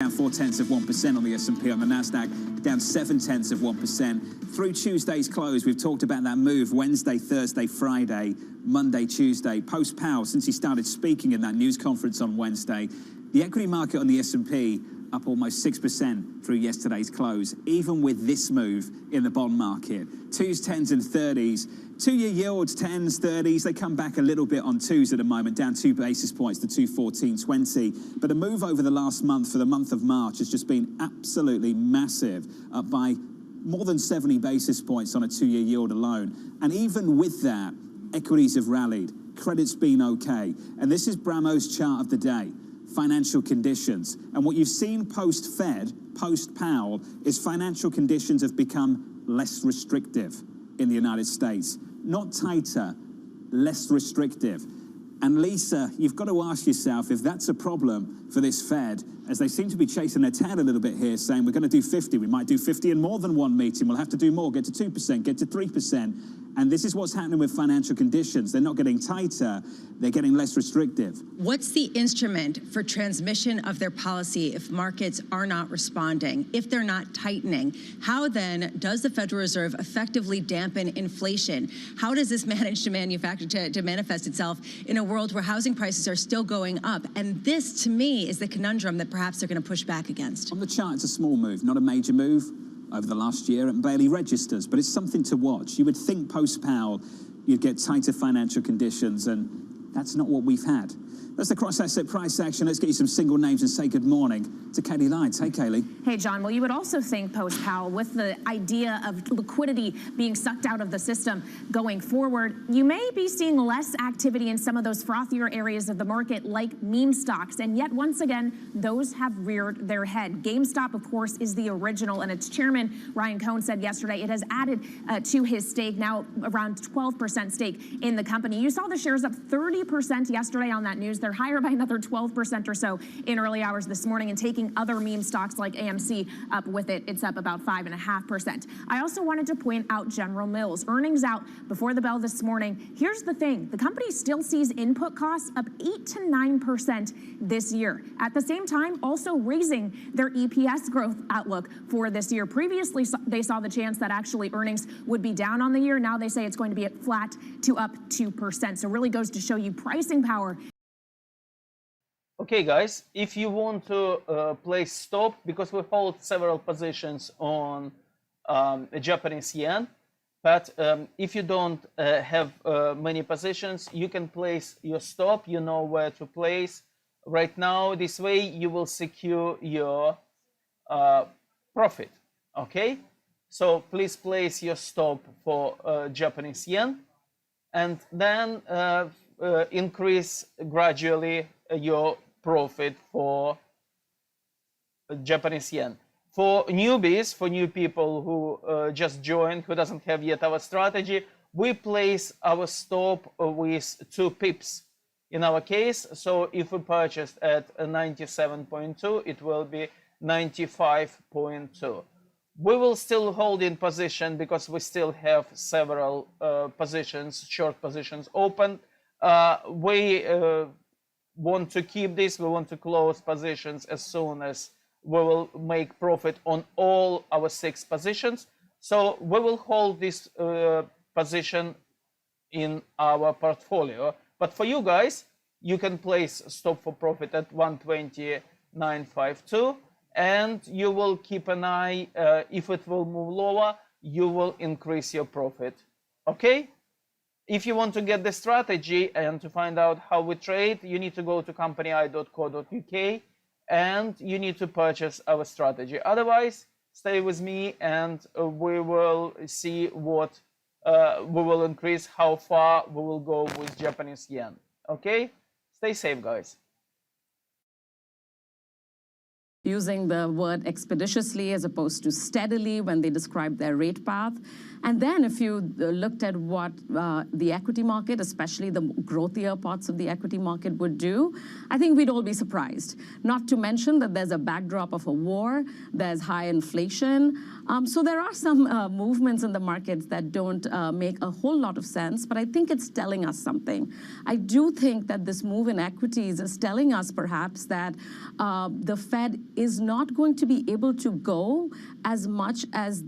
Down 0.4% on the S&P. On the Nasdaq, down 0.7%. Through Tuesday's close, we've talked about that move Wednesday, Thursday, Friday, Monday, Tuesday. Post-Powell, since he started speaking in that news conference on Wednesday, the equity market on the S&P up almost 6% through yesterday's close, even with this move in the bond market. 2s, 10s and 30s. Two-year yields, 10s, 30s, they come back a little bit on 2s at the moment, down 2 basis points to 214.20. But a move over the last month, for the month of March, has just been absolutely massive, up by more than 70 basis points on a two-year yield alone. And even with that, equities have rallied. Credit's been okay. And this is Bramo's chart of the day. Financial conditions. And what you've seen post-Fed, post-Powell, is financial conditions have become less restrictive in the United States. Not tighter, less restrictive. And Lisa, you've got to ask yourself if that's a problem for this Fed, as they seem to be chasing their tail a little bit here, saying we're going to do 50, we might do 50 in more than one meeting, we'll have to do more, get to 2%, get to 3%. And this is what's happening with financial conditions. They're not getting tighter, they're getting less restrictive. What's the instrument for transmission of their policy if markets are not responding, if they're not tightening? How then does the Federal Reserve effectively dampen inflation? How does this manage to manifest itself in a world where housing prices are still going up? And this, to me, is the conundrum that perhaps they're going to push back against. On the chart, it's a small move, not a major move over the last year. It barely registers, but it's something to watch. You would think post-Powell you'd get tighter financial conditions, and that's not what we've had. That's the cross-asset price action. Let's get you some single names and say good morning to Katie Lyons. Hey, Kaylee. Hey, John. Well, you would also think post-Powell, with the idea of liquidity being sucked out of the system going forward, you may be seeing less activity in some of those frothier areas of the market, like meme stocks. And yet, once again, those have reared their head. GameStop, of course, is the original, and its chairman, Ryan Cohn, said yesterday it has added to his stake, now around 12% stake in the company. You saw the shares up 30% yesterday on that news. They're higher by another 12% or so in early hours this morning, and taking other meme stocks like AMC up with it. It's up about 5.5%. I also wanted to point out General Mills. Earnings out before the bell this morning. Here's the thing. The company still sees input costs up 8 to 9% this year. At the same time, also raising their EPS growth outlook for this year. Previously, they saw the chance that actually earnings would be down on the year. Now they say it's going to be at flat to up 2%. So really goes to show you pricing power. Okay, guys, if you want to place stop, because we hold several positions on Japanese yen, but if you don't have many positions, you can place your stop. You know where to place right now. This way you will secure your profit. Okay, so please place your stop for Japanese yen, and then increase gradually your profit for Japanese yen. For newbies, for new people who just joined, who doesn't have yet our strategy, we place our stop with 2 pips in our case. So if we purchased at 97.2, it will be 95.2. We will still hold in position because we still have several positions, short positions open. We want to keep this. We want to close positions as soon as we will make profit on all our 6 positions. So we will hold this position in our portfolio. But for you guys, you can place stop for profit at 120.952, and you will keep an eye. If it will move lower, you will increase your profit. Okay? If you want to get the strategy and to find out how we trade, you need to go to company.co.uk and you need to purchase our strategy. Otherwise, stay with me and we will see what we will increase, how far we will go with Japanese yen. Okay? Stay safe, guys. Using the word expeditiously as opposed to steadily when they describe their rate path. And then if you looked at what the equity market, especially the growthier parts of the equity market would do, I think we'd all be surprised. Not to mention that there's a backdrop of a war, there's high inflation. So there are some movements in the markets that don't make a whole lot of sense, but I think it's telling us something. I do think that this move in equities is telling us perhaps that the Fed is not going to be able to go as much as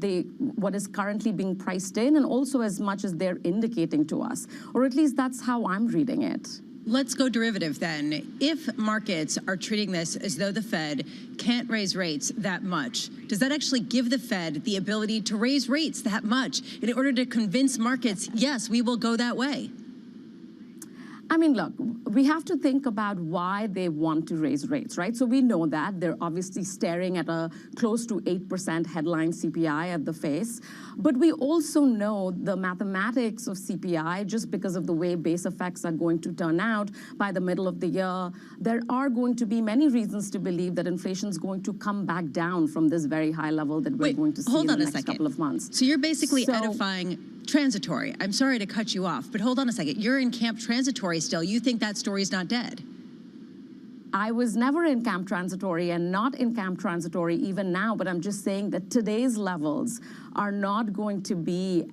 what is currently being priced in, and also as much as they're indicating to us, or at least that's how I'm reading it. Let's go derivative then. If markets are treating this as though the Fed can't raise rates that much, does that actually give the Fed the ability to raise rates that much in order to convince markets, yes, we will go that way? I mean, look, we have to think about why they want to raise rates, right? So we know that they're obviously staring at a close to 8% headline CPI at the face. But we also know the mathematics of CPI, just because of the way base effects are going to turn out by the middle of the year. There are going to be many reasons to believe that inflation is going to come back down from this very high level that we're going to see in the next couple of months. So you're basically edifying transitory. I'm sorry to cut you off, but hold on a second. You're in camp transitory still. You think that story's not dead? I was never in camp transitory and not in camp transitory even now, but I'm just saying that today's levels are not going to be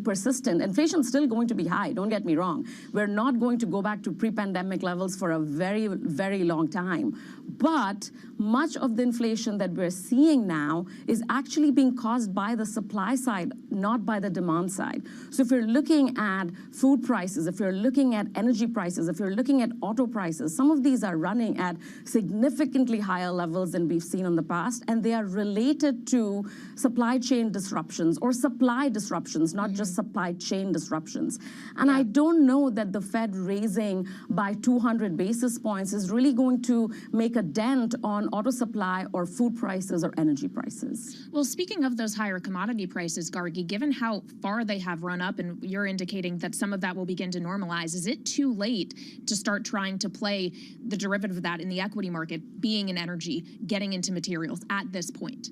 persistent. Inflation's still going to be high, don't get me wrong. We're not going to go back to pre-pandemic levels for a very, very long time. But much of the inflation that we're seeing now is actually being caused by the supply side, not by the demand side. So if you're looking at food prices, if you're looking at energy prices, if you're looking at auto prices, some of these are running at significantly higher levels than we've seen in the past, and they are related to supply chain disruptions or supply disruptions, not just supply chain disruptions. And I don't know that the Fed raising by 200 basis points is really going to make a dent on auto supply or food prices or energy prices. Well, speaking of those higher commodity prices, Gargi, given how far they have run up, and you're indicating that some of that will begin to normalize, is it too late to start trying to play the derivative of that in the equity market, being in energy, getting into materials at this point?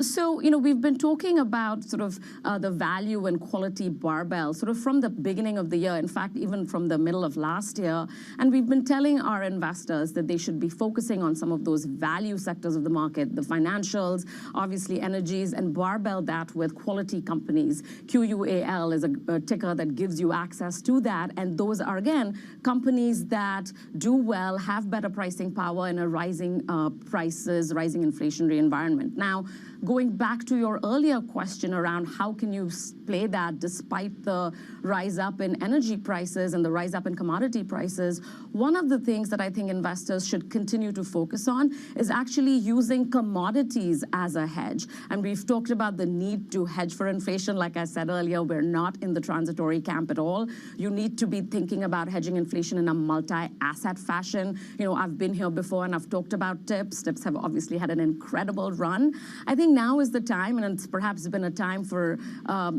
So, we've been talking about sort of the value and quality barbell sort of from the beginning of the year, in fact, even from the middle of last year. And we've been telling our investors that they should be focusing on some of those value sectors of the market, the financials, obviously energies, and barbell that with quality companies. QUAL is a ticker that gives you access to that. And those are, again, companies that do well, have better pricing power in a rising rising inflationary environment. Now, going back to your earlier question around how can you play that despite the rise up in energy prices and the rise up in commodity prices, one of the things that I think investors should continue to focus on is actually using commodities as a hedge. And we've talked about the need to hedge for inflation. Like I said earlier, we're not in the transitory camp at all. You need to be thinking about hedging inflation in a multi-asset fashion. I've been here before and I've talked about TIPS. TIPS have obviously had an incredible run. I think now is the time, and it's perhaps been a time for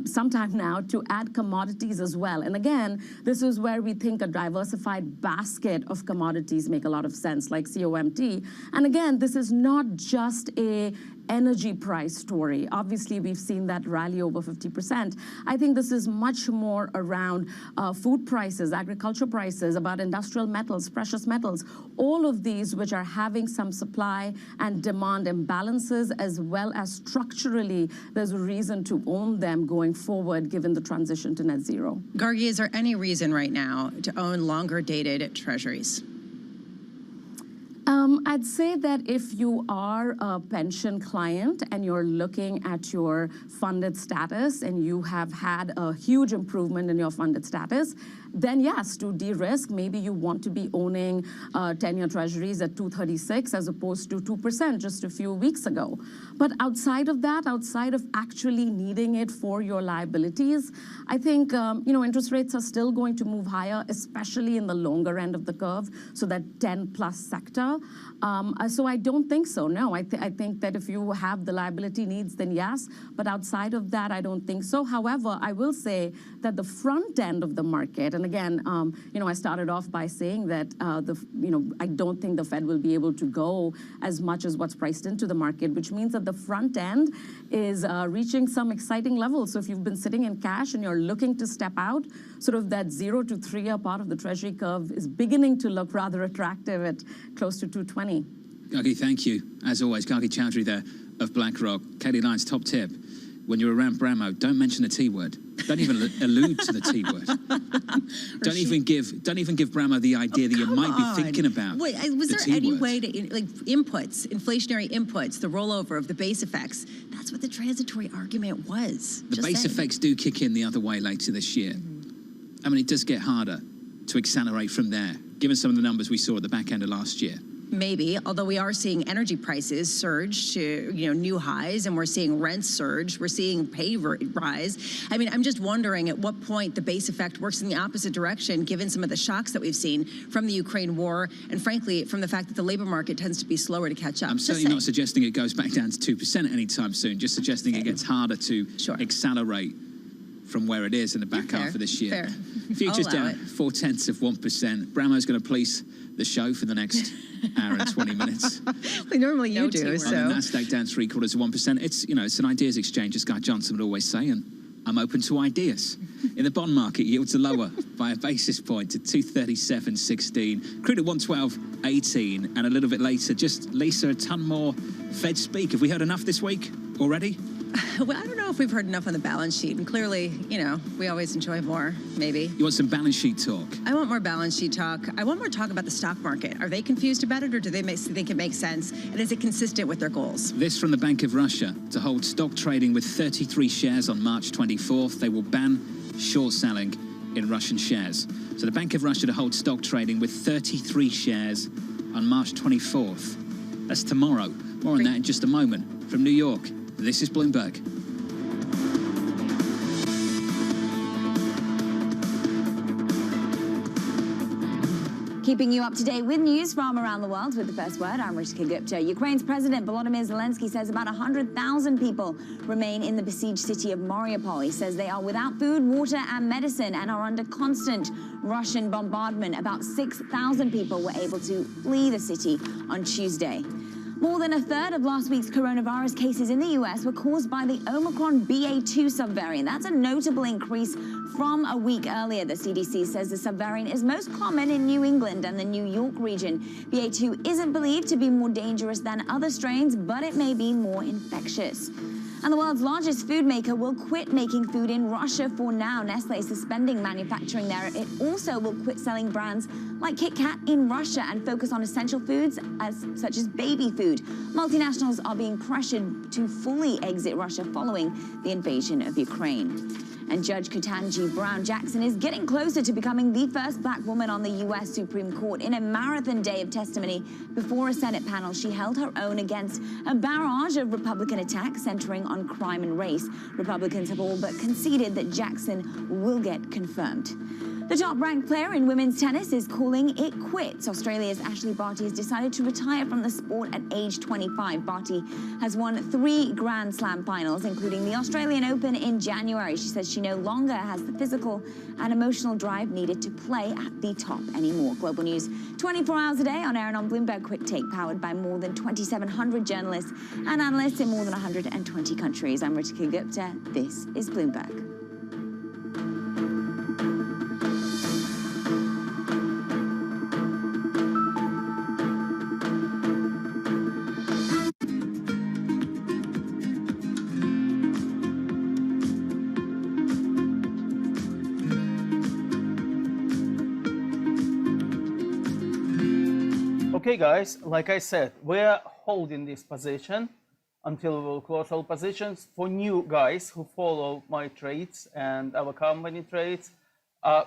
some time now, to add commodities as well. And again, this is where we think a diversified basket of commodities make a lot of sense, like COMT. And again, this is not just a energy price story. Obviously, we've seen that rally over 50%. I think this is much more around food prices, agriculture prices, about industrial metals, precious metals, all of these which are having some supply and demand imbalances, as well as structurally, there's a reason to own them going forward, given the transition to net zero. Gargi, is there any reason right now to own longer dated treasuries? I'd say that if you are a pension client and you're looking at your funded status and you have had a huge improvement in your funded status, then yes, to de-risk, maybe you want to be owning 10-year treasuries at 236 as opposed to 2% just a few weeks ago. But outside of that, outside of actually needing it for your liabilities, I think interest rates are still going to move higher, especially in the longer end of the curve, so that 10+ sector. So I don't think so, no. I think that if you have the liability needs, then yes. But outside of that, I don't think so. However, I will say that the front end of the market, And again, I started off by saying that I don't think the Fed will be able to go as much as what's priced into the market, which means that the front end is reaching some exciting levels. So if you've been sitting in cash and you're looking to step out, sort of that 0 to 3-year part of the Treasury curve is beginning to look rather attractive at close to 220. Gargi, thank you. As always, Gargi Chowdhury there of BlackRock. Katie Lyons, top tip. When you're around Bramo, don't mention the T word. Don't even allude to the T word. Don't even give Bramo the idea that you might be thinking about. Wait, was there any way to inputs, inflationary inputs, the rollover of the base effects? That's what the transitory argument was. The base effects do kick in the other way later this year. I mean, it does get harder to accelerate from there, given some of the numbers we saw at the back end of last year. Maybe, although we are seeing energy prices surge to new highs, and we're seeing rents surge, we're seeing pay rise. I mean, I'm just wondering at what point the base effect works in the opposite direction, given some of the shocks that we've seen from the Ukraine war, and frankly, from the fact that the labor market tends to be slower to catch up. I'm certainly not suggesting it goes back down to 2% anytime soon, just suggesting it gets harder to accelerate from where it is in the back half of this year. Futures down 0.4%. Bramo's going to police the show for the next hour and 20 minutes. Well, normally you do. So. And the Nasdaq down 0.75%. It's an ideas exchange, as Guy Johnson would always say, and I'm open to ideas. In the bond market, yields are lower by a basis point to 237.16. Crude at 112.18, and a little bit later, just Lisa, a ton more Fed speak. Have we heard enough this week already? Well, I don't know if we've heard enough on the balance sheet, and clearly, we always enjoy more, maybe. You want some balance sheet talk? I want more balance sheet talk. I want more talk about the stock market. Are they confused about it, or do they think it makes sense? And is it consistent with their goals? This from the Bank of Russia to hold stock trading with 33 shares on March 24th. They will ban short selling in Russian shares. So the Bank of Russia to hold stock trading with 33 shares on March 24th. That's tomorrow. More on that in just a moment. From New York, this is Bloomberg. Keeping you up to date with news from around the world with the first word, I'm Ritika Gupta. Ukraine's President Volodymyr Zelensky says about 100,000 people remain in the besieged city of Mariupol. He says they are without food, water and medicine and are under constant Russian bombardment. About 6,000 people were able to flee the city on Tuesday. More than a third of last week's coronavirus cases in the U.S. were caused by the Omicron BA.2 subvariant. That's a notable increase from a week earlier. The CDC says the subvariant is most common in New England and the New York region. BA.2 isn't believed to be more dangerous than other strains, but it may be more infectious. And the world's largest food maker will quit making food in Russia for now. Nestle is suspending manufacturing there. It also will quit selling brands like Kit Kat in Russia and focus on essential foods such as baby food. Multinationals are being pressured to fully exit Russia following the invasion of Ukraine. And Judge Ketanji Brown Jackson is getting closer to becoming the first black woman on the U.S. Supreme Court. In a marathon day of testimony before a Senate panel, she held her own against a barrage of Republican attacks centering on crime and race. Republicans have all but conceded that Jackson will get confirmed. The top-ranked player in women's tennis is calling it quits. Australia's Ashley Barty has decided to retire from the sport at age 25. Barty has won 3 Grand Slam finals, including the Australian Open in January. She says she no longer has the physical and emotional drive needed to play at the top anymore. Global news 24 hours a day on air and on Bloomberg Quick Take, powered by more than 2,700 journalists and analysts in more than 120 countries. I'm Ritika Gupta. This is Bloomberg. Okay, guys, like I said, we're holding this position until we will close all positions. For new guys who follow my trades and our company trades,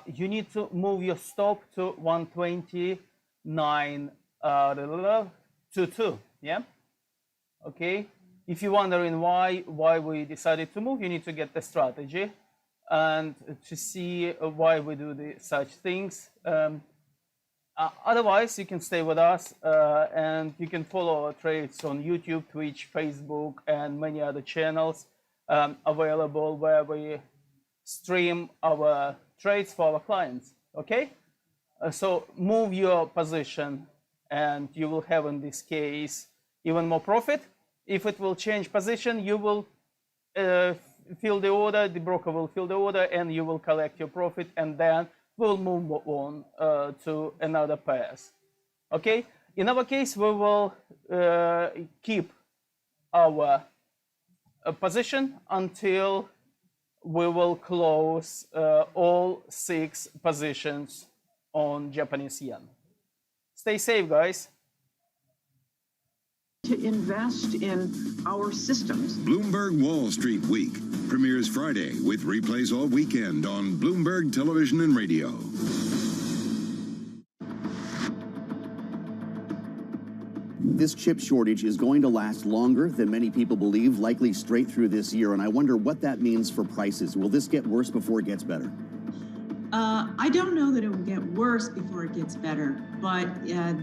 you need to move your stop to 129.22. Yeah. Okay. If you're wondering why we decided to move, you need to get the strategy and to see why we do such things. Otherwise, you can stay with us and you can follow our trades on YouTube, Twitch, Facebook, and many other channels available where we stream our trades for our clients. okay? So move your position and you will have, in this case, even more profit. If it will change position, you will fill the order, the broker will fill the order, and you will collect your profit, and then we'll move on to another pairs. Okay? In our case, we will keep our position until we will close all 6 positions on Japanese yen. Stay safe, guys. To invest in our systems. Bloomberg Wall Street Week premieres Friday with replays all weekend on Bloomberg Television and Radio. This chip shortage is going to last longer than many people believe, likely straight through this year. And I wonder what that means for prices. Will this get worse before it gets better? I don't know that it will get worse before it gets better, but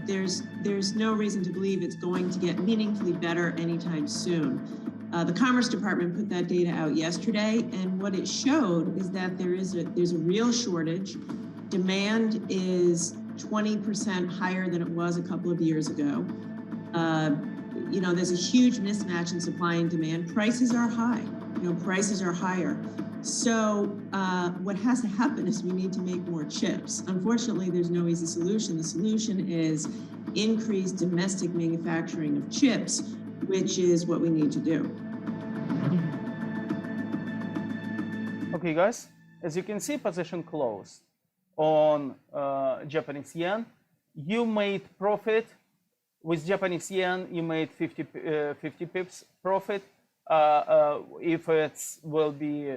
there's no reason to believe it's going to get meaningfully better anytime soon. The Commerce Department put that data out yesterday, and what it showed is that there's a real shortage. Demand is 20% higher than it was a couple of years ago. There's a huge mismatch in supply and demand. Prices are high. Prices are higher. So what has to happen is we need to make more chips. Unfortunately, there's no easy solution. The solution is increased domestic manufacturing of chips, which is what we need to do. Okay, guys, as you can see, position closed on Japanese yen. You made profit. With Japanese yen, you made 50 pips profit. If it will be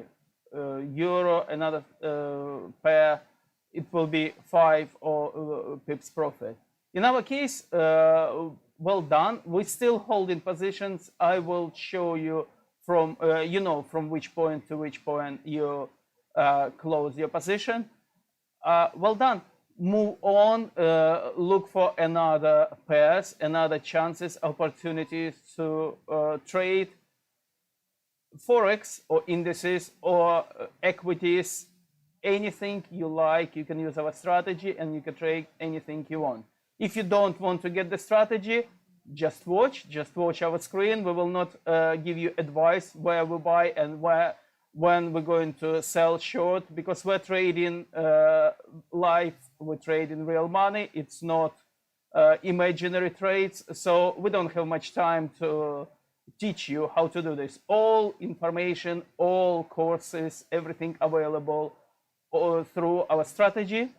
euro, another pair, it will be 5 pips profit. In our case, well done. We're still holding positions. I will show you from from which point to which point you close your position. Well done. Move on. Look for another pairs, another chances, opportunities to trade Forex or indices or equities, anything you like. You can use our strategy and you can trade anything you want. If you don't want to get the strategy, just watch our screen. We will not give you advice where we buy and when we're going to sell short, because we're trading live, we trade in real money. It's not imaginary trades, so we don't have much time to teach you how to do this. All information, all courses, everything available through our strategy.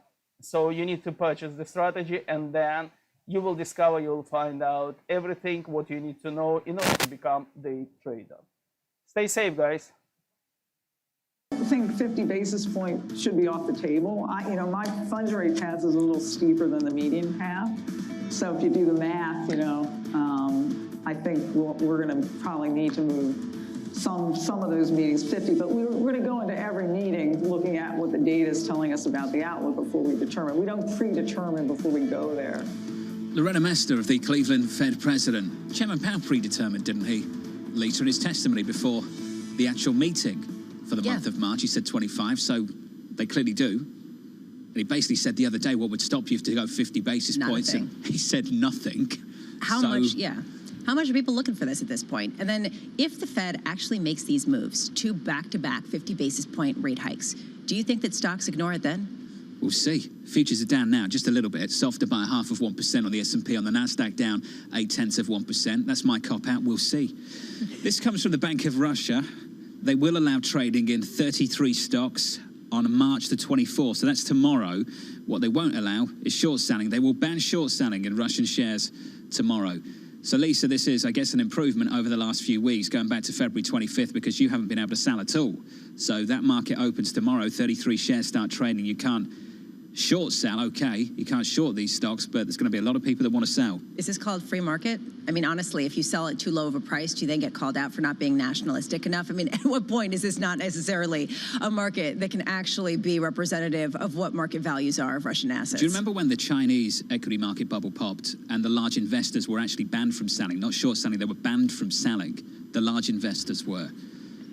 So you need to purchase the strategy, and then you will discover, you'll find out everything what you need to know in order to become the trader. Stay safe, guys. I think 50 basis points should be off the table. My funds rate path is a little steeper than the median path. So if you do the math, I think we're going to probably need to move some of those meetings 50, but we're going to go into every meeting looking at what the data is telling us about the outlook before we determine. We don't predetermine before we go there. Loretta Mester of the Cleveland Fed president. Chairman Powell predetermined, didn't he, later in his testimony before the actual meeting for the month of March? He said 25, so they clearly do. And he basically said the other day, what would stop you to go 50 basis points? And he said nothing. How much are people looking for this at this point? And then if the Fed actually makes these moves, 2 back-to-back 50 basis point rate hikes, do you think that stocks ignore it then? We'll see. Futures are down now, just a little bit, softer by 0.5% on the S&P. On the Nasdaq, down 0.8%. That's my cop-out. We'll see. This comes from the Bank of Russia. They will allow trading in 33 stocks on March the 24th. So that's tomorrow. What they won't allow is short selling. They will ban short selling in Russian shares tomorrow. So, Lisa, this is, I guess, an improvement over the last few weeks, going back to February 25th, because you haven't been able to sell at all. So that market opens tomorrow. 33 shares start trading. You can't short sell, okay. You can't short these stocks, but there's going to be a lot of people that want to sell. Is this called free market? I mean, honestly, if you sell at too low of a price, do you then get called out for not being nationalistic enough? I mean, at what point is this not necessarily a market that can actually be representative of what market values are of Russian assets? Do you remember when the Chinese equity market bubble popped and the large investors were actually banned from selling? Not short selling, they were banned from selling. The large investors were.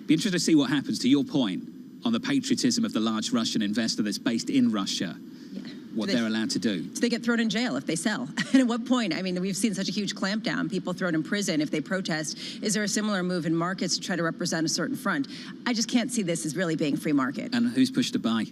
Be interested to see what happens, to your point, on the patriotism of the large Russian investor that's based in Russia. Yeah. what they're allowed to do. So they get thrown in jail if they sell. And at what point? I mean, we've seen such a huge clampdown, people thrown in prison if they protest. Is there a similar move in markets to try to represent a certain front? I just can't see this as really being free market. And who's pushed to buy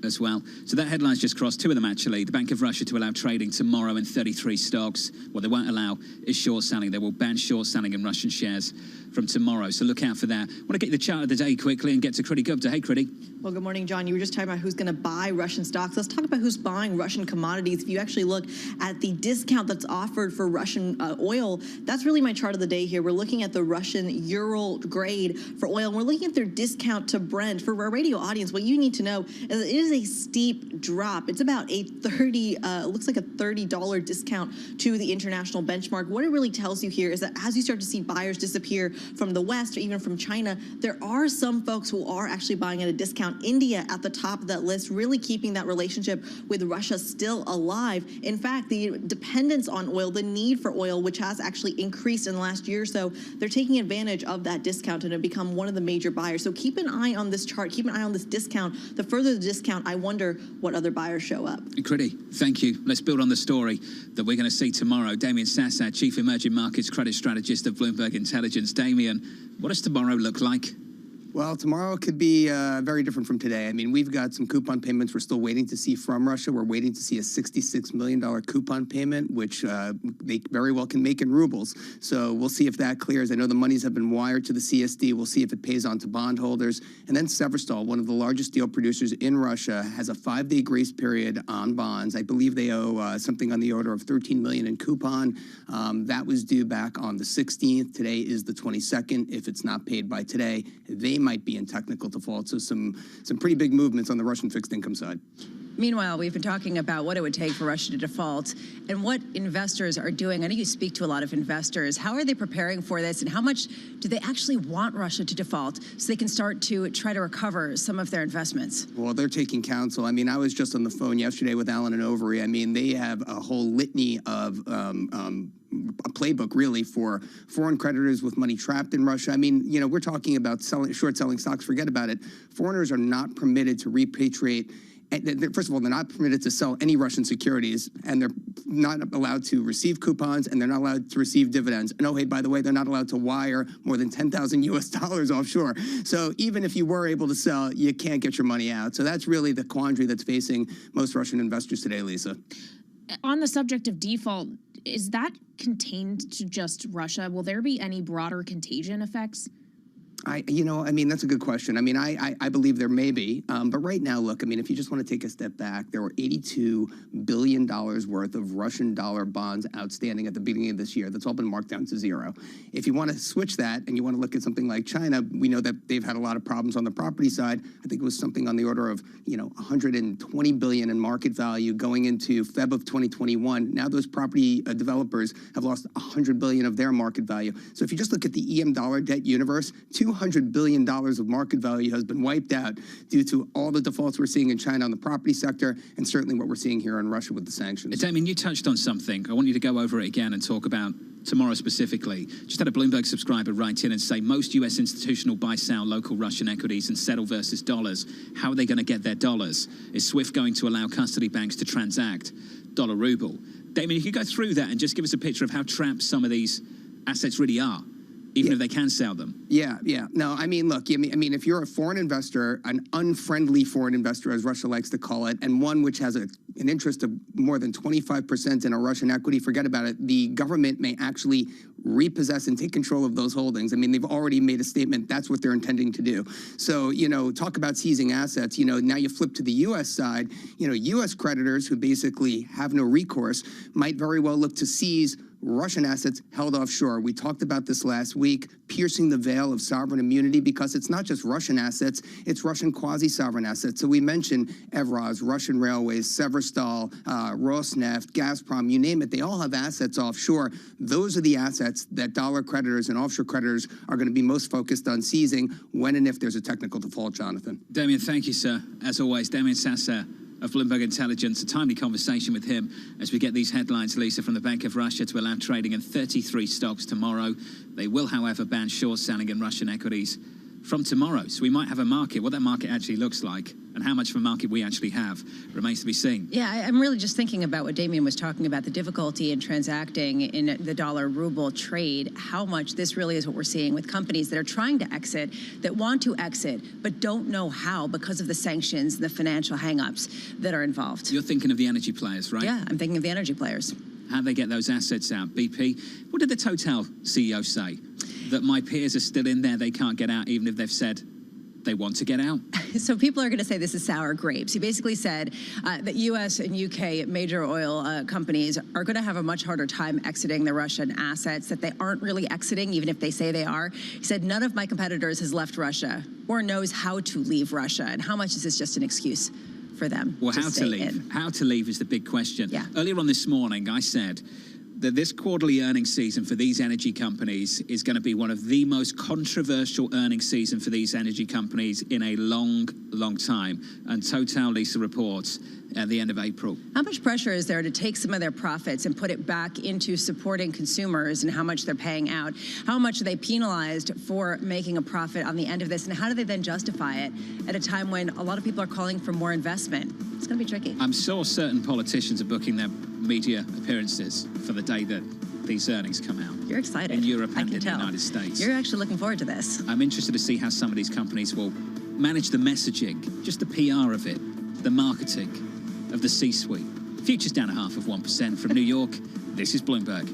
as well? So that headline's just crossed, two of them actually. The Bank of Russia to allow trading tomorrow in 33 stocks. What they won't allow is short selling. They will ban short selling in Russian shares from tomorrow. So look out for that. I want to get you the chart of the day quickly and get to Kriti Gupta. Hey, Kriti. Well, good morning, John. You were just talking about who's going to buy Russian stocks. Let's talk about who's buying Russian commodities. If you actually look at the discount that's offered for Russian oil, that's really my chart of the day here. We're looking at the Russian Ural grade for oil. And we're looking at their discount to Brent. For our radio audience, what you need to know is it is a steep drop. It's about a looks like a $30 discount to the international benchmark. What it really tells you here is that as you start to see buyers disappear from the West or even from China, there are some folks who are actually buying at a discount. India at the top of that list, really keeping that relationship with Russia still alive. In fact, the dependence on oil, the need for oil, which has actually increased in the last year or so, they're taking advantage of that discount and have become one of the major buyers. So keep an eye on this chart, keep an eye on this discount. The further the discount, I wonder what other buyers show up. Kriti, thank you. Let's build on the story that we're going to see tomorrow. Damien Sasser, Chief Emerging Markets Credit Strategist of Bloomberg Intelligence. Damien, what does tomorrow look like? Well, tomorrow could be very different from today. I mean, we've got some coupon payments we're still waiting to see from Russia. We're waiting to see a $66 million coupon payment, which they very well can make in rubles. So we'll see if that clears. I know the monies have been wired to the CSD. We'll see if it pays on to bondholders. And then Severstal, one of the largest steel producers in Russia, has a 5-day grace period on bonds. I believe they owe something on the order of $13 million in coupon. That was due back on the 16th. Today is the 22nd. If it's not paid by today, they might be in technical default. So some pretty big movements on the Russian fixed income side. Meanwhile, we've been talking about what it would take for Russia to default and what investors are doing. I know you speak to a lot of investors. How are they preparing for this, and how much do they actually want Russia to default so they can start to try to recover some of their investments? Well, they're taking counsel. I mean, I was just on the phone yesterday with Allen and Overy. I mean, they have a whole litany of a playbook, really, for foreign creditors with money trapped in Russia. I mean, you know, we're talking about short selling stocks. Forget about it. Foreigners are not permitted to repatriate. First of all, they're not permitted to sell any Russian securities, and they're not allowed to receive coupons, and they're not allowed to receive dividends. And oh, hey, by the way, they're not allowed to wire more than $10,000 US offshore. So even if you were able to sell, you can't get your money out. So that's really the quandary that's facing most Russian investors today, Lisa. On the subject of default, is that contained to just Russia? Will there be any broader contagion effects? I mean, that's a good question. I mean, I believe there may be. But right now, look, I mean, if you just want to take a step back, there were $82 billion worth of Russian dollar bonds outstanding at the beginning of this year. That's all been marked down to zero. If you want to switch that and you want to look at something like China, we know that they've had a lot of problems on the property side. I think it was something on the order of, $120 billion in market value going into Feb of 2021. Now those property developers have lost $100 billion of their market value. So if you just look at the EM dollar debt universe, $200 billion of market value has been wiped out due to all the defaults we're seeing in China on the property sector, and certainly what we're seeing here in Russia with the sanctions. Damien, you touched on something. I want you to go over it again and talk about tomorrow specifically. Just had a Bloomberg subscriber write in and say most U.S. institutional buy-sell local Russian equities and settle versus dollars. How are they going to get their dollars? Is SWIFT going to allow custody banks to transact dollar-ruble? Damien, you could go through that and just give us a picture of how trapped some of these assets really are, even if they can sell them. Yeah. No, I mean, look, I mean, if you're a foreign investor, an unfriendly foreign investor, as Russia likes to call it, and one which has an interest of more than 25% in a Russian equity, forget about it. The government may actually repossess and take control of those holdings. I mean, they've already made a statement that's what they're intending to do. So, talk about seizing assets. Now you flip to the U.S. side. U.S. creditors who basically have no recourse might very well look to seize Russian assets held offshore. We talked about this last week, piercing the veil of sovereign immunity, because it's not just Russian assets, it's Russian quasi-sovereign assets. So we mentioned Evraz, Russian Railways, Severstal, Rosneft, Gazprom, you name it, they all have assets offshore. Those are the assets that dollar creditors and offshore creditors are going to be most focused on seizing when and if there's a technical default, Jonathan. Damien, thank you, sir. As always, Damien Sasser of Bloomberg Intelligence. A timely conversation with him as we get these headlines, Lisa, from the Bank of Russia to allow trading in 33 stocks tomorrow. They will, however, ban short selling in Russian equities from tomorrow. So we might have a market. What that market actually looks like and how much of a market we actually have remains to be seen. Yeah, I'm really just thinking about what Damien was talking about, the difficulty in transacting in the dollar-ruble trade, how much this really is what we're seeing with companies that are trying to exit, that want to exit, but don't know how because of the sanctions, the financial hang-ups that are involved. You're thinking of the energy players, right? Yeah, I'm thinking of the energy players. How they get those assets out. BP, what did the Total CEO say? That my peers are still in there, they can't get out even if they've said they want to get out? So people are going to say this is sour grapes. He basically said that U.S. and U.K. major oil companies are going to have a much harder time exiting the Russian assets, that they aren't really exiting, even if they say they are. He said, none of my competitors has left Russia or knows how to leave Russia. And how much is this just an excuse for them? Well, how to leave? How to leave is the big question. Yeah. Earlier on this morning, I said that this quarterly earnings season for these energy companies is going to be one of the most controversial earnings season for these energy companies in a long, long time. And Total, Lisa, reports at the end of April. How much pressure is there to take some of their profits and put it back into supporting consumers and how much they're paying out? How much are they penalized for making a profit on the end of this? And how do they then justify it at a time when a lot of people are calling for more investment? It's going to be tricky. I'm sure certain politicians are booking their media appearances for the day that these earnings come out. You're excited. In Europe and I can in tell. the United States. You're actually looking forward to this. I'm interested to see how some of these companies will manage the messaging, just the PR of it, the marketing of the C-suite. Futures down 0.5% from New York. This is Bloomberg.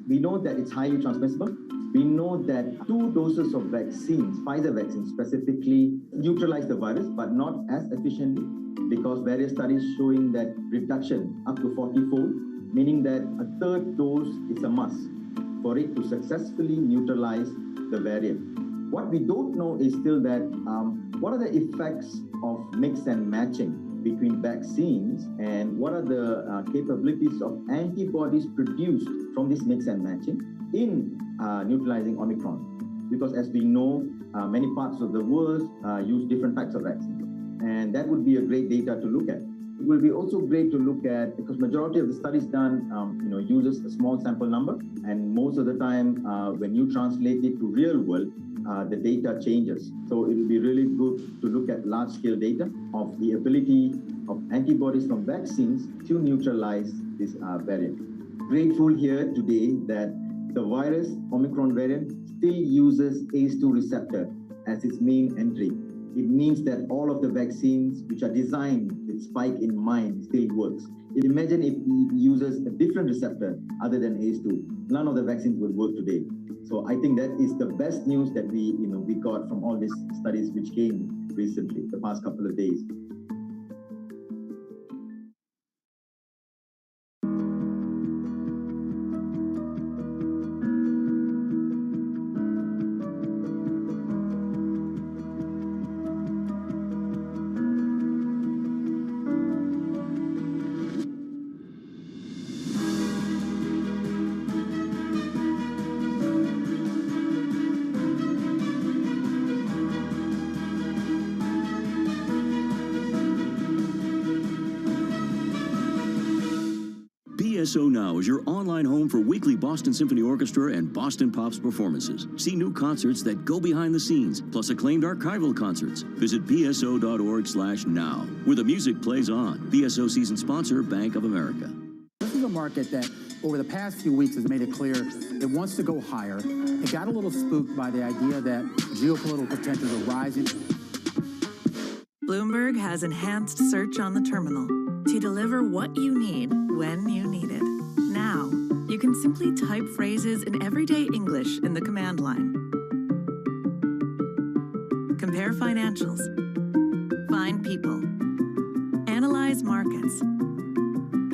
We know that it's highly transmissible. We know that 2 doses of vaccines, Pfizer vaccine specifically, neutralize the virus, but not as efficiently because various studies showing that reduction up to 40-fold, meaning that a 3rd dose is a must for it to successfully neutralize the variant. What we don't know is still that what are the effects of mix and matching between vaccines and what are the capabilities of antibodies produced from this mix and matching in neutralizing Omicron. Because as we know, many parts of the world use different types of vaccines. And that would be a great data to look at. It will be also great to look at, because majority of the studies done uses a small sample number, and most of the time when you translate it to real world, the data changes. So it will be really good to look at large-scale data of the ability of antibodies from vaccines to neutralize this variant. Grateful here today that the virus, Omicron variant, still uses ACE2 receptor as its main entry. It means that all of the vaccines which are designed with spike in mind still works. Imagine if it uses a different receptor other than ACE2. None of the vaccines would work today. So I think that is the best news that we got from all these studies which came recently, the past couple of days. BSO Now is your online home for weekly Boston Symphony Orchestra and Boston Pops performances. See new concerts that go behind the scenes, plus acclaimed archival concerts. Visit bso.org/now, where the music plays on. BSO season sponsor, Bank of America. This is a market that over the past few weeks has made it clear it wants to go higher. It got a little spooked by the idea that geopolitical tensions are rising. Bloomberg has enhanced search on the terminal to deliver what you need when you need it. Now, you can simply type phrases in everyday English in the command line. Compare financials. Find people. Analyze markets.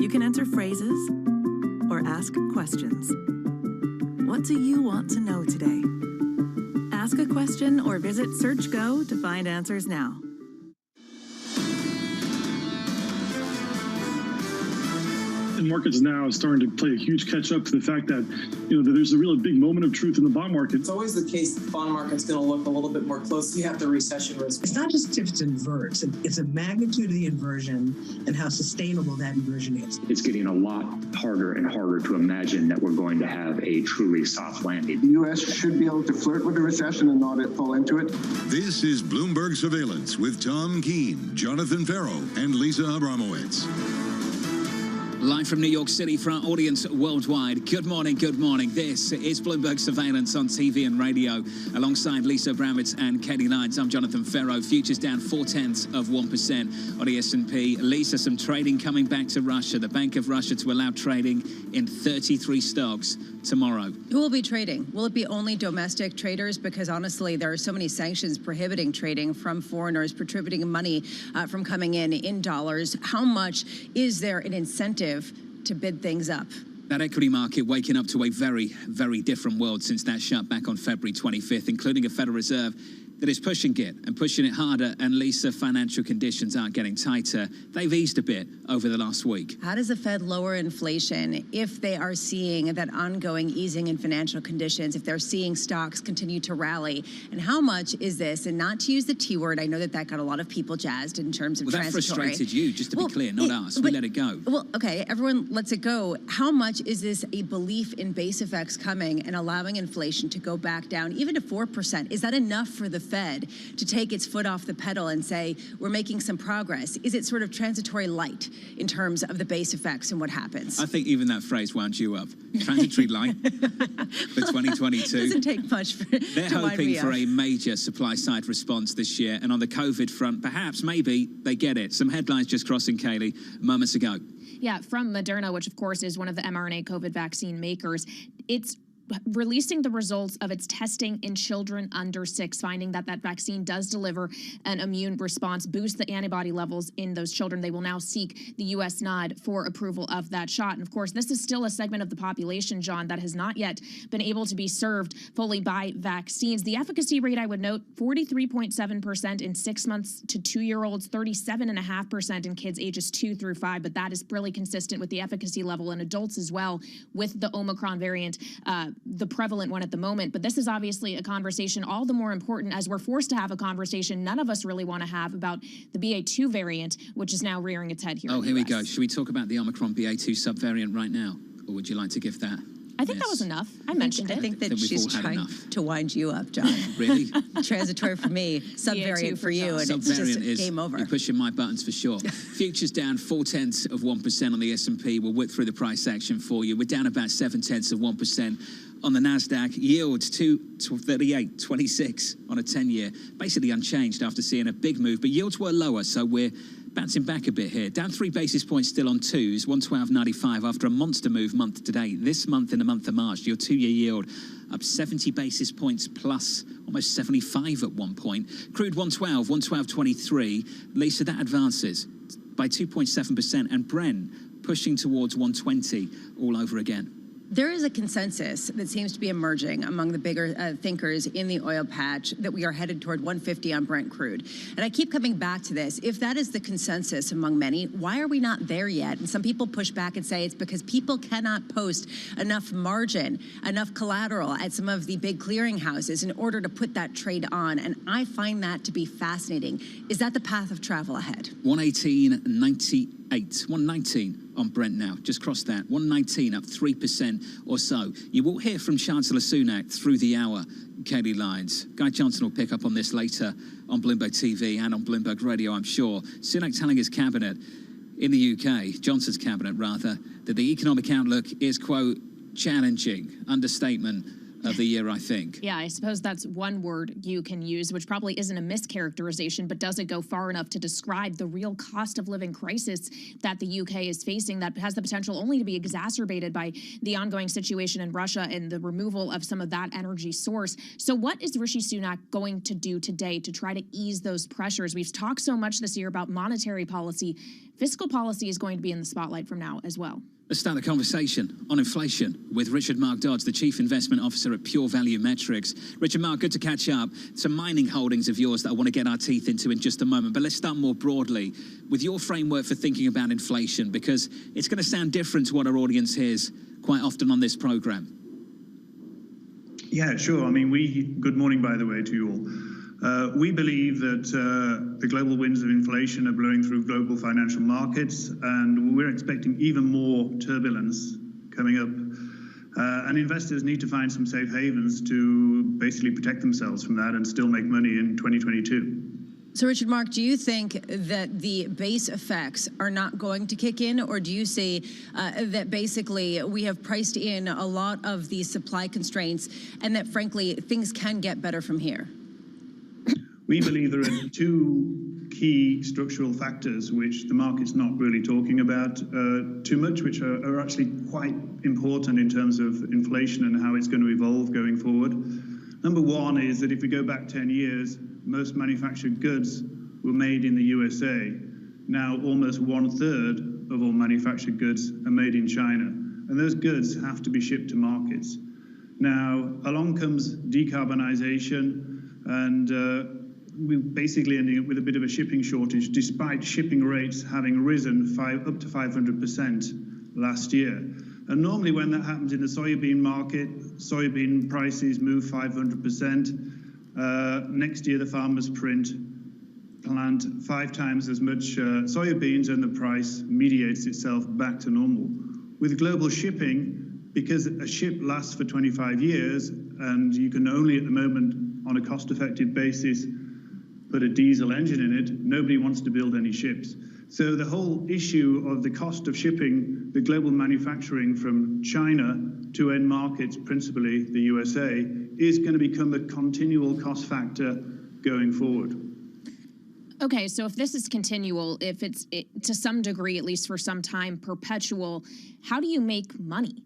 You can enter phrases or ask questions. What do you want to know today? Ask a question or visit SearchGo to find answers now. And markets now is starting to play a huge catch up to the fact that, that there's a really big moment of truth in the bond market. It's always the case the bond market's going to look a little bit more closely at the recession risk. It's not just if it's inverts, it's the magnitude of the inversion and how sustainable that inversion is. It's getting a lot harder and harder to imagine that we're going to have a truly soft landing. The U.S. should be able to flirt with a recession and not fall into it. This is Bloomberg Surveillance with Tom Keene, Jonathan Ferro, and Lisa Abramowitz. Live from New York City for our audience worldwide. Good morning, good morning. This is Bloomberg Surveillance on TV and radio. Alongside Lisa Abramowitz and Katie Lyons, I'm Jonathan Ferro. Futures down 0.4% on the S&P. Lisa, some trading coming back to Russia. The Bank of Russia to allow trading in 33 stocks tomorrow. Who will be trading? Will it be only domestic traders? Because honestly, there are so many sanctions prohibiting trading from foreigners, prohibiting money from coming in dollars. How much is there an incentive to bid things up? That equity market waking up to a very, very different world since that shut back on February 25th, including a Federal Reserve that is pushing it and pushing it harder. And Lisa, financial conditions aren't getting tighter. They've eased a bit over the last week. How does the Fed lower inflation if they are seeing that ongoing easing in financial conditions, if they're seeing stocks continue to rally? And how much is this? And not to use the T word, I know that got a lot of people jazzed in terms of transitory. Well, that frustrated you, just to be clear, not us. We let it go. Well, okay, everyone lets it go. How much is this a belief in base effects coming and allowing inflation to go back down, even to 4%? Is that enough for the Fed to take its foot off the pedal and say, we're making some progress? Is it sort of transitory light in terms of the base effects and what happens? I think even that phrase wound you up. Transitory light for 2022. Doesn't take much They're hoping for a major supply side response this year. And on the COVID front, perhaps, maybe they get it. Some headlines just crossing, Kaylee, moments ago. Yeah, from Moderna, which of course is one of the mRNA COVID vaccine makers. It's releasing the results of its testing in children under 6, finding that vaccine does deliver an immune response, boost the antibody levels in those children. They will now seek the U.S. nod for approval of that shot. And of course, this is still a segment of the population, John, that has not yet been able to be served fully by vaccines. The efficacy rate, I would note, 43.7% in 6 months to 2-year-olds, 37.5% in kids ages 2 through 5. But that is really consistent with the efficacy level in adults as well, with the Omicron variant, the prevalent one at the moment. But this is obviously a conversation all the more important as we're forced to have a conversation none of us really want to have about the BA2 variant, which is now rearing its head here. Oh, here we go. Should we talk about the Omicron BA2 subvariant right now? Or would you like to give that? I think that was enough. I mentioned it. I think that she's trying to wind you up, John. Really? Transitory for me, subvariant for you, and it's just game over. You're pushing my buttons for sure. Futures down 0.4% on the S&P. We'll whip through the price action for you. We're down about 0.7% on the NASDAQ. Yields to 38.26 on a 10-year. Basically unchanged after seeing a big move, but yields were lower, so we're bouncing back a bit here. Down 3 basis points still on twos, 112.95 after a monster move month to date. This month in the month of March, your 2-year yield up 70 basis points plus, almost 75 at one point. Crude 112.23. Lisa, that advances by 2.7%, and Brent pushing towards 120 all over again. There is a consensus that seems to be emerging among the bigger thinkers in the oil patch that we are headed toward 150 on Brent crude. And I keep coming back to this. If that is the consensus among many, why are we not there yet? And some people push back and say it's because people cannot post enough margin, enough collateral at some of the big clearinghouses in order to put that trade on. And I find that to be fascinating. Is that the path of travel ahead? 118.90. 119 on Brent now, just crossed that. 119, up 3% or so. You will hear from Chancellor Sunak through the hour, Katie Lyons. Guy Johnson will pick up on this later on Bloomberg TV and on Bloomberg Radio, I'm sure. Sunak telling his cabinet in the UK, Johnson's cabinet rather, that the economic outlook is, quote, challenging. Understatement of the year, I think. Yeah, I suppose that's one word you can use, which probably isn't a mischaracterization, but doesn't go far enough to describe the real cost of living crisis that the UK is facing that has the potential only to be exacerbated by the ongoing situation in Russia and the removal of some of that energy source. So what is Rishi Sunak going to do today to try to ease those pressures? We've talked so much this year about monetary policy. Fiscal policy is going to be in the spotlight from now as well. Let's start the conversation on inflation with Richard Mark Dodds, the Chief Investment Officer at Pure Value Metrics. Richard Mark, good to catch up. Some mining holdings of yours that I want to get our teeth into in just a moment. But let's start more broadly with your framework for thinking about inflation, because it's going to sound different to what our audience hears quite often on this program. Yeah, sure. I mean, good morning, by the way, to you all. We believe that the global winds of inflation are blowing through global financial markets, and we're expecting even more turbulence coming up. And investors need to find some safe havens to basically protect themselves from that and still make money in 2022. So, Richard Mark, do you think that the base effects are not going to kick in, or do you see that basically we have priced in a lot of these supply constraints and that, frankly, things can get better from here? We believe there are two key structural factors which the market's not really talking about too much, which are actually quite important in terms of inflation and how it's going to evolve going forward. Number one is that if we go back 10 years, most manufactured goods were made in the USA. Now almost 1/3 of all manufactured goods are made in China, and those goods have to be shipped to markets. Now along comes decarbonization, and we're basically ending up with a bit of a shipping shortage, despite shipping rates having risen up to 500% last year. And normally when that happens in the soybean market, soybean prices move 500%. Next year, the farmers plant 5 times as much soybeans, and the price mediates itself back to normal. With global shipping, because a ship lasts for 25 years, and you can only at the moment, on a cost-effective basis, put a diesel engine in it, nobody wants to build any ships. So the whole issue of the cost of shipping the global manufacturing from China to end markets, principally the USA, is going to become a continual cost factor going forward. Okay, so if this is continual, if it's to some degree, at least for some time, perpetual, how do you make money?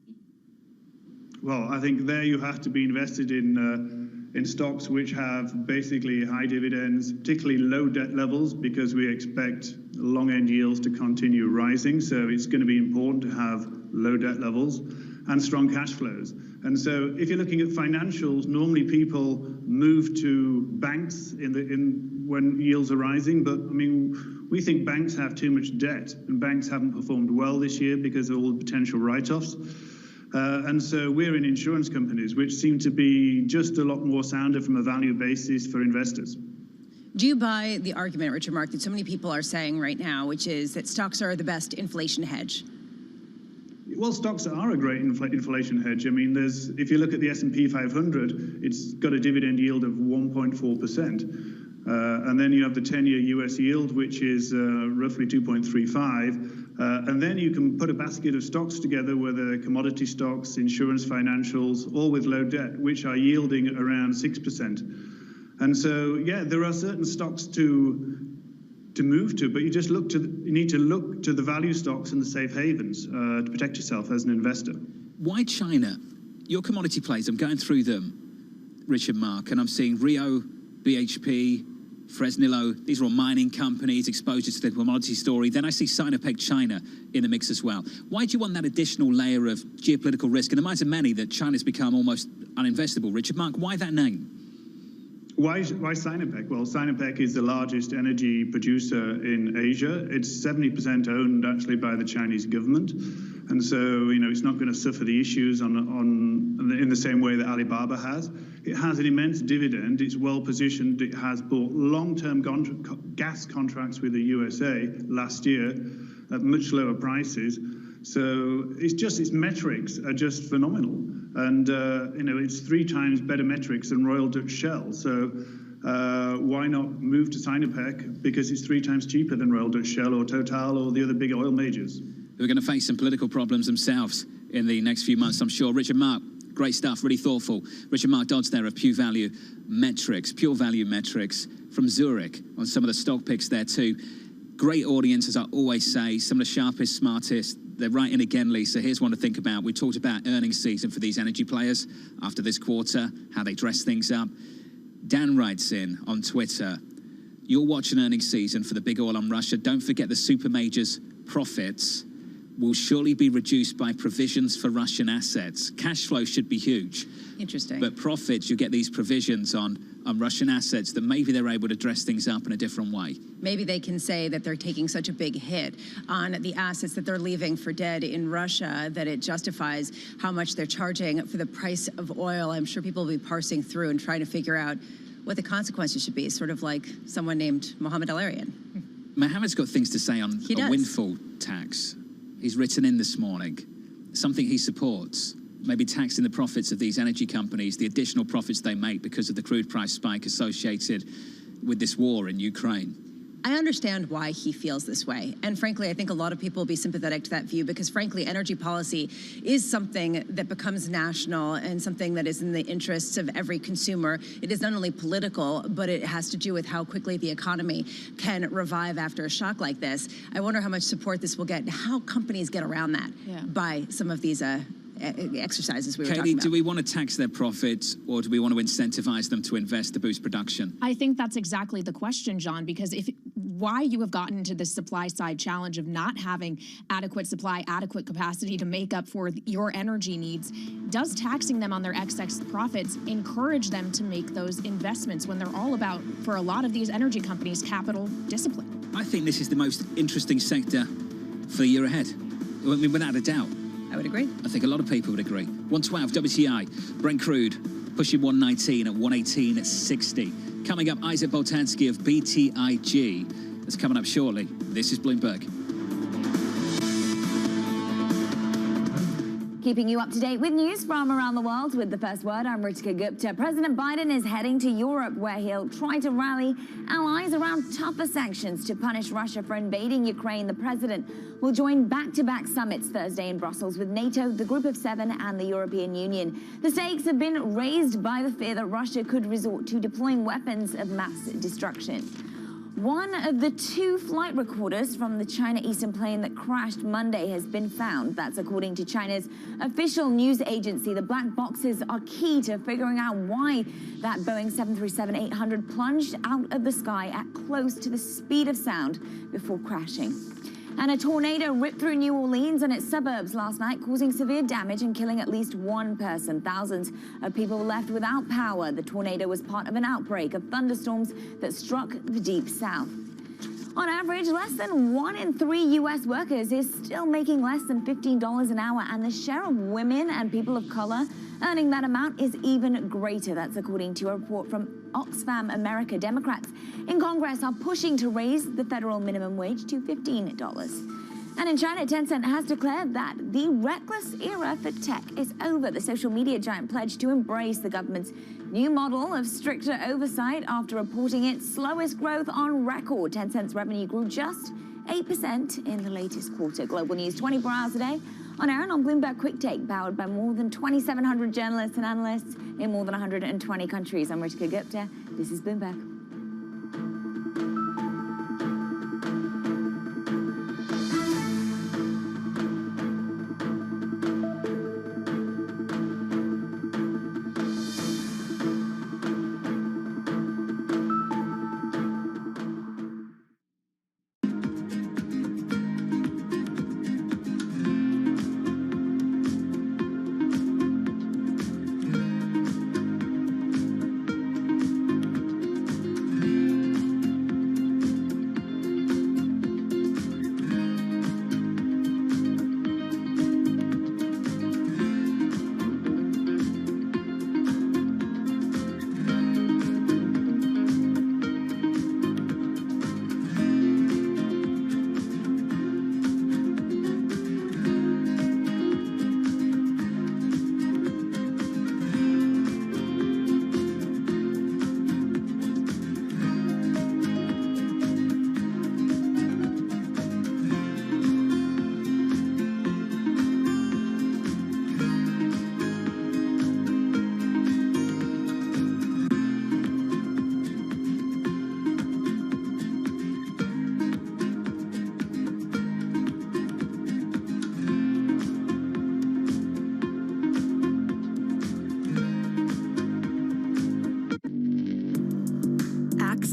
Well, I think there you have to be invested in stocks which have basically high dividends, particularly low debt levels, because we expect long-end yields to continue rising. So it's going to be important to have low debt levels and strong cash flows. And so if you're looking at financials, normally people move to banks when yields are rising. But I mean, we think banks have too much debt, and banks haven't performed well this year because of all the potential write-offs. And so we're in insurance companies, which seem to be just a lot more sounder from a value basis for investors. Do you buy the argument, Richard Mark, that so many people are saying right now, which is that stocks are the best inflation hedge? Well, stocks are a great inflation hedge. I mean, if you look at the S&P 500, it's got a dividend yield of 1.4%. And then you have the 10-year US yield, which is roughly 2.35. And then you can put a basket of stocks together, whether commodity stocks, insurance, financials, all with low debt, which are yielding around 6%. And so, yeah, there are certain stocks to move to, but you need to look to the value stocks and the safe havens to protect yourself as an investor. Why China? Your commodity plays, I'm going through them, Richard Mark, and I'm seeing Rio, BHP, Fresnillo, these are all mining companies, exposure to the commodity story. Then I see Sinopec China in the mix as well. Why do you want that additional layer of geopolitical risk in the minds of many that China's become almost uninvestable? Richard Mark, why that name? Why Sinopec? Well, Sinopec is the largest energy producer in Asia. It's 70% owned actually by the Chinese government. And so, it's not going to suffer the issues in the same way that Alibaba has. It has an immense dividend. It's well positioned. It has bought long-term gas contracts with the USA last year. at much lower prices. So its metrics are just phenomenal. And, it's 3 times better metrics than Royal Dutch Shell. So why not move to Sinopec? Because it's 3 times cheaper than Royal Dutch Shell or Total or the other big oil majors. Who are going to face some political problems themselves in the next few months, I'm sure. Richard Mark, great stuff, really thoughtful. Richard Mark Dodds there of Pure Value Metrics from Zurich on some of the stock picks there too. Great audience, as I always say, some of the sharpest, smartest. They're right in again, Lisa. Here's one to think about. We talked about earnings season for these energy players after this quarter, how they dress things up. Dan writes in on Twitter, you're watching earnings season for the big oil on Russia. Don't forget the super majors' profits will surely be reduced by provisions for Russian assets. Cash flow should be huge. Interesting. But profits, you get these provisions on Russian assets that maybe they're able to dress things up in a different way. Maybe they can say that they're taking such a big hit on the assets that they're leaving for dead in Russia that it justifies how much they're charging for the price of oil. I'm sure people will be parsing through and trying to figure out what the consequences should be, sort of like someone named Mohammed Al-Arian. Mohammed's got things to say on windfall tax. He's written in this morning, something he supports, maybe taxing the profits of these energy companies, the additional profits they make because of the crude price spike associated with this war in Ukraine. I understand why he feels this way. And frankly, I think a lot of people will be sympathetic to that view because frankly, energy policy is something that becomes national and something that is in the interests of every consumer. It is not only political, but it has to do with how quickly the economy can revive after a shock like this. I wonder how much support this will get and how companies get around that by some of these exercises we were talking about. Do we want to tax their profits or do we want to incentivize them to invest to boost production? I think that's exactly the question, John, because why you have gotten into this supply side challenge of not having adequate supply, adequate capacity to make up for your energy needs, does taxing them on their excess profits encourage them to make those investments when they're all about, for a lot of these energy companies, capital discipline? I think this is the most interesting sector for the year ahead, I mean, without a doubt. I would agree. I think a lot of people would agree. 112 WTI, Brent crude pushing 119 at 118.60. Coming up, Isaac Boltanski of BTIG. That's coming up shortly. This is Bloomberg. Keeping you up to date with news from around the world with the first word, I'm Ritika Gupta. President Biden is heading to Europe where he'll try to rally allies around tougher sanctions to punish Russia for invading Ukraine. The president will join back-to-back summits Thursday in Brussels with NATO, the Group of Seven and the European Union. The stakes have been raised by the fear that Russia could resort to deploying weapons of mass destruction. One of the 2 flight recorders from the China Eastern plane that crashed Monday has been found. That's according to China's official news agency. The black boxes are key to figuring out why that Boeing 737-800 plunged out of the sky at close to the speed of sound before crashing. And a tornado ripped through New Orleans and its suburbs last night, causing severe damage and killing at least 1 person. Thousands of people were left without power. The tornado was part of an outbreak of thunderstorms that struck the Deep South. On average, less than 1 in 3 U.S. workers is still making less than $15 an hour, and the share of women and people of color earning that amount is even greater. That's according to a report from Oxfam America. Democrats in Congress are pushing to raise the federal minimum wage to $15. And in China, Tencent has declared that the reckless era for tech is over. The social media giant pledged to embrace the government's new model of stricter oversight after reporting its slowest growth on record. Tencent's revenue grew just 8% in the latest quarter. Global news 24 hours a day on air and on Bloomberg Quick Take, powered by more than 2,700 journalists and analysts in more than 120 countries. I'm Ritika Gupta. This is Bloomberg.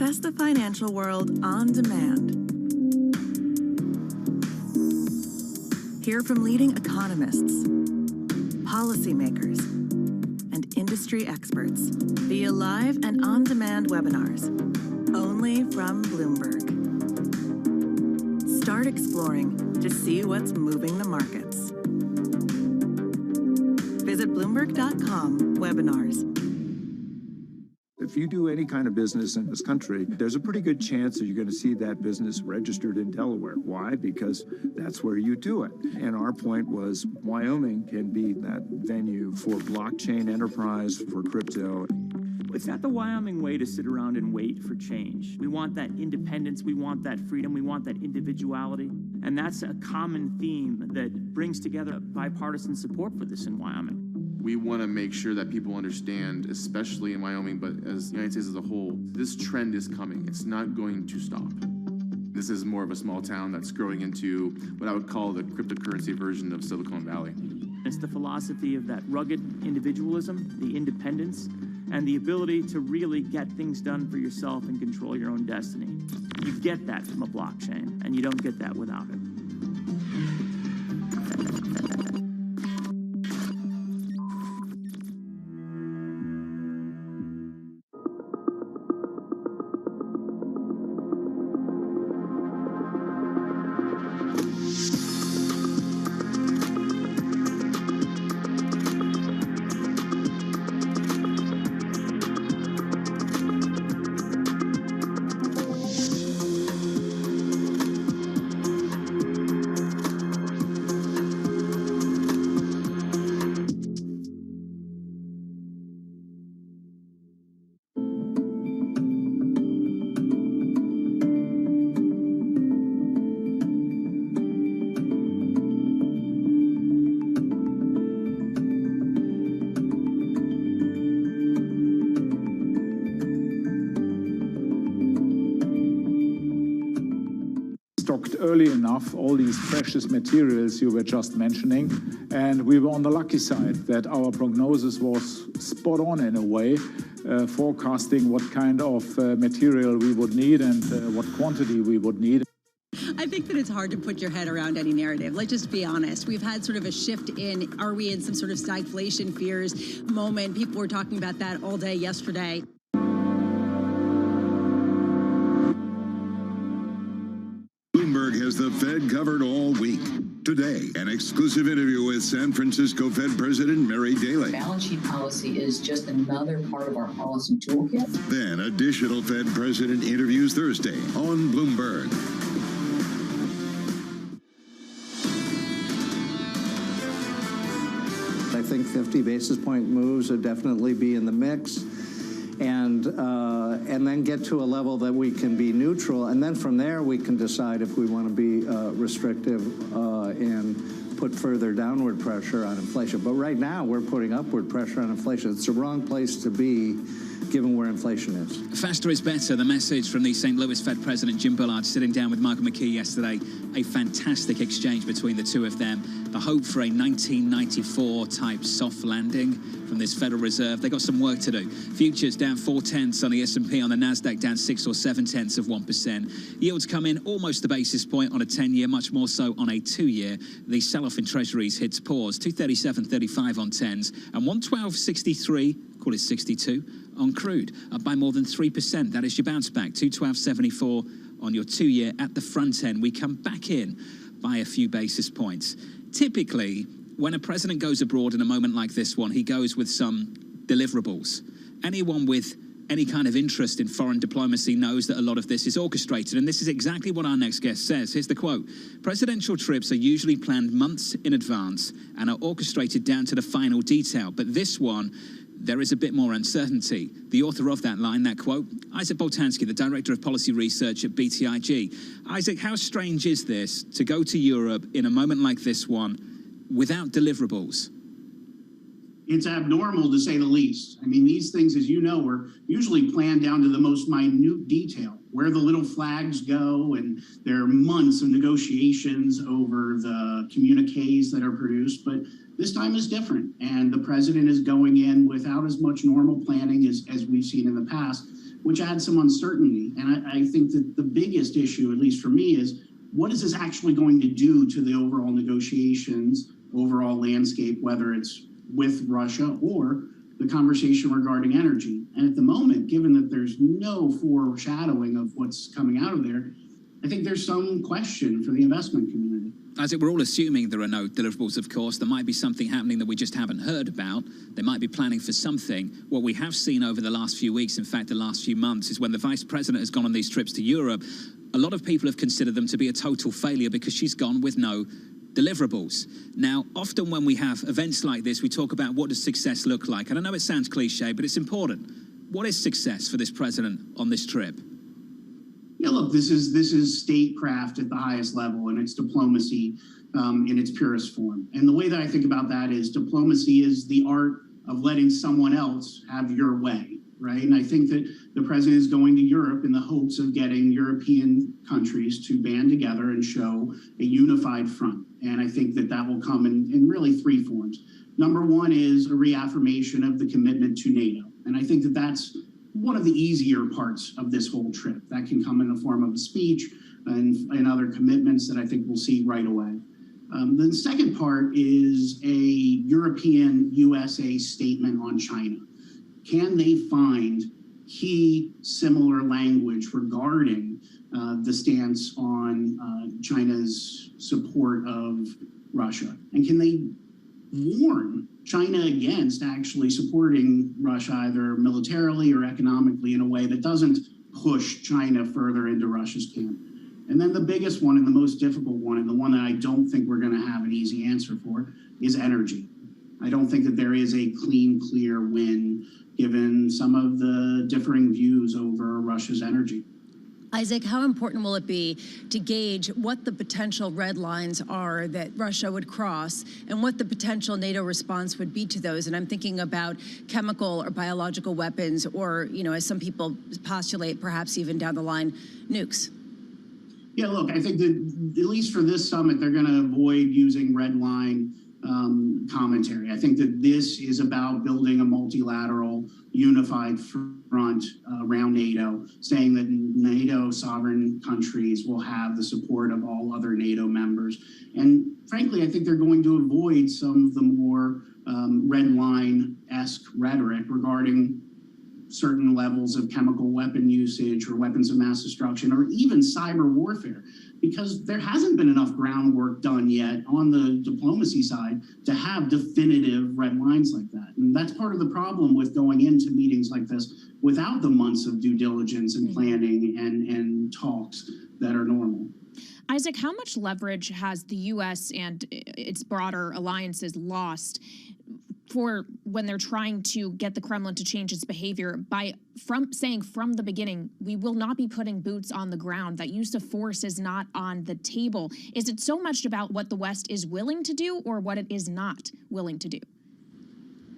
Access the financial world on demand. Hear from leading economists, policymakers, and industry experts via live and on-demand webinars, only from Bloomberg. Start exploring to see what's moving the markets. Visit Bloomberg.com/webinars. If you do any kind of business in this country, there's a pretty good chance that you're going to see that business registered in Delaware. Why? Because that's where you do it. And our point was Wyoming can be that venue for blockchain enterprise, for crypto. It's not the Wyoming way to sit around and wait for change. We want that independence, we want that freedom, we want that individuality. And that's a common theme that brings together bipartisan support for this in Wyoming. We want to make sure that people understand, especially in Wyoming, but as the United States as a whole, this trend is coming. It's not going to stop. This is more of a small town that's growing into what I would call the cryptocurrency version of Silicon Valley. It's the philosophy of that rugged individualism, the independence, and the ability to really get things done for yourself and control your own destiny. You get that from a blockchain, and you don't get that without it. Stocked early enough all these precious materials you were just mentioning, and we were on the lucky side that our prognosis was spot on in a way, forecasting what kind of material we would need and what quantity we would need. I think that it's hard to put your head around any narrative. Let's just be honest. We've had sort of a shift in, are we in some sort of stagflation fears moment? People were talking about that all day yesterday. Bloomberg has the Fed covered all week. Today, an exclusive interview with San Francisco Fed President Mary Daly. Balance sheet policy is just another part of our policy toolkit. Then, additional Fed President interviews Thursday on Bloomberg. I think 50 basis point moves would definitely be in the mix. And then get to a level that we can be neutral, and then from there we can decide if we want to be restrictive and put further downward pressure on inflation. But right now we're putting upward pressure on inflation. It's the wrong place to be given where inflation is. Faster is better, the message from the St. Louis Fed President Jim Bullard sitting down with Michael McKee yesterday. A fantastic exchange between the two of them. The hope for a 1994 type soft landing from this Federal Reserve. They got some work to do. Futures down 0.4 on the S&P, on the Nasdaq down 6 or 0.7%. Yields come in almost a basis point on a 10-year, much more so on a 2-year. The sell-off in Treasuries hits pause. 237.35 on 10s and 112.63, call it 62, on crude, up by more than 3%. That is your bounce back. 212.74 on your 2-year at the front end. We come back in by a few basis points. Typically, when a president goes abroad in a moment like this one, he goes with some deliverables. Anyone with any kind of interest in foreign diplomacy knows that a lot of this is orchestrated, and this is exactly what our next guest says. Here's the quote. Presidential trips are usually planned months in advance and are orchestrated down to the final detail, but this one, there is a bit more uncertainty. The author of that line, that quote, Isaac Boltanski, the Director of Policy Research at BTIG. Isaac, how strange is this to go to Europe in a moment like this one without deliverables? It's abnormal, to say the least. I mean, these things, as you know, are usually planned down to the most minute detail, where the little flags go, and there are months of negotiations over the communiques that are produced. But This time is different, and the president is going in without as much normal planning as we've seen in the past, which adds some uncertainty. And I think that the biggest issue, at least for me, is what is this actually going to do to the overall negotiations, overall landscape, whether it's with Russia or the conversation regarding energy. And at the moment, given that there's no foreshadowing of what's coming out of there, I think there's some question for the investment community. Isaac, we're all assuming there are no deliverables, of course. There might be something happening that we just haven't heard about. They might be planning for something. What we have seen over the last few weeks, in fact, the last few months, is when the vice president has gone on these trips to Europe, a lot of people have considered them to be a total failure because she's gone with no deliverables. Now, often when we have events like this, we talk about what does success look like. And I know it sounds cliche, but it's important. What is success for this president on this trip? Yeah, look, this is statecraft at the highest level, and it's diplomacy in its purest form. And the way that I think about that is diplomacy is the art of letting someone else have your way, right? And I think that the president is going to Europe in the hopes of getting European countries to band together and show a unified front. And I think that that will come in really three forms. Number one is a reaffirmation of the commitment to NATO. And I think that that's one of the easier parts of this whole trip. That can come in the form of a speech and other commitments that I think we'll see right away. The second part is a European USA statement on China. Can they find key similar language regarding the stance on China's support of Russia? And can they warn China against actually supporting Russia either militarily or economically in a way that doesn't push China further into Russia's camp? And then the biggest one and the most difficult one, and the one that I don't think we're going to have an easy answer for, is energy. I don't think that there is a clean, clear win given some of the differing views over Russia's energy. Isaac, how important will it be to gauge what the potential red lines are that Russia would cross and what the potential NATO response would be to those? And I'm thinking about chemical or biological weapons or, you know, as some people postulate, perhaps even down the line, nukes. Yeah, look, I think that at least for this summit, they're going to avoid using red line commentary. I think that this is about building a multilateral, unified front around NATO, saying that NATO sovereign countries will have the support of all other NATO members. And frankly, I think they're going to avoid some of the more red line-esque rhetoric regarding certain levels of chemical weapon usage or weapons of mass destruction or even cyber warfare, because there hasn't been enough groundwork done yet on the diplomacy side to have definitive red lines like that. And that's part of the problem with going into meetings like this without the months of due diligence and planning and talks that are normal. Isaac, how much leverage has the U.S. and its broader alliances lost for when they're trying to get the Kremlin to change its behavior by saying from the beginning, we will not be putting boots on the ground, that use of force is not on the table? Is it so much about what the West is willing to do or what it is not willing to do?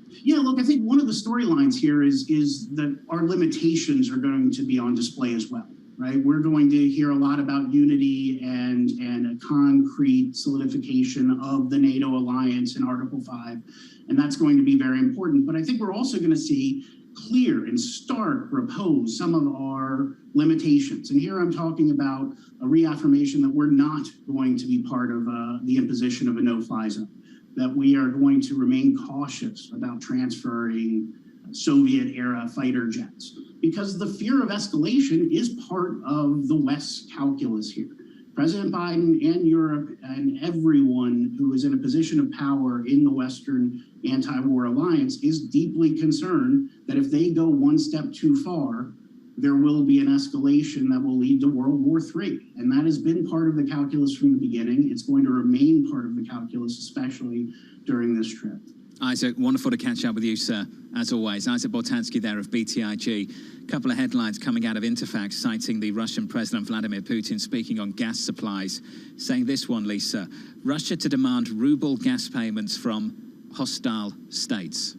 Yeah, look, I think one of the storylines here is that our limitations are going to be on display as well, right? We're going to hear a lot about unity and a concrete solidification of the NATO alliance in Article 5, and that's going to be very important. But I think we're also going to see clear and stark repose some of our limitations. And here I'm talking about a reaffirmation that we're not going to be part of the imposition of a no-fly zone, that we are going to remain cautious about transferring Soviet-era fighter jets, because the fear of escalation is part of the West's calculus here. President Biden and Europe and everyone who is in a position of power in the Western anti-war alliance is deeply concerned that if they go one step too far, there will be an escalation that will lead to World War III. And that has been part of the calculus from the beginning. It's going to remain part of the calculus, especially during this trip. Isaac, wonderful to catch up with you, sir, as always. Isaac Boltanski there of BTIG. A couple of headlines coming out of Interfax citing the Russian President Vladimir Putin speaking on gas supplies, saying this one, Lisa, Russia to demand ruble gas payments from hostile states.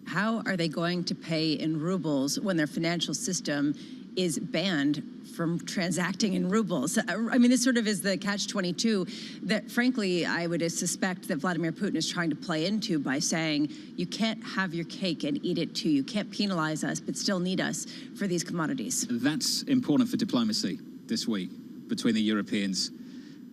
How are they going to pay in rubles when their financial system is banned from transacting in rubles. I mean, this sort of is the catch-22 that, frankly, I would suspect that Vladimir Putin is trying to play into by saying, you can't have your cake and eat it too. You can't penalize us, but still need us for these commodities. That's important for diplomacy this week between the Europeans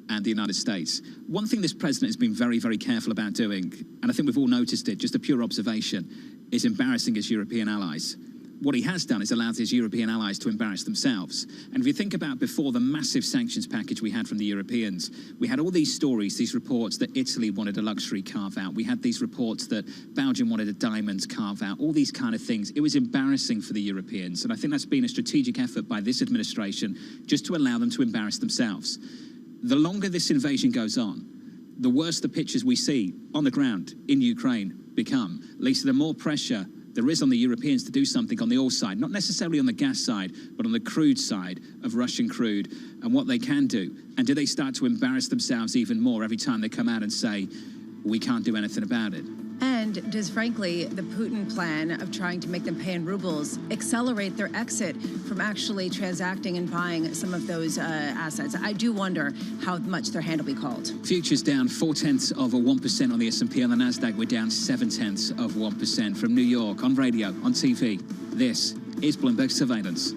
and the United States. One thing this president has been very, very careful about doing, and I think we've all noticed it, just a pure observation, is embarrassing his European allies. What he has done is allowed his European allies to embarrass themselves. And if you think about before the massive sanctions package we had from the Europeans, we had all these stories, these reports that Italy wanted a luxury carve-out. We had these reports that Belgium wanted a diamonds carve-out, all these kind of things. It was embarrassing for the Europeans. And I think that's been a strategic effort by this administration just to allow them to embarrass themselves. The longer this invasion goes on, the worse the pictures we see on the ground in Ukraine become. Lisa, the more pressure there is on the Europeans to do something on the oil side, not necessarily on the gas side, but on the crude side of Russian crude and what they can do. And do they start to embarrass themselves even more every time they come out and say, we can't do anything about it? And does, frankly, the Putin plan of trying to make them pay in rubles accelerate their exit from actually transacting and buying some of those assets? I do wonder how much their hand will be called. Futures down 0.4% on the S&P. On the NASDAQ, we're down 0.7%. From New York, on radio, on TV, this is Bloomberg Surveillance.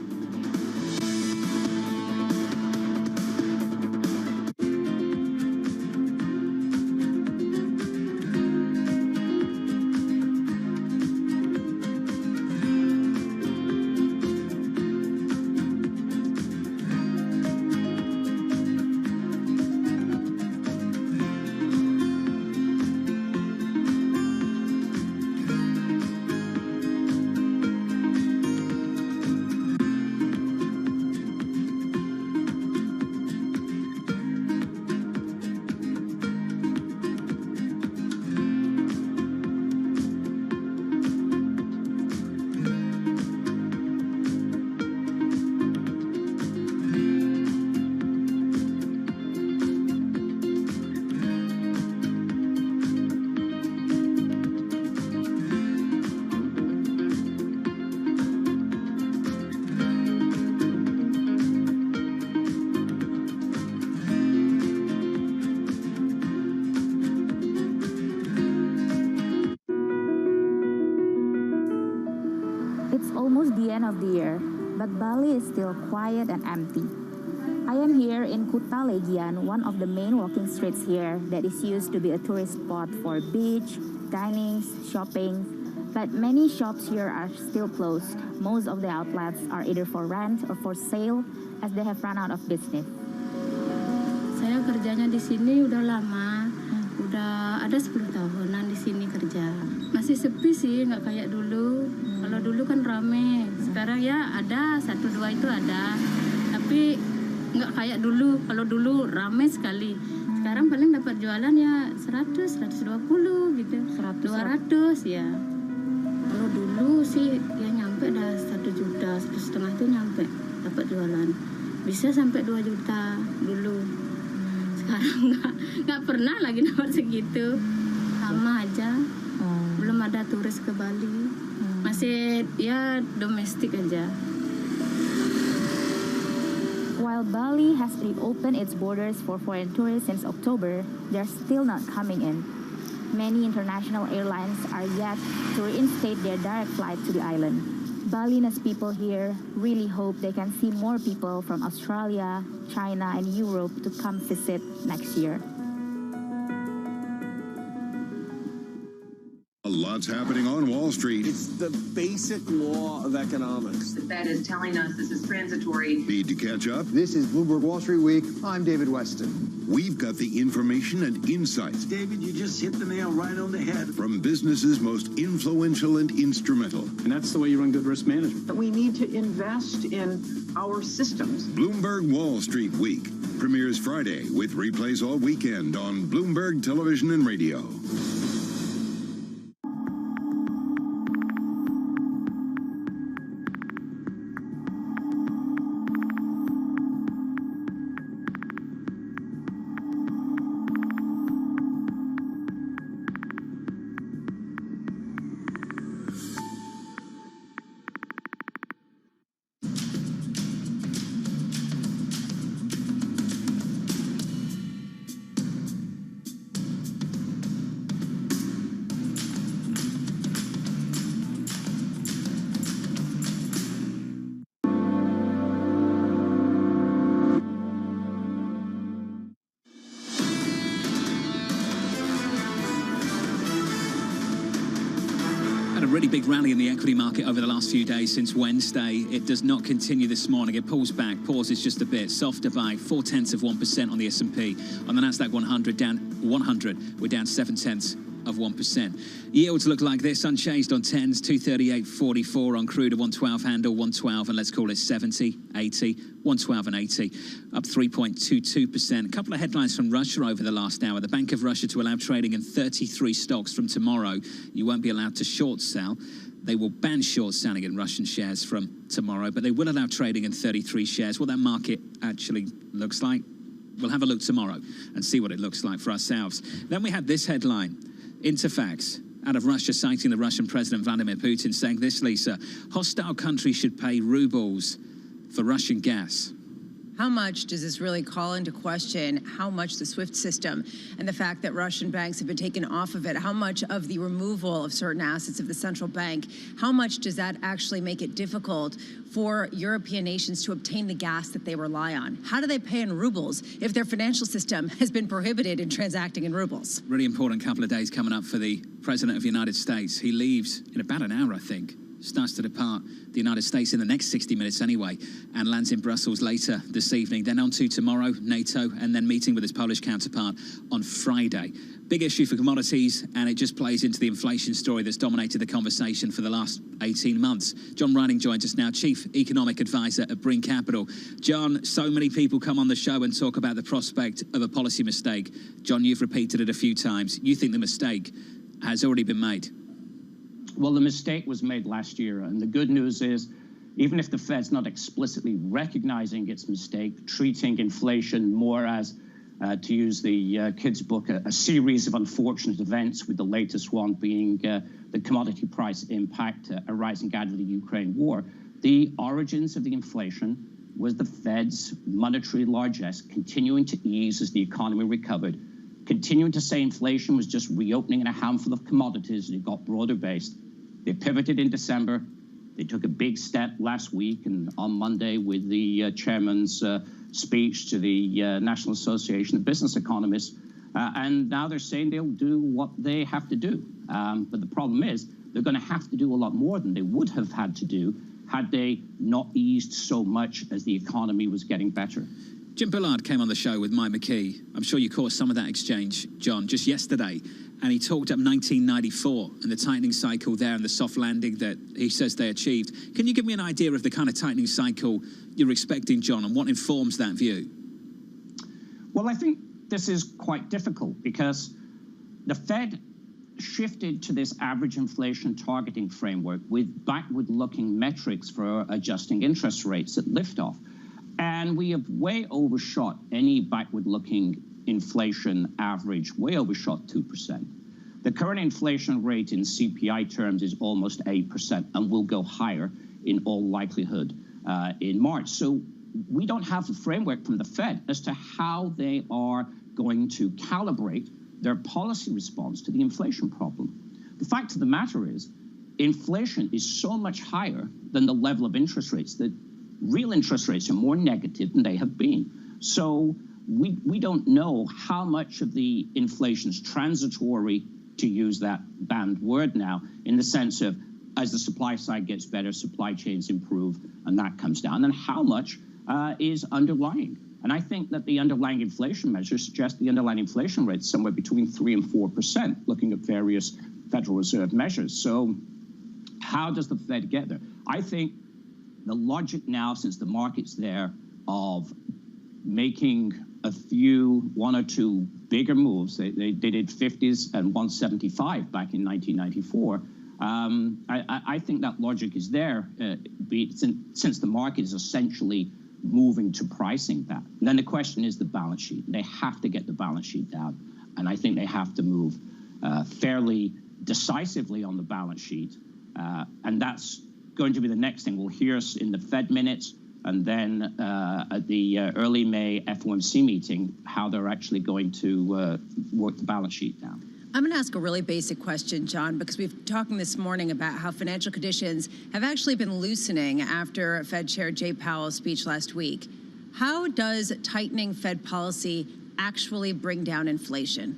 Of the year, but Bali is still quiet and empty. I am here in Kuta Legian, one of the main walking streets here that is used to be a tourist spot for beach, dining, shopping, but many shops here are still closed. Most of the outlets are either for rent or for sale as they have run out of business. Saya kerjanya di sini udah lama, udah ada 10 tahunan di sini kerja. Masih sepi sih, nggak kayak dulu. Kalau dulu kan rame, sekarang ya ada 1-2 itu ada, tapi nggak kayak dulu. Kalau dulu rame sekali, sekarang paling dapat jualan ya 100-120 gitu, 200 ya. Kalau dulu sih ya nyampe dah 1 juta, 1,5 tuh nyampe dapat jualan, bisa sampai 2 juta dulu. Sekarang nggak pernah lagi dapat segitu, sama aja. Belum ada turis ke Bali, masih ya domestik aja. While Bali has reopened its borders for foreign tourists since October, they're still not coming in. Many international airlines are yet to reinstate their direct flight to the island. Balinese people here really hope they can see more people from Australia, China, and Europe to come visit next year. A lot's happening on Wall Street. It's the basic law of economics. The Fed is telling us this is transitory. Need to catch up? This is Bloomberg Wall Street Week. I'm David Weston. We've got the information and insights. David, you just hit the nail right on the head. From businesses most influential and instrumental. And that's the way you run good risk management. But we need to invest in our systems. Bloomberg Wall Street Week premieres Friday with replays all weekend on Bloomberg Television and Radio. really big rally in the equity market over the last few days since Wednesday. It does not continue this morning. It pulls back, pauses just a bit, softer by 0.4% on the S&P. On the Nasdaq 100, down 100. We're down 0.7%. Yields look like this, unchanged on 10s, 238.44 on crude, a 112 handle, 112, and let's call it 70, 80, 112 and 80, up 3.22%. A couple of headlines from Russia over the last hour. The Bank of Russia to allow trading in 33 stocks from tomorrow. You won't be allowed to short sell. They will ban short selling in Russian shares from tomorrow, but they will allow trading in 33 shares. What that market actually looks like, we'll have a look tomorrow and see what it looks like for ourselves. Then we had this headline, Interfax, out of Russia, citing the Russian President Vladimir Putin, saying this, Lisa: hostile countries should pay rubles for Russian gas. How much does this really call into question how much the SWIFT system and the fact that Russian banks have been taken off of it, how much of the removal of certain assets of the central bank, how much does that actually make it difficult for European nations to obtain the gas that they rely on? How do they pay in rubles if their financial system has been prohibited in transacting in rubles? Really important couple of days coming up for the President of the United States. He leaves in about an hour, I think. Starts to depart the United States in the next 60 minutes anyway, and lands in Brussels later this evening. Then on to tomorrow, NATO, and then meeting with his Polish counterpart on Friday. Big issue for commodities, and it just plays into the inflation story that's dominated the conversation for the last 18 months. John Riding joins us now, Chief Economic Advisor at Bring Capital. John, so many people come on the show and talk about the prospect of a policy mistake. John, you've repeated it a few times. You think the mistake has already been made? Well, the mistake was made last year, and the good news is, even if the Fed's not explicitly recognizing its mistake, treating inflation more as, to use the kids' book, a series of unfortunate events, with the latest one being the commodity price impact arising out of the Ukraine war. The origins of the inflation was the Fed's monetary largesse continuing to ease as the economy recovered, continuing to say inflation was just reopening in a handful of commodities, and it got broader based. They pivoted in December. They took a big step last week and on Monday with the chairman's speech to the National Association of Business Economists. And now they're saying they'll do what they have to do. But the problem is they're going to have to do a lot more than they would have had to do had they not eased so much as the economy was getting better. Jim Bullard came on the show with Mike McKee. I'm sure you caught some of that exchange, John, just yesterday. And he talked up 1994 and the tightening cycle there and the soft landing that he says they achieved. Can you give me an idea of the kind of tightening cycle you're expecting, John, and what informs that view? Well, I think this is quite difficult because the Fed shifted to this average inflation targeting framework with backward-looking metrics for adjusting interest rates at liftoff. And we have way overshot any backward-looking inflation average, way overshot 2%. The current inflation rate in CPI terms is almost 8% and will go higher in all likelihood in March. So we don't have a framework from the Fed as to how they are going to calibrate their policy response to the inflation problem. The fact of the matter is, inflation is so much higher than the level of interest rates that real interest rates are more negative than they have been. So we don't know how much of the inflation is transitory, to use that banned word now, in the sense of as the supply side gets better, supply chains improve, and that comes down, and how much is underlying. And I think that the underlying inflation measures suggest the underlying inflation rate is somewhere between 3 and 4%, looking at various Federal Reserve measures. So how does the Fed get there? I think the logic now, since the market's there, of making one or two bigger moves. They did 50s and 175 back in 1994. I think that logic is there since the market is essentially moving to pricing that. And then the question is the balance sheet. They have to get the balance sheet down. And I think they have to move fairly decisively on the balance sheet. And that's going to be the next thing. We'll hear in the Fed minutes, and then at the early May FOMC meeting, how they're actually going to work the balance sheet down. I'm going to ask a really basic question, John, because we've been talking this morning about how financial conditions have actually been loosening after Fed Chair Jay Powell's speech last week. How does tightening Fed policy actually bring down inflation?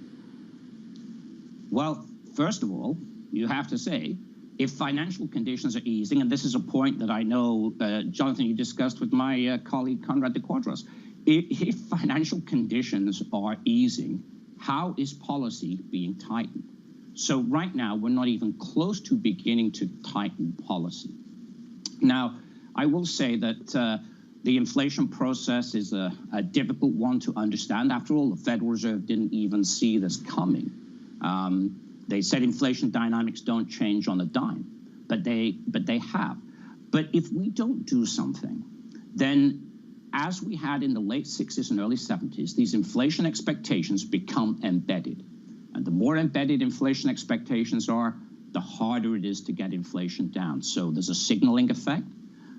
Well, first of all, you have to say, if financial conditions are easing, and this is a point that I know, Jonathan, you discussed with my colleague Conrad de Quadros, if financial conditions are easing, how is policy being tightened? So right now, we're not even close to beginning to tighten policy. Now, I will say that the inflation process is a difficult one to understand. After all, the Federal Reserve didn't even see this coming. They said inflation dynamics don't change on a dime, but they have. But if we don't do something, then as we had in the late 60s and early 70s, these inflation expectations become embedded. And the more embedded inflation expectations are, the harder it is to get inflation down. So there's a signaling effect.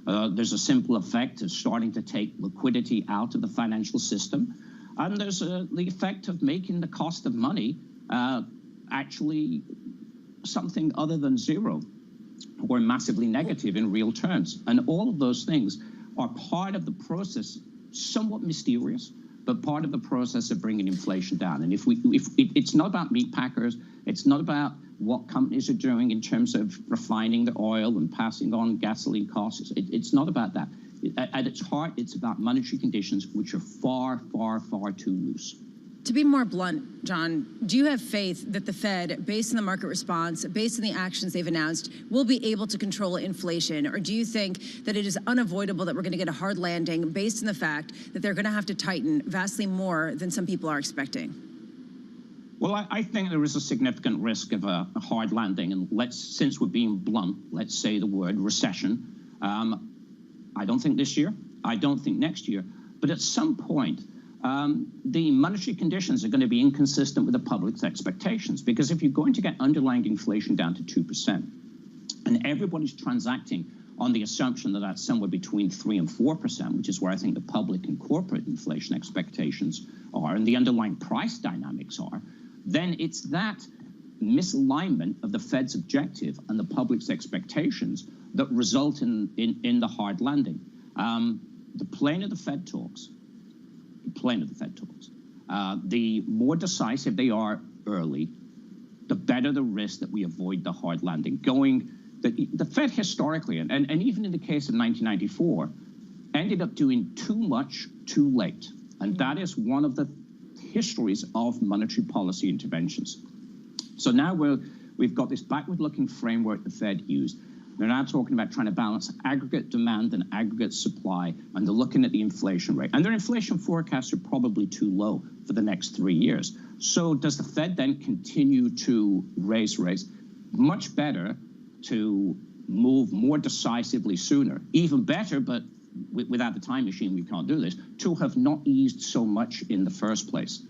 There's a simple effect of starting to take liquidity out of the financial system. And there's the effect of making the cost of money actually something other than zero or massively negative in real terms. And all of those things are part of the process, somewhat mysterious, but part of the process of bringing inflation down. And if it's not about meat packers, it's not about what companies are doing in terms of refining the oil and passing on gasoline costs. It's not about that. At its heart, it's about monetary conditions, which are far, far, far too loose. To be more blunt, John, do you have faith that the Fed, based on the market response, based on the actions they've announced, will be able to control inflation? Or do you think that it is unavoidable that we're going to get a hard landing based on the fact that they're going to have to tighten vastly more than some people are expecting? Well, I think there is a significant risk of a hard landing. And since we're being blunt, let's say the word recession. I don't think this year. I don't think next year. But at some point, the monetary conditions are going to be inconsistent with the public's expectations. Because if you're going to get underlying inflation down to 2%, and everybody's transacting on the assumption that that's somewhere between 3 and 4%, which is where I think the public and corporate inflation expectations are, and the underlying price dynamics are, then it's that misalignment of the Fed's objective and the public's expectations that result in the hard landing. The plainer the Fed talks, the more decisive they are early, the better the risk that we avoid the hard landing. The Fed historically, and even in the case of 1994, ended up doing too much too late. And that is one of the histories of monetary policy interventions. So now we've got this backward-looking framework the Fed used. They're now talking about trying to balance aggregate demand and aggregate supply, and they're looking at the inflation rate. And their inflation forecasts are probably too low for the next 3 years. So does the Fed then continue to raise rates? Much better to move more decisively sooner. Even better, but without the time machine, we can't do this, to have not eased so much in the first place.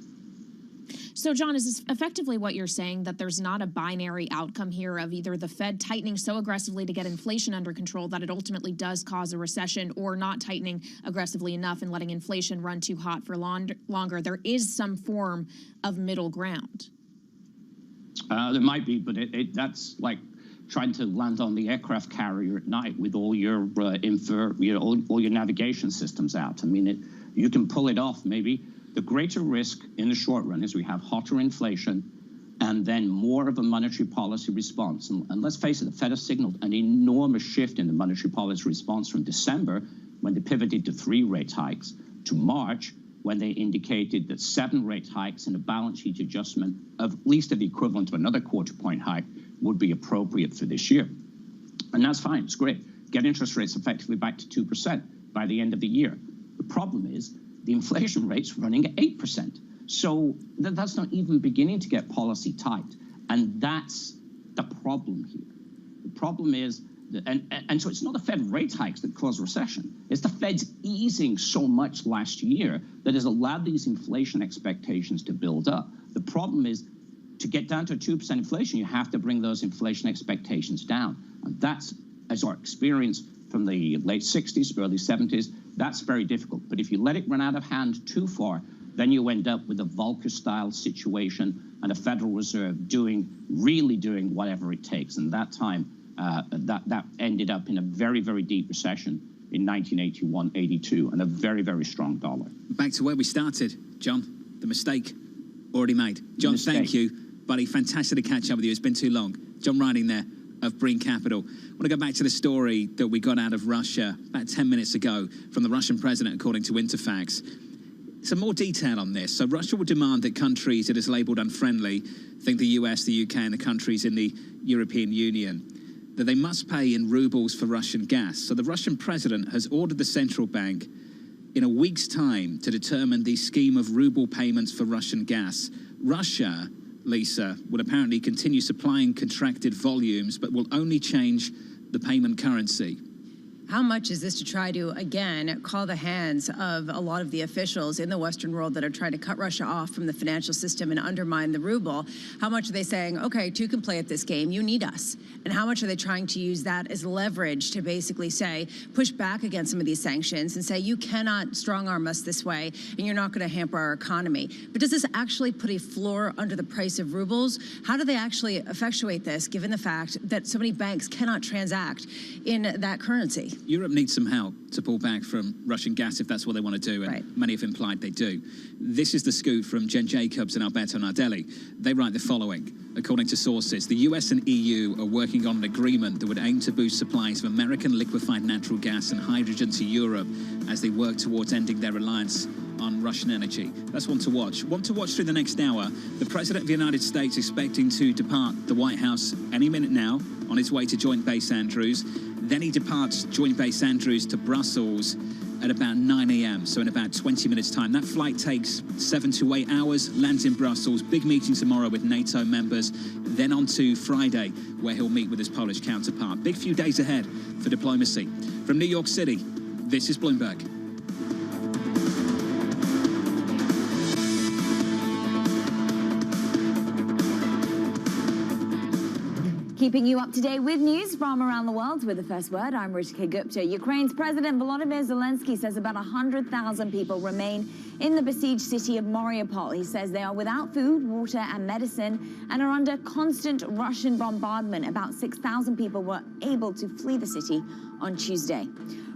So, John, is this effectively what you're saying, that there's not a binary outcome here of either the Fed tightening so aggressively to get inflation under control that it ultimately does cause a recession, or not tightening aggressively enough and letting inflation run too hot for longer? There is some form of middle ground. There might be, but that's like trying to land on the aircraft carrier at night with all your all your navigation systems out. I mean, you can pull it off maybe. The greater risk in the short run is we have hotter inflation and then more of a monetary policy response. And let's face it, the Fed has signaled an enormous shift in the monetary policy response from December, when they pivoted to 3 rate hikes, to March, when they indicated that 7 rate hikes and a balance sheet adjustment of at least the equivalent of another quarter-point hike would be appropriate for this year. And that's fine, it's great. Get interest rates effectively back to 2% by the end of the year. The problem is the inflation rate's running at 8%. So that's not even beginning to get policy tight. And that's the problem here. The problem is, and so it's not the Fed rate hikes that cause recession. It's the Fed's easing so much last year that has allowed these inflation expectations to build up. The problem is, to get down to 2% inflation, you have to bring those inflation expectations down. And that's, as our experience from the late 60s, early 70s, that's very difficult. But if you let it run out of hand too far, then you end up with a Volcker-style situation and a Federal Reserve really doing whatever it takes. And that time, that ended up in a very, very deep recession in 1981-82 and a very, very strong dollar. Back to where we started, John, the mistake already made. John, thank you, buddy. Fantastic to catch up with you. It's been too long. John Riding there of Breen Capital. I want to go back to the story that we got out of Russia about 10 minutes ago from the Russian president, according to Interfax. Some more detail on this. So Russia will demand that countries it has labelled unfriendly, think the US, the UK and the countries in the European Union, that they must pay in rubles for Russian gas. So the Russian president has ordered the central bank in a week's time to determine the scheme of ruble payments for Russian gas. Russia, Lisa, will apparently continue supplying contracted volumes, but will only change the payment currency. How much is this to try to, again, call the hands of a lot of the officials in the Western world that are trying to cut Russia off from the financial system and undermine the ruble? How much are they saying, okay, two can play at this game, you need us? And how much are they trying to use that as leverage to basically say, push back against some of these sanctions and say, you cannot strong-arm us this way and you're not going to hamper our economy? But does this actually put a floor under the price of rubles? How do they actually effectuate this, given the fact that so many banks cannot transact in that currency? Europe needs some help to pull back from Russian gas if that's what they want to do, and many have implied they do. This is the scoop from Jen Jacobs and Alberto Nardelli. They write the following. According to sources, the US and EU are working on an agreement that would aim to boost supplies of American liquefied natural gas and hydrogen to Europe as they work towards ending their reliance on Russian energy. That's one to watch. One to watch through the next hour. The President of the United States expecting to depart the White House any minute now on his way to Joint Base Andrews. Then he departs Joint Base Andrews to Brussels at about 9 a.m., so in about 20 minutes' time. That flight takes 7 to 8 hours, lands in Brussels, big meeting tomorrow with NATO members, then on to Friday, where he'll meet with his Polish counterpart. Big few days ahead for diplomacy. From New York City, this is Bloomberg. Keeping you up to date with news from around the world with the first word, I'm Ritika Gupta. Ukraine's President Volodymyr Zelensky says about 100,000 people remain in the besieged city of Mariupol. He says they are without food, water and medicine and are under constant Russian bombardment. About 6,000 people were able to flee the city on Tuesday.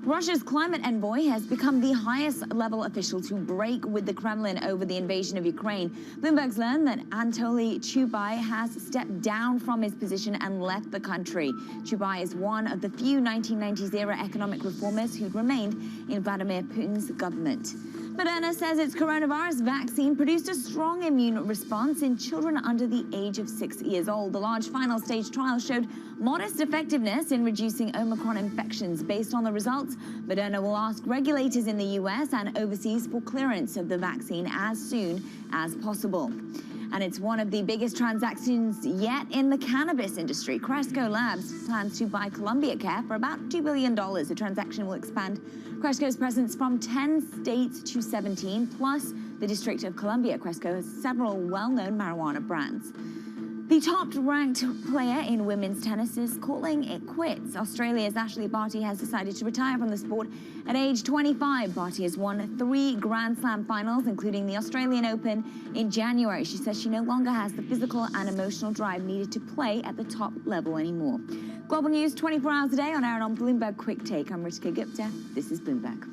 Russia's climate envoy has become the highest-level official to break with the Kremlin over the invasion of Ukraine. Bloomberg's learned that Anatoly Chubais has stepped down from his position and left the country. Chubais is one of the few 1990s-era economic reformers who'd remained in Vladimir Putin's government. Moderna says its coronavirus vaccine produced a strong immune response in children under the age of 6 years old. The large final stage trial showed modest effectiveness in reducing Omicron infections. Based on the results, Moderna will ask regulators in the US and overseas for clearance of the vaccine as soon as possible. And it's one of the biggest transactions yet in the cannabis industry. Cresco Labs plans to buy Columbia Care for about $2 billion. The transaction will expand Cresco's presence from 10 states to 17, plus the District of Columbia. Cresco has several well-known marijuana brands. The top-ranked player in women's tennis is calling it quits. Australia's Ashley Barty has decided to retire from the sport at age 25. Barty has won 3 Grand Slam finals, including the Australian Open in January. She says she no longer has the physical and emotional drive needed to play at the top level anymore. Global news 24 hours a day on air and on Bloomberg Quick Take. I'm Ritika Gupta. This is Bloomberg.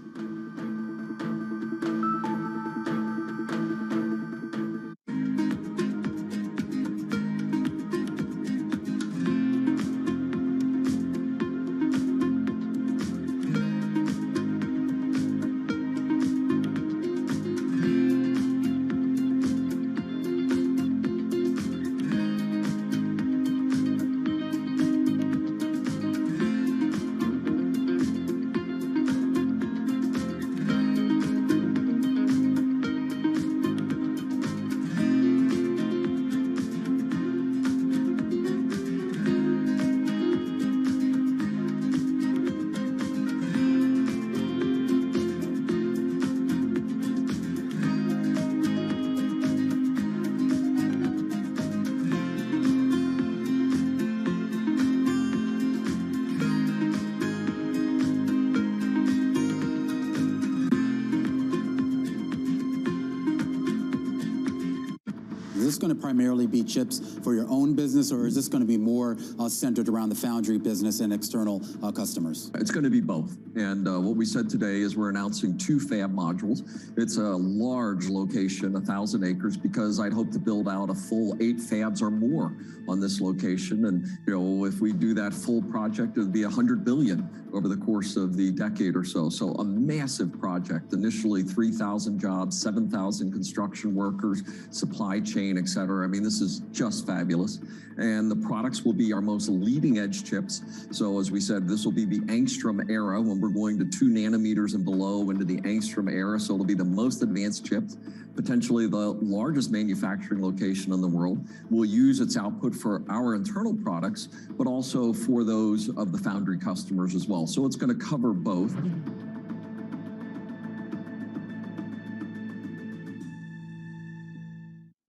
Is this going to primarily be chips for your own business, or is this going to be more centered around the foundry business and external customers? It's going to be both. And what we said today is we're announcing 2 fab modules. It's a large location, 1,000 acres, because I'd hope to build out a full 8 fabs or more on this location. And, you know, if we do that full project, it would be $100 billion over the course of the decade or so. So a massive project, initially 3,000 jobs, 7,000 construction workers, supply chain, et cetera. I mean, this is just fabulous. And the products will be our most leading edge chips. So as we said, this will be the angstrom era when we're going to 2 nanometers and below into the angstrom era. So it'll be the most advanced chips, potentially the largest manufacturing location in the world. We'll use its output for our internal products, but also for those of the foundry customers as well. So it's going to cover both.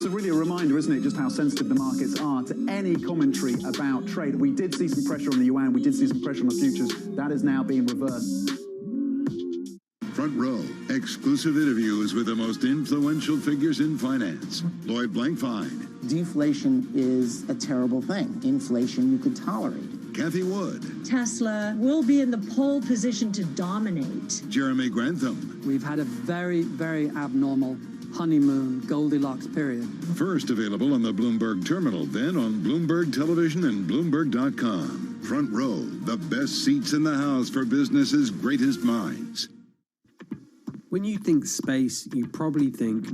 It's really a reminder, isn't it, just how sensitive the markets are to any commentary about trade. We did see some pressure on the yuan, we did see some pressure on the futures. That is now being reversed. Front Row, exclusive interviews with the most influential figures in finance. Lloyd Blankfein. Deflation is a terrible thing. Inflation you could tolerate. Kathy Wood. Tesla will be in the pole position to dominate. Jeremy Grantham. We've had a very, very abnormal honeymoon Goldilocks period. First available on the Bloomberg Terminal, then on Bloomberg Television and Bloomberg.com. Front Row, the best seats in the house for business's greatest minds. When you think space, you probably think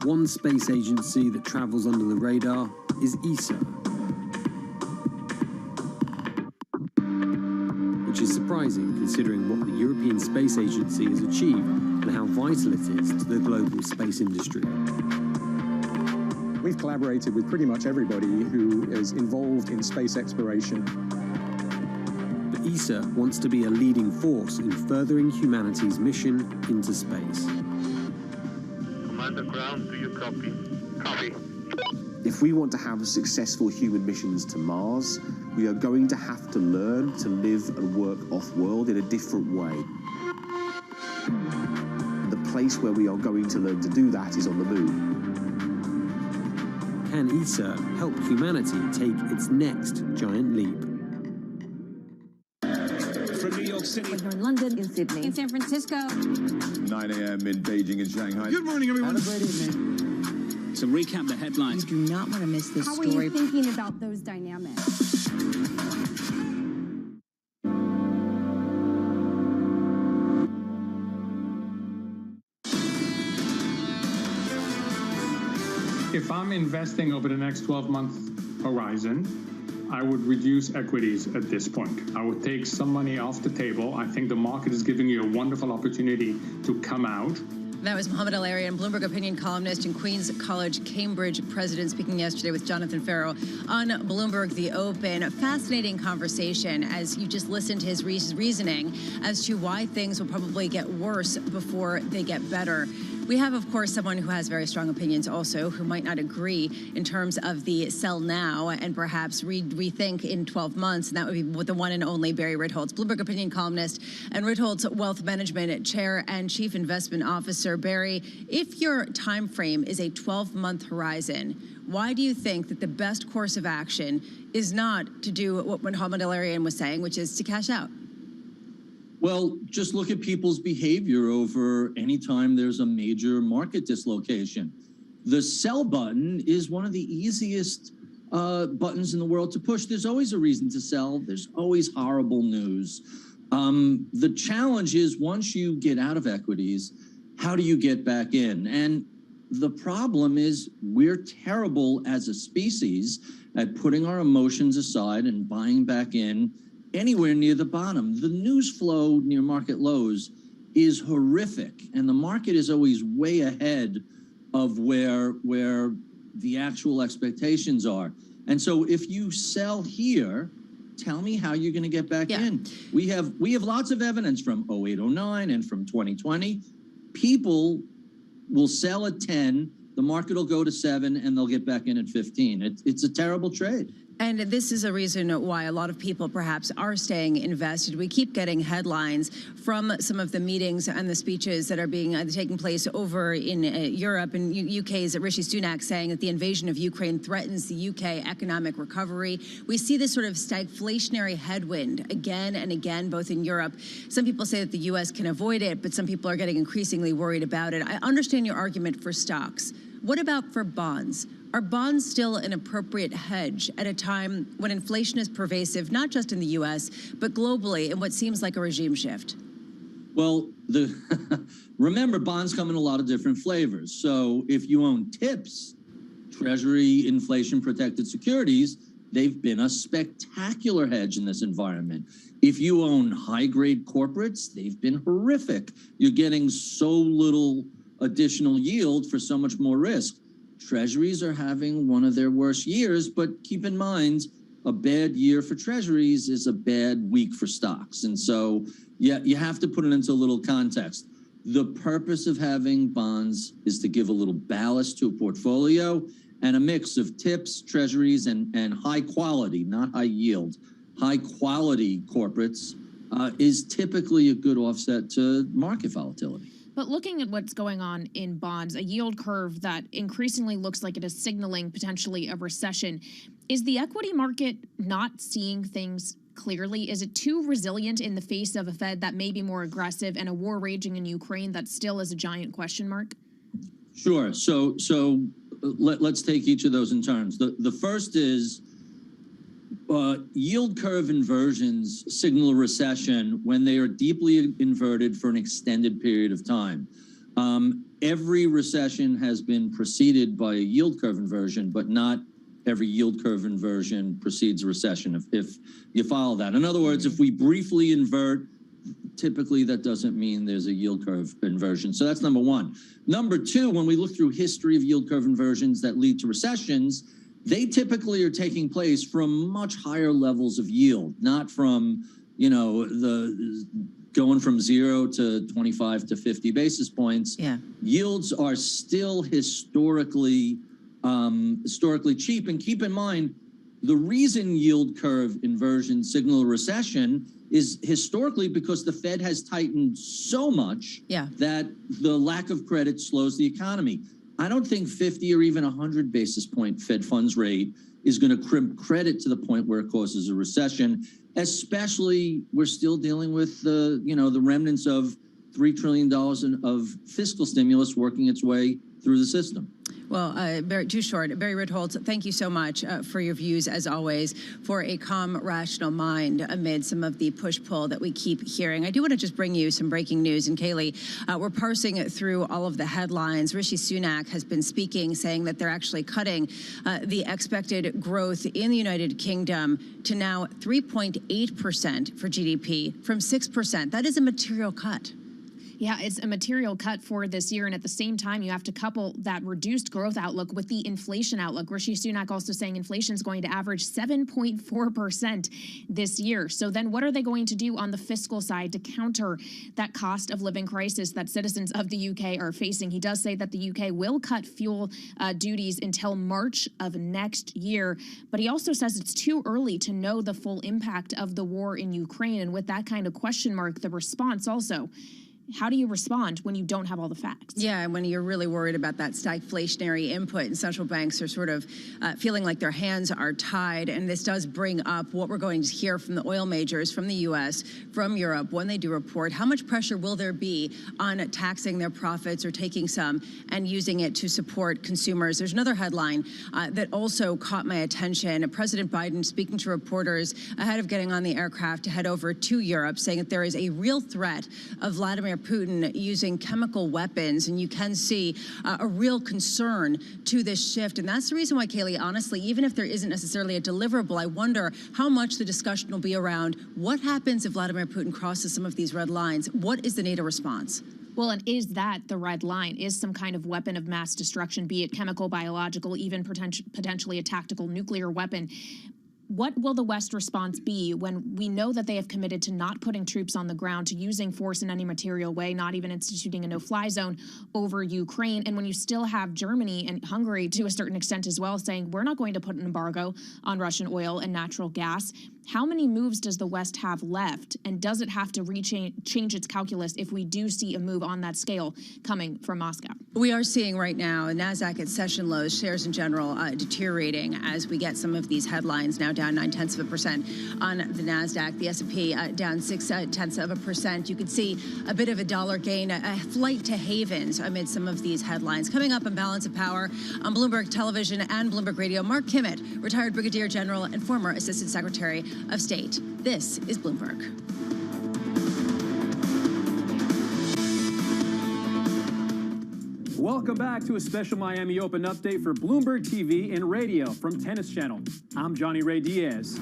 one space agency that travels under the radar is ESA, which is surprising considering what the European Space Agency has achieved and how vital it is to the global space industry. We've collaborated with pretty much everybody who is involved in space exploration. But ESA wants to be a leading force in furthering humanity's mission into space. Commander Ground, do you copy? Copy. If we want to have successful human missions to Mars, we are going to have to learn to live and work off-world in a different way. The place where we are going to learn to do that is on the moon. Can ESA help humanity take its next giant leap? From New York City. We're in London, in Sydney, in San Francisco. 9 a.m. in Beijing and Shanghai. Good morning, everyone. Have a great evening. So recap the headlines. You do not want to miss this How story. are you thinking about those dynamics? If I'm investing over the next 12-month horizon, I would reduce equities at this point. I would take some money off the table. I think the market is giving you a wonderful opportunity to come out. That was Mohamed El-Arian, Bloomberg opinion columnist and Queen's College Cambridge president, speaking yesterday with Jonathan Farrow on Bloomberg The Open. A fascinating conversation as you just listened to his reasoning as to why things will probably get worse before they get better. We have, of course, someone who has very strong opinions also, who might not agree in terms of the sell now and perhaps rethink in 12 months, and that would be with the one and only Barry Ritholtz, Bloomberg opinion columnist and Ritholtz Wealth Management Chair and Chief Investment Officer. Barry, if your time frame is a 12-month horizon, why do you think that the best course of action is not to do what Mohamed El-Arian was saying, which is to cash out? Well, just look at people's behavior over any time there's a major market dislocation. The sell button is one of the easiest buttons in the world to push. There's always a reason to sell. There's always horrible news. The challenge is once you get out of equities, how do you get back in? And the problem is we're terrible as a species at putting our emotions aside and buying back in anywhere near the bottom. The news flow near market lows is horrific, and the market is always way ahead of where the actual expectations are. And so if you sell here, tell me how you're going to get back in. We have lots of evidence from 08, 09 and from 2020. People will sell at 10, the market will go to 7, and they'll get back in at 15. It's a terrible trade. And this is a reason why a lot of people perhaps are staying invested. We keep getting headlines from some of the meetings and the speeches that are being taking place over in Europe and UK's Rishi Sunak saying that the invasion of Ukraine threatens the UK economic recovery. We see this sort of stagflationary headwind again and again, both in Europe. Some people say that the US can avoid it, but some people are getting increasingly worried about it. I understand your argument for stocks. What about for bonds? Are bonds still an appropriate hedge at a time when inflation is pervasive, not just in the U.S., but globally in what seems like a regime shift? Well, remember, bonds come in a lot of different flavors. So if you own TIPS, Treasury inflation-protected securities, they've been a spectacular hedge in this environment. If you own high-grade corporates, they've been horrific. You're getting so little additional yield for so much more risk. Treasuries are having one of their worst years, but keep in mind, a bad year for treasuries is a bad week for stocks. And so, yeah, you have to put it into a little context. The purpose of having bonds is to give a little ballast to a portfolio, and a mix of TIPS, treasuries, and high quality, not high yield, high quality corporates is typically a good offset to market volatility. But looking at what's going on in bonds, a yield curve that increasingly looks like it is signaling potentially a recession, is the equity market not seeing things clearly? Is it too resilient in the face of a Fed that may be more aggressive and a war raging in Ukraine that still is a giant question mark? Sure. So let's take each of those in turns. The first is yield curve inversions signal a recession when they are deeply inverted for an extended period of time. Every recession has been preceded by a yield curve inversion, but not every yield curve inversion precedes a recession, if you follow that. In other words, if we briefly invert, typically that doesn't mean there's a yield curve inversion. So that's number one. Number two, when we look through history of yield curve inversions that lead to recessions, they typically are taking place from much higher levels of yield, not from, going from 0 to 25 to 50 basis points. Yeah. Yields are still historically cheap. And keep in mind, the reason yield curve inversion signal a recession is historically because the Fed has tightened so much that the lack of credit slows the economy. I don't think 50 or even 100 basis point Fed funds rate is going to crimp credit to the point where it causes a recession, especially we're still dealing with the remnants of $3 trillion of fiscal stimulus working its way through the system. Well, too short. Barry Ritholtz, thank you so much for your views, as always, for a calm, rational mind amid some of the push-pull that we keep hearing. I do want to just bring you some breaking news. And Kaylee, we're parsing through all of the headlines. Rishi Sunak has been speaking, saying that they're actually cutting the expected growth in the United Kingdom to now 3.8% for GDP from 6%. That is a material cut. Yeah, it's a material cut for this year. And at the same time, you have to couple that reduced growth outlook with the inflation outlook. Rishi Sunak also saying inflation is going to average 7.4% this year. So then what are they going to do on the fiscal side to counter that cost of living crisis that citizens of the UK are facing? He does say that the UK will cut fuel duties until March of next year. But he also says it's too early to know the full impact of the war in Ukraine. And with that kind of question mark, the response also, how do you respond when you don't have all the facts? Yeah, and when you're really worried about that stagflationary input, and central banks are sort of feeling like their hands are tied. And this does bring up what we're going to hear from the oil majors, from the U.S., from Europe, when they do report. How much pressure will there be on taxing their profits or taking some and using it to support consumers? There's another headline that also caught my attention. President Biden speaking to reporters ahead of getting on the aircraft to head over to Europe, saying that there is a real threat of Vladimir Putin using chemical weapons, and you can see a real concern to this shift. And that's the reason why, Kaylee, honestly, even if there isn't necessarily a deliverable, I wonder how much the discussion will be around what happens if Vladimir Putin crosses some of these red lines. What is the NATO response? Well, and is that the red line? Is some kind of weapon of mass destruction, be it chemical, biological, even potentially a tactical nuclear weapon? What will the West response be when we know that they have committed to not putting troops on the ground, to using force in any material way, not even instituting a no-fly zone over Ukraine? And when you still have Germany and Hungary, to a certain extent as well, saying we're not going to put an embargo on Russian oil and natural gas, how many moves does the West have left? And does it have to change its calculus if we do see a move on that scale coming from Moscow? We are seeing right now NASDAQ at session lows, shares in general deteriorating as we get some of these headlines, now down 0.9% on the NASDAQ. The S&P down 0.6%. You can see a bit of a dollar gain, a flight to havens amid some of these headlines. Coming up on Balance of Power on Bloomberg Television and Bloomberg Radio, Mark Kimmett, retired Brigadier General and former Assistant Secretary of State. This is Bloomberg. Welcome back to a special Miami Open update for Bloomberg TV and radio from Tennis Channel. I'm Johnny Ray Diaz.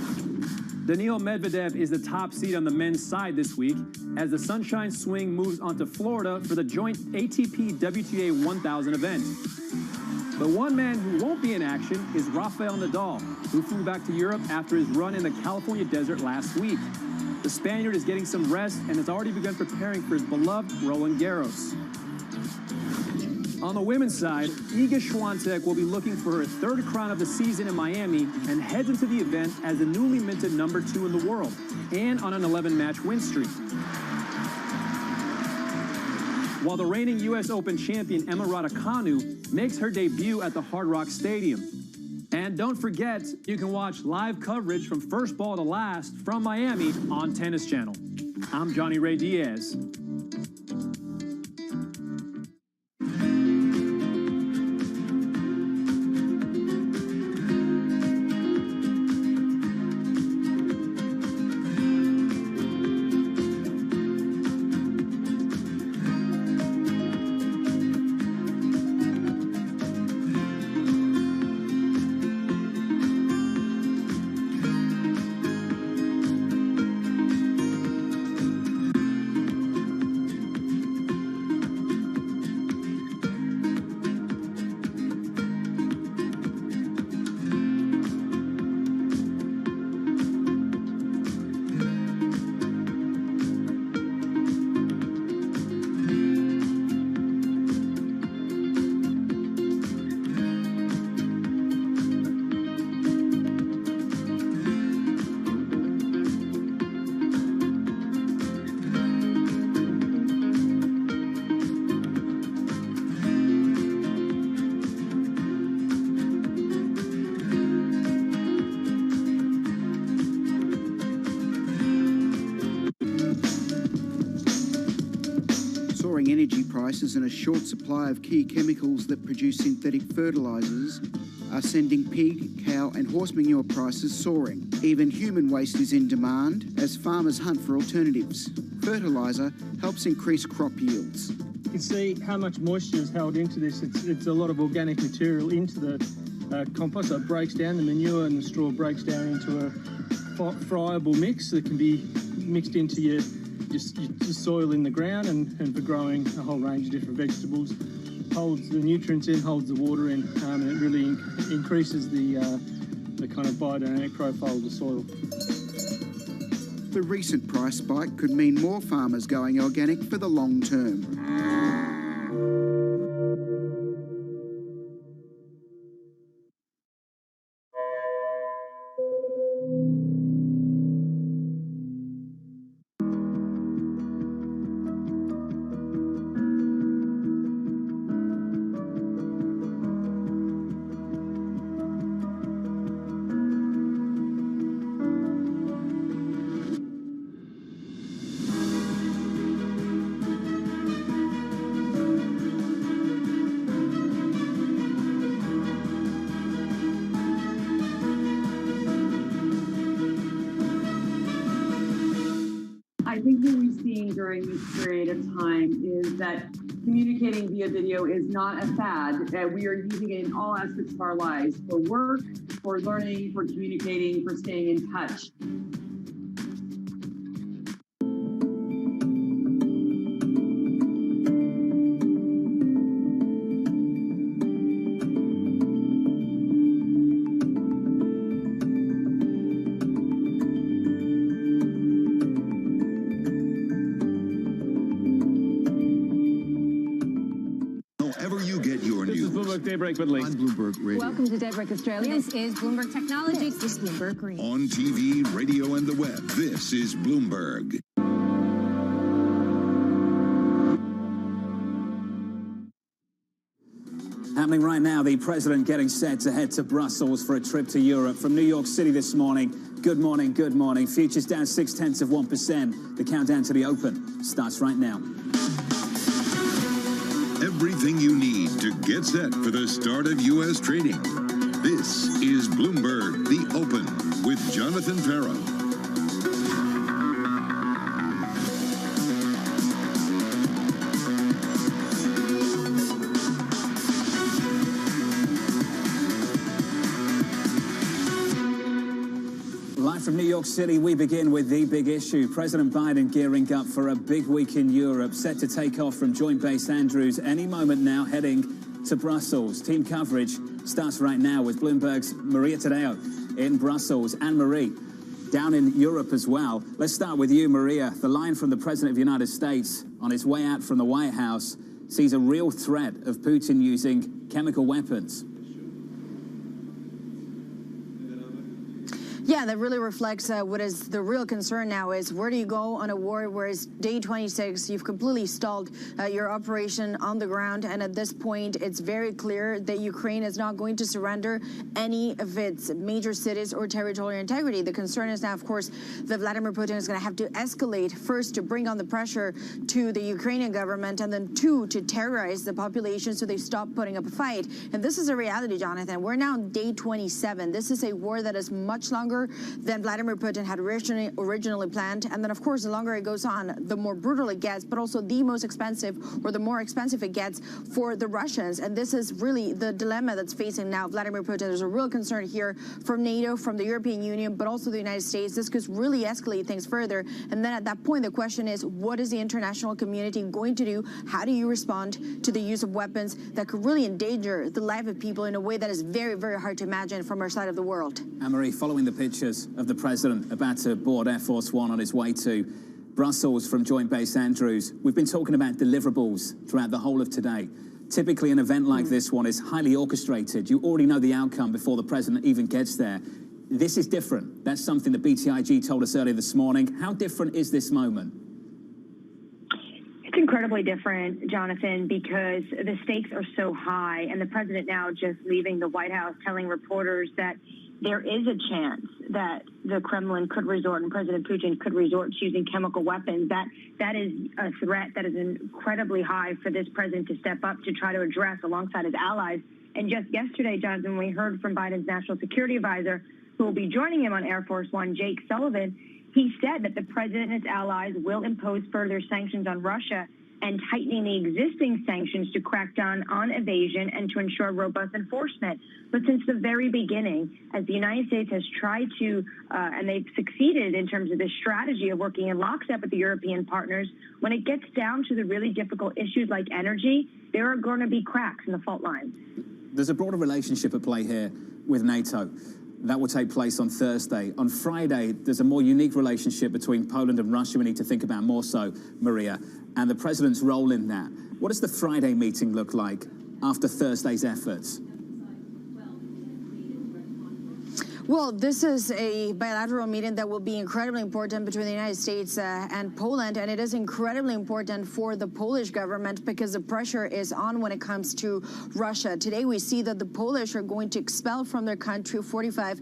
Daniil Medvedev is the top seed on the men's side this week as the Sunshine Swing moves onto Florida for the joint ATP WTA 1000 event. The one man who won't be in action is Rafael Nadal, who flew back to Europe after his run in the California desert last week. The Spaniard is getting some rest and has already begun preparing for his beloved Roland Garros. On the women's side, Iga Swiatek will be looking for her third crown of the season in Miami and heads into the event as the newly minted #2 in the world and on an 11-match win streak. While the reigning U.S. Open champion Emma Raducanu makes her debut at the Hard Rock Stadium. And don't forget, you can watch live coverage from first ball to last from Miami on Tennis Channel. I'm Johnny Ray Diaz. Energy prices and a short supply of key chemicals that produce synthetic fertilisers are sending pig, cow and horse manure prices soaring. Even human waste is in demand as farmers hunt for alternatives. Fertiliser helps increase crop yields. You can see how much moisture is held into this. It's a lot of organic material into the compost. So it breaks down, the manure and the straw breaks down into a friable mix that can be mixed into your soil in the ground and for growing a whole range of different vegetables. Holds the nutrients in, holds the water in, and it really increases the kind of biodynamic profile of the soil. The recent price spike could mean more farmers going organic for the long term. I think what we've seen during this period of time is that communicating via video is not a fad. We are using it in all aspects of our lives, for work, for learning, for communicating, for staying in touch. look, Daybreak with Lee. On Bloomberg Radio. Welcome to Daybreak Australia. This is Bloomberg Technology. This is Bloomberg Green. On TV, radio, and the web, this is Bloomberg. Happening right now, the president getting set to head to Brussels for a trip to Europe. From New York City this morning, good morning, good morning. Futures down 0.6%. The countdown to the open starts right now. Everything you need to get set for the start of U.S. trading. This is Bloomberg, the Open, with Jonathan Farrow. From New York City, we begin with the big issue. President Biden gearing up for a big week in Europe, set to take off from Joint Base Andrews any moment now, heading to Brussels. Team coverage starts right now with Bloomberg's Maria Tadeo in Brussels. And Marie, down in Europe as well. Let's start with you, Maria. The line from the President of the United States on his way out from the White House sees a real threat of Putin using chemical weapons. Yeah, that really reflects what is the real concern now is where do you go on a war where it's day 26, you've completely stalled your operation on the ground, and at this point it's very clear that Ukraine is not going to surrender any of its major cities or territorial integrity. The concern is now, of course, that Vladimir Putin is going to have to escalate, first to bring on the pressure to the Ukrainian government, and then two, to terrorize the population so they stop putting up a fight. And this is a reality, Jonathan. We're now on day 27. This is a war that is much longer than Vladimir Putin had originally planned. And then, of course, the longer it goes on, the more brutal it gets, but also the most expensive, or the more expensive it gets for the Russians. And this is really the dilemma that's facing now Vladimir Putin. There's a real concern here from NATO, from the European Union, but also the United States. This could really escalate things further. And then at that point, the question is, what is the international community going to do? How do you respond to the use of weapons that could really endanger the life of people in a way that is very, very hard to imagine from our side of the world? Anne-Marie, following the pictures of the president about to board Air Force One on his way to Brussels from Joint Base Andrews, we've been talking about deliverables throughout the whole of today. Typically, an event like this one is highly orchestrated. You already know the outcome before the president even gets there. This is different. That's something that BTIG told us earlier this morning. How different is this moment? It's incredibly different, Jonathan, because the stakes are so high, and the president now just leaving the White House telling reporters that there is a chance that the Kremlin could resort and President Putin could resort to using chemical weapons. That is a threat that is incredibly high for this president to step up to try to address alongside his allies. And just yesterday, Jonathan, we heard from Biden's national security advisor, who will be joining him on Air Force One, Jake Sullivan. He said that the president and his allies will impose further sanctions on Russia and tightening the existing sanctions to crack down on evasion and to ensure robust enforcement. But since the very beginning, as the United States has tried to, and they've succeeded in terms of this strategy of working in lockstep with the European partners, when it gets down to the really difficult issues like energy, there are going to be cracks in the fault lines. There's a broader relationship at play here with NATO. That will take place on Thursday. On Friday, there's a more unique relationship between Poland and Russia we need to think about more so, Maria, and the president's role in that. What does the Friday meeting look like after Thursday's efforts? Well, this is a bilateral meeting that will be incredibly important between the United States and Poland, and it is incredibly important for the Polish government because the pressure is on when it comes to Russia. Today, we see that the Polish are going to expel from their country 45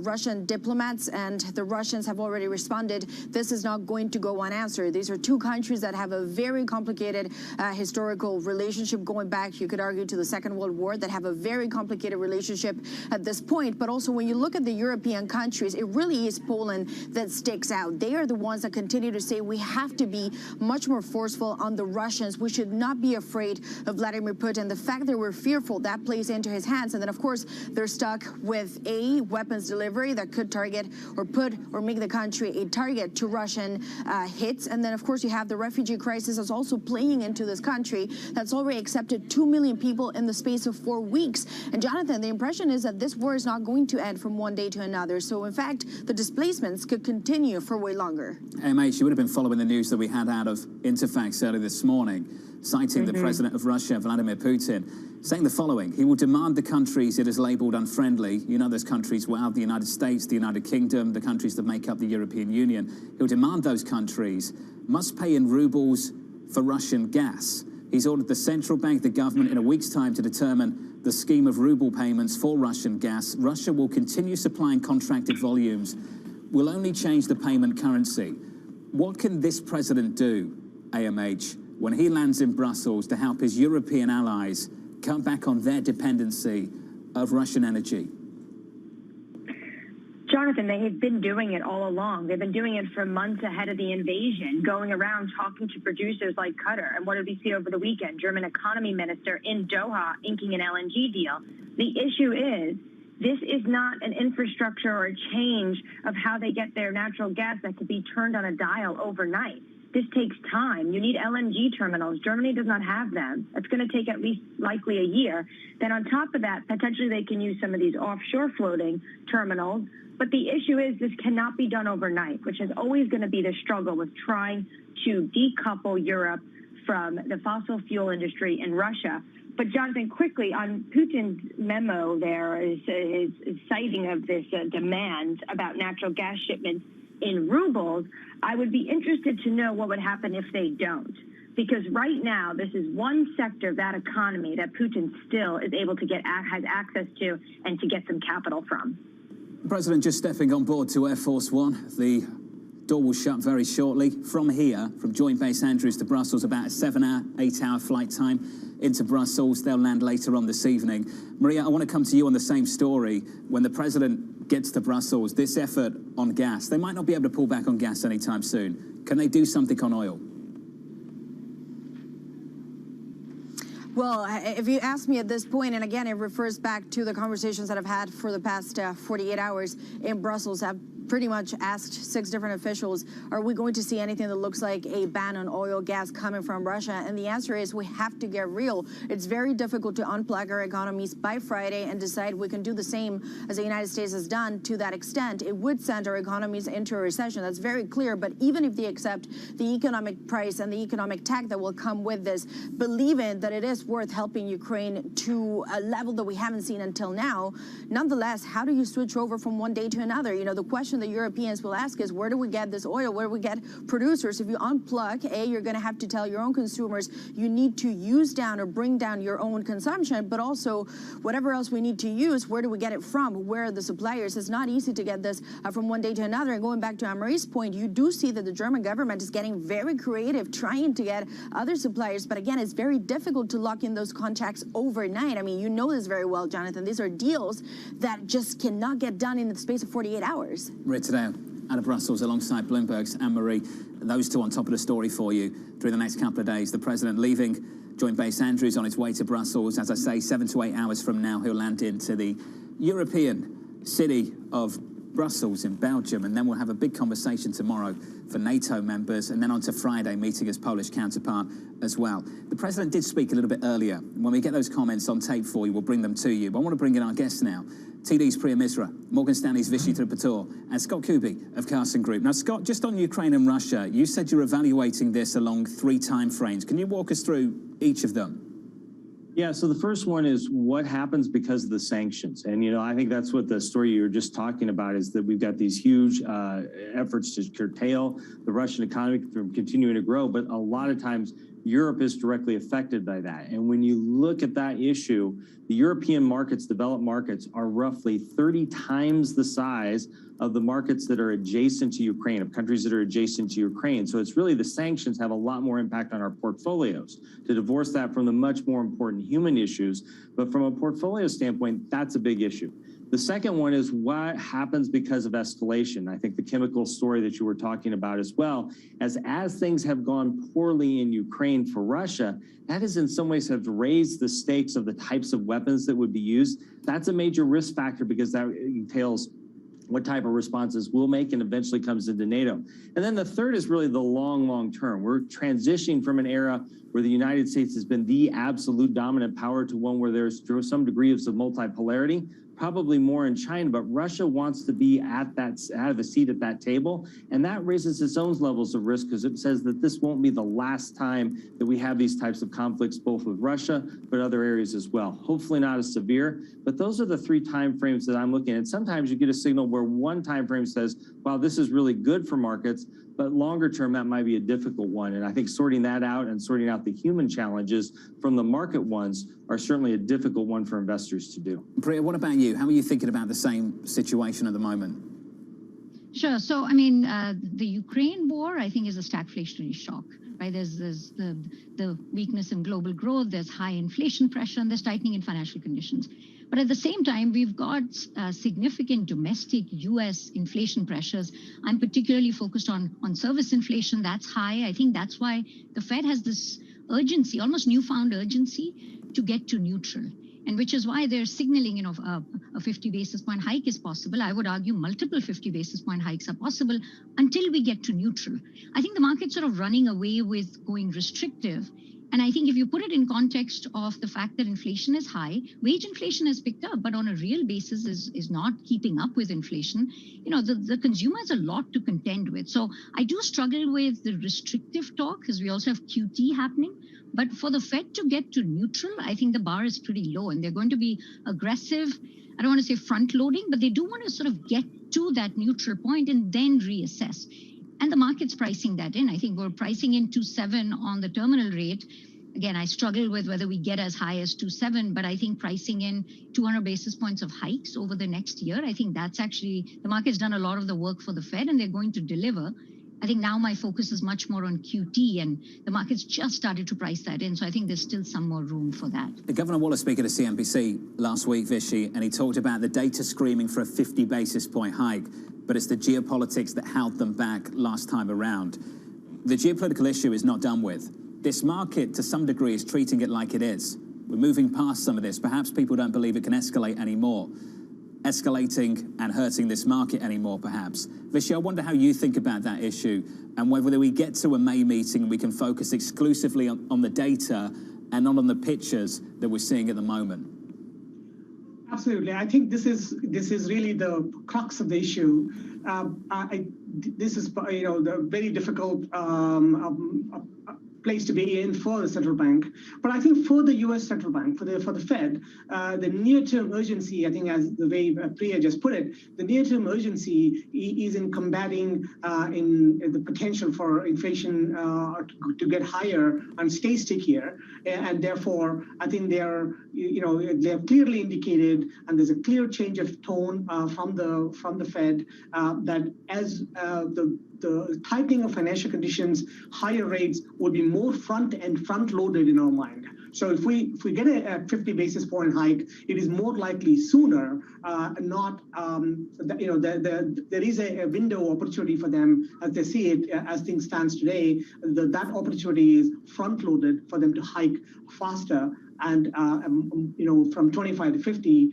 Russian diplomats, and the Russians have already responded. This is not going to go unanswered. These are two countries that have a very complicated historical relationship going back, you could argue, to the Second World War, that have a very complicated relationship at this point. But also, when you look at the European countries, it really is Poland that sticks out. They are the ones that continue to say we have to be much more forceful on the Russians. We should not be afraid of Vladimir Putin. The fact that we're fearful, that plays into his hands. And then, of course, they're stuck with a weapons delivery that could target or make the country a target to Russian hits. And then, of course, you have the refugee crisis that's also playing into this country that's already accepted 2 million people in the space of 4 weeks. And Jonathan, the impression is that this war is not going to end from one one day to another. So in fact, the displacements could continue for way longer. AMH, you would have been following the news that we had out of Interfax earlier this morning, citing the president of Russia, Vladimir Putin, saying the following: he will demand the countries it has labelled unfriendly, you know those countries, well, the United States, the United Kingdom, the countries that make up the European Union, he'll demand those countries must pay in rubles for Russian gas. He's ordered the central bank, the government, in a week's time to determine the scheme of ruble payments for Russian gas. Russia will continue supplying contracted volumes, will only change the payment currency. What can this president do, AMH, when he lands in Brussels to help his European allies cut back on their dependency of Russian energy? Jonathan, they have been doing it all along. They've been doing it for months ahead of the invasion, going around talking to producers like Qatar. And what did we see over the weekend? German economy minister in Doha inking an LNG deal. The issue is, this is not an infrastructure or a change of how they get their natural gas that could be turned on a dial overnight. This takes time. You need LNG terminals. Germany does not have them. It's going to take at least likely a year. Then on top of that, potentially they can use some of these offshore floating terminals. But the issue is this cannot be done overnight, which is always going to be the struggle with trying to decouple Europe from the fossil fuel industry in Russia. But Jonathan, quickly on Putin's memo, there is citing of this demand about natural gas shipments in rubles. I would be interested to know what would happen if they don't. Because right now, this is one sector of that economy that Putin still is able to has access to and to get some capital from. The president just stepping on board to Air Force One. The door will shut very shortly. From here, from Joint Base Andrews to Brussels, about a 8-hour flight time into Brussels. They'll land later on this evening. Maria, I want to come to you on the same story. When the president gets to Brussels, this effort on gas, they might not be able to pull back on gas anytime soon. Can they do something on oil? Well, if you ask me at this point, and again, it refers back to the conversations that I've had for the past 48 hours in Brussels, I've pretty much asked 6 different officials, are we going to see anything that looks like a ban on oil, gas coming from Russia? And the answer is we have to get real. It's very difficult to unplug our economies by Friday and decide we can do the same as the United States has done to that extent. It would send our economies into a recession. That's very clear. But even if they accept the economic price and the economic tag that will come with this, believing that it is worth helping Ukraine to a level that we haven't seen until now, nonetheless, how do you switch over from one day to another? You know, the question that Europeans will ask is, where do we get this oil? Where do we get producers? If you unplug, you're going to have to tell your own consumers you need to use down or bring down your own consumption, but also whatever else we need to use, where do we get it from? Where are the suppliers? It's not easy to get this from one day to another. And going back to Anne-Marie's point, you do see that the German government is getting very creative, trying to get other suppliers. But again, it's very difficult to lock in those contracts overnight. I mean, you know this very well, Jonathan. These are deals that just cannot get done in the space of 48 hours. Today out of Brussels alongside Bloomberg's Anne-Marie. Those two on top of the story for you through the next couple of days. The president leaving Joint Base Andrews on his way to Brussels. As I say, 7 to 8 hours from now, he'll land into the European city of Brussels in Belgium, and then we'll have a big conversation tomorrow for NATO members, and then on to Friday, meeting his Polish counterpart as well. The president did speak a little bit earlier. When we get those comments on tape for you, we'll bring them to you. But I want to bring in our guests now. TD's Priya Misra, Morgan Stanley's Vishy Tripator, and Scott Kuby of Carson Group. Now, Scott, just on Ukraine and Russia, you said you're evaluating this along 3 time frames. Can you walk us through each of them? Yeah, so the first one is what happens because of the sanctions. And, you know, I think that's what the story you were just talking about is that we've got these huge efforts to curtail the Russian economy from continuing to grow. But a lot of times Europe is directly affected by that. And when you look at that issue, the European markets, developed markets, are roughly 30 times the size of the markets that are adjacent to Ukraine, of countries that are adjacent to Ukraine. So it's really the sanctions have a lot more impact on our portfolios. To divorce that from the much more important human issues, but from a portfolio standpoint, that's a big issue. The second one is what happens because of escalation. I think the chemical story that you were talking about as well, as things have gone poorly in Ukraine for Russia, that is in some ways have raised the stakes of the types of weapons that would be used. That's a major risk factor because that entails what type of responses we'll make and eventually comes into NATO. And then the third is really the long term. We're transitioning from an era where the United States has been the absolute dominant power to one where there's some degree of multipolarity. probably more in China, but Russia wants to be have a seat at that table. And that raises its own levels of risk because it says that this won't be the last time that we have these types of conflicts, both with Russia, but other areas as well. Hopefully not as severe, but those are the 3 time frames that I'm looking at. Sometimes you get a signal where one time frame says, wow, this is really good for markets, but longer term, that might be a difficult one. And I think sorting that out and sorting out the human challenges from the market ones are certainly a difficult one for investors to do. Priya, what about you? How are you thinking about the same situation at the moment? Sure. So, I mean, the Ukraine war, I think, is a stagflationary shock, right? There's the weakness in global growth, there's high inflation pressure, and there's tightening in financial conditions. But at the same time, we've got significant domestic U.S. inflation pressures. I'm particularly focused on service inflation. That's high. I think that's why the Fed has this urgency, almost newfound urgency, to get to neutral. And which is why they're signaling, a 50 basis point hike is possible. I would argue multiple 50 basis point hikes are possible until we get to neutral. I think the market's sort of running away with going restrictive. And I think if you put it in context of the fact that inflation is high, wage inflation has picked up, but on a real basis is not keeping up with inflation. The consumer has a lot to contend with. So I do struggle with the restrictive talk because we also have QT happening. But for the Fed to get to neutral, I think the bar is pretty low and they're going to be aggressive. I don't want to say front loading, but they do want to sort of get to that neutral point and then reassess. And the market's pricing that in. I think we're pricing in 2.7 on the terminal rate. Again, I struggle with whether we get as high as 2.7, but I think pricing in 200 basis points of hikes over the next year, I think that's actually, the market's done a lot of the work for the Fed and they're going to deliver. I think now my focus is much more on QT and the market's just started to price that in. So I think there's still some more room for that. Governor Waller speaking to CNBC last week, Vishy, and he talked about the data screaming for a 50 basis point hike, but it's the geopolitics that held them back last time around. The geopolitical issue is not done with. This market, to some degree, is treating it like it is. We're moving past some of this. Perhaps people don't believe it can escalate anymore. Escalating and hurting this market anymore, perhaps. Vishy, I wonder how you think about that issue and whether we get to a May meeting and we can focus exclusively on the data and not on the pictures that we're seeing at the moment. Absolutely. I think this is really the crux of the issue. This is the very difficult place to be in for the central bank. But I think for the U.S. central bank, for the Fed, the near-term urgency, I think as the way Priya just put it, the near-term urgency is in combating in the potential for inflation to get higher and stay stickier. And therefore, I think they have clearly indicated, and there's a clear change of tone from the Fed that as the tightening of financial conditions, higher rates would be more front-loaded in our mind. So if we get a 50 basis point hike, it is more likely sooner, not there is a window opportunity for them as they see it as things stands today. That opportunity is front-loaded for them to hike faster. And from 25 to 50,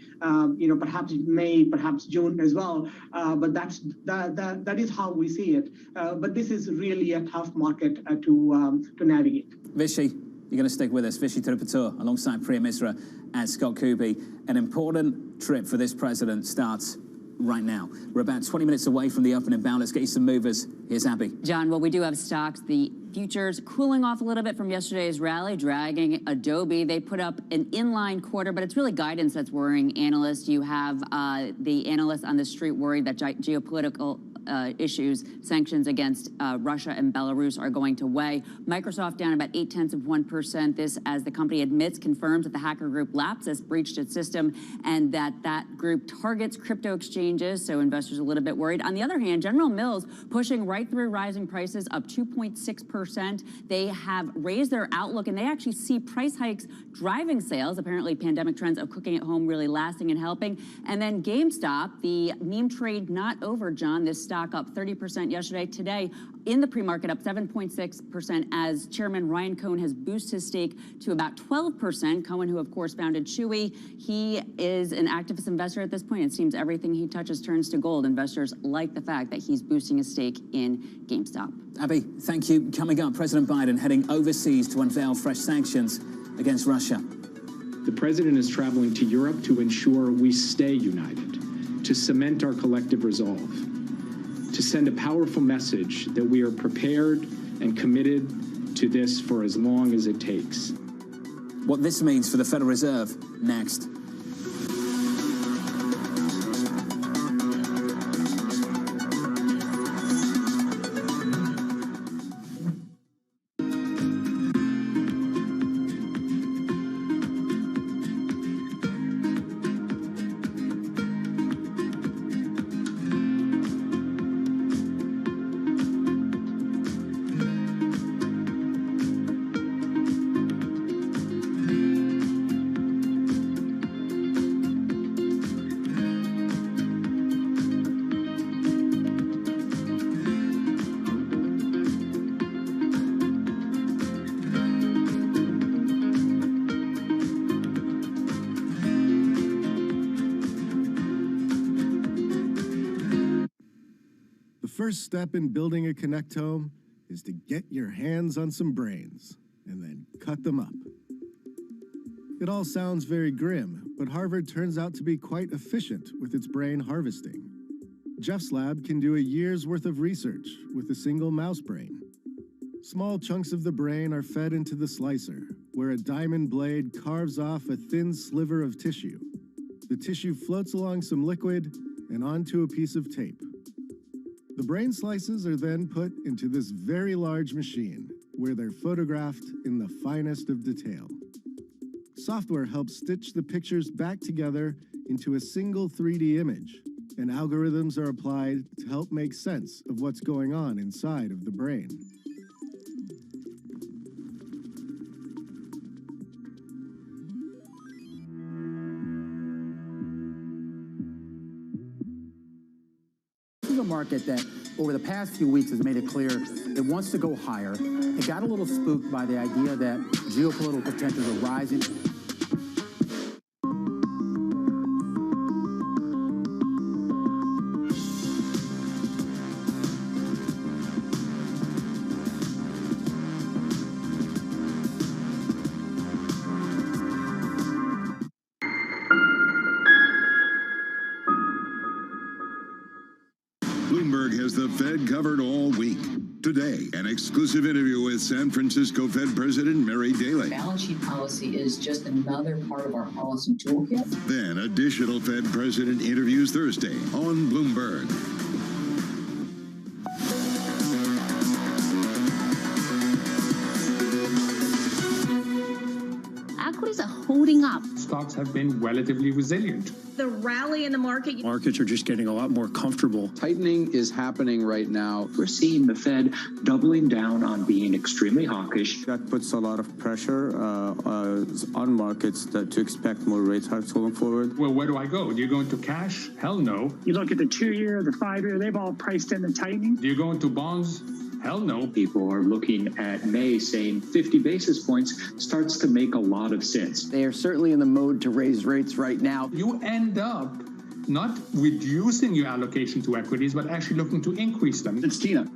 perhaps May, perhaps June as well. But that is how we see it. But this is really a tough market to navigate. Vishy, you're going to stick with us. Vishy Tirupatur, alongside Priya Misra and Scott Kuby. An important trip for this president starts right now. We're about 20 minutes away from the opening bell. Let's get you some movers. Here's Abby. John, well, we do have stocks. The futures cooling off a little bit from yesterday's rally, dragging Adobe. They put up an inline quarter, but it's really guidance that's worrying analysts. You have the analysts on the street worried that geopolitical issues, sanctions against Russia and Belarus are going to weigh. Microsoft down about 0.8%. This, as the company admits, confirms that the hacker group Lapsus breached its system and that group targets crypto exchanges, so investors are a little bit worried. On the other hand, General Mills pushing right through rising prices, up 2.6%. They have raised their outlook, and they actually see price hikes driving sales. Apparently, pandemic trends of cooking at home really lasting and helping. And then GameStop, the meme trade not over, John. This stock up 30% yesterday. Today, in the pre-market, up 7.6% as Chairman Ryan Cohen has boosted his stake to about 12%. Cohen, who of course founded Chewy, he is an activist investor at this point. It seems everything he touches turns to gold. Investors like the fact that he's boosting his stake in GameStop. Abby, thank you. Coming up, President Biden heading overseas to unveil fresh sanctions against Russia. The president is traveling to Europe to ensure we stay united, to cement our collective resolve, to send a powerful message that we are prepared and committed to this for as long as it takes. What this means for the Federal Reserve, next. First step in building a connectome is to get your hands on some brains and then cut them up. It all sounds very grim, but Harvard turns out to be quite efficient with its brain harvesting. Jeff's lab can do a year's worth of research with a single mouse brain. Small chunks of the brain are fed into the slicer, where a diamond blade carves off a thin sliver of tissue. The tissue floats along some liquid and onto a piece of tape. The brain slices are then put into this very large machine, where they're photographed in the finest of detail. Software helps stitch the pictures back together into a single 3D image, and algorithms are applied to help make sense of what's going on inside of the brain. Market that over the past few weeks has made it clear it wants to go higher. It got a little spooked by the idea that geopolitical tensions are rising. Bloomberg has the Fed covered all week. Today, an exclusive interview with San Francisco Fed President Mary Daly. Balance sheet policy is just another part of our policy toolkit. Then, additional Fed President interviews Thursday on Bloomberg. Equities are holding up. Stocks have been relatively resilient. The rally in the market. Markets are just getting a lot more comfortable. Tightening is happening right now. We're seeing the Fed doubling down on being extremely hawkish. That puts a lot of pressure on markets to expect more rate hikes going forward. Well, where do I go? Do you go into cash? Hell no. You look at the 2-year, the 5-year, they've all priced in the tightening. Do you go into bonds? Hell no. People are looking at May saying 50 basis points starts to make a lot of sense. They are certainly in the mode to raise rates right now. You end up not reducing your allocation to equities, but actually looking to increase them. It's Tina.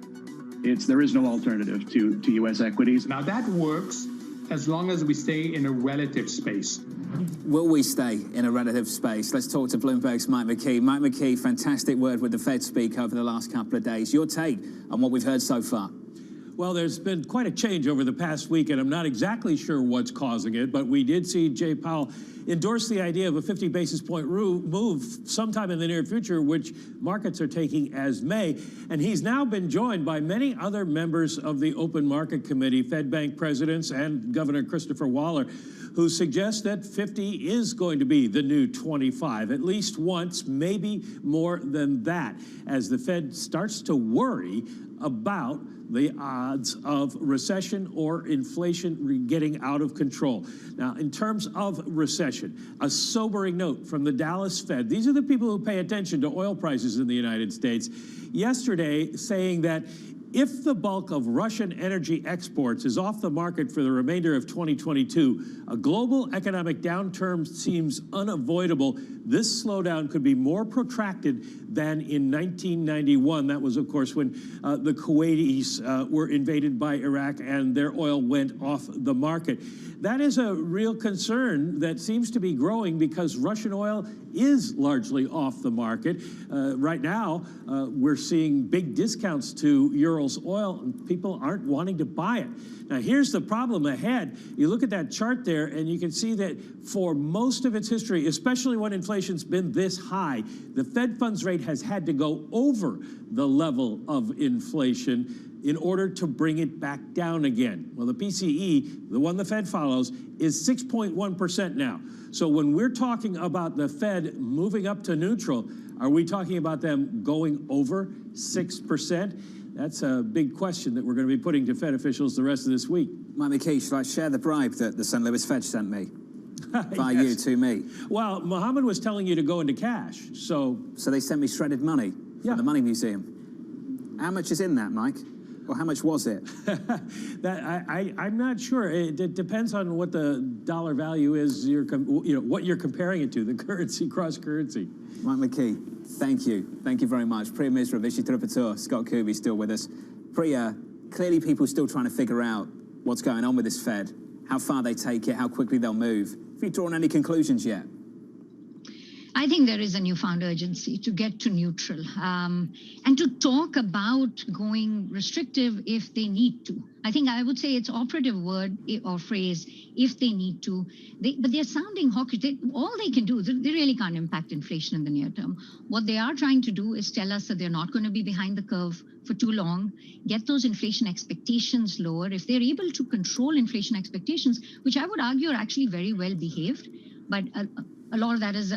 There is no alternative to U.S. equities. Now that works as long as we stay in a relative space. Will we stay in a relative space? Let's talk to Bloomberg's Mike McKee. Mike McKee, fantastic word with the Fed speak over the last couple of days. Your take on what we've heard so far? Well, there's been quite a change over the past week, and I'm not exactly sure what's causing it, but we did see Jay Powell endorse the idea of a 50 basis point move sometime in the near future, which markets are taking as May. And he's now been joined by many other members of the Open Market Committee, Fed Bank presidents and Governor Christopher Waller, who suggest that 50 is going to be the new 25, at least once, maybe more than that, as the Fed starts to worry about the odds of recession or inflation getting out of control. Now, in terms of recession, a sobering note from the Dallas Fed. These are the people who pay attention to oil prices in the United States. Yesterday, saying that If the bulk of Russian energy exports is off the market for the remainder of 2022, a global economic downturn seems unavoidable. This slowdown could be more protracted than in 1991. That was, of course, when the Kuwaitis were invaded by Iraq and their oil went off the market. That is a real concern that seems to be growing because Russian oil is largely off the market. Right now, we're seeing big discounts to Urals oil, and people aren't wanting to buy it. Now, here's the problem ahead. You look at that chart there, and you can see that for most of its history, especially when inflation's been this high, the Fed funds rate has had to go over the level of inflation in order to bring it back down again. Well, the PCE, the one the Fed follows, is 6.1% now. So when we're talking about the Fed moving up to neutral, are we talking about them going over 6%? That's a big question that we're going to be putting to Fed officials the rest of this week. Mike McKee, should I share the bribe that the St. Louis Fed sent me? By you to me. Well, Mohammed was telling you to go into cash, so they sent me shredded money from the Money Museum. How much is in that, Mike? Or how much was it? I'm not sure. It depends on what the dollar value is. What you're comparing it to, the currency, cross currency. Mike McKee, thank you. Thank you very much. Priya Misra, Vishy Tripatur, Scott Kuby still with us. Priya, clearly people are still trying to figure out what's going on with this Fed, how far they take it, how quickly they'll move. Have you drawn any conclusions yet? I think there is a newfound urgency to get to neutral and to talk about going restrictive if they need to. I think I would say it's operative word or phrase, if they need to. But they're sounding hawkish. All they can do, they really can't impact inflation in the near term. What they are trying to do is tell us that they're not going to be behind the curve for too long, get those inflation expectations lower. If they're able to control inflation expectations, which I would argue are actually very well behaved, but a lot of that is,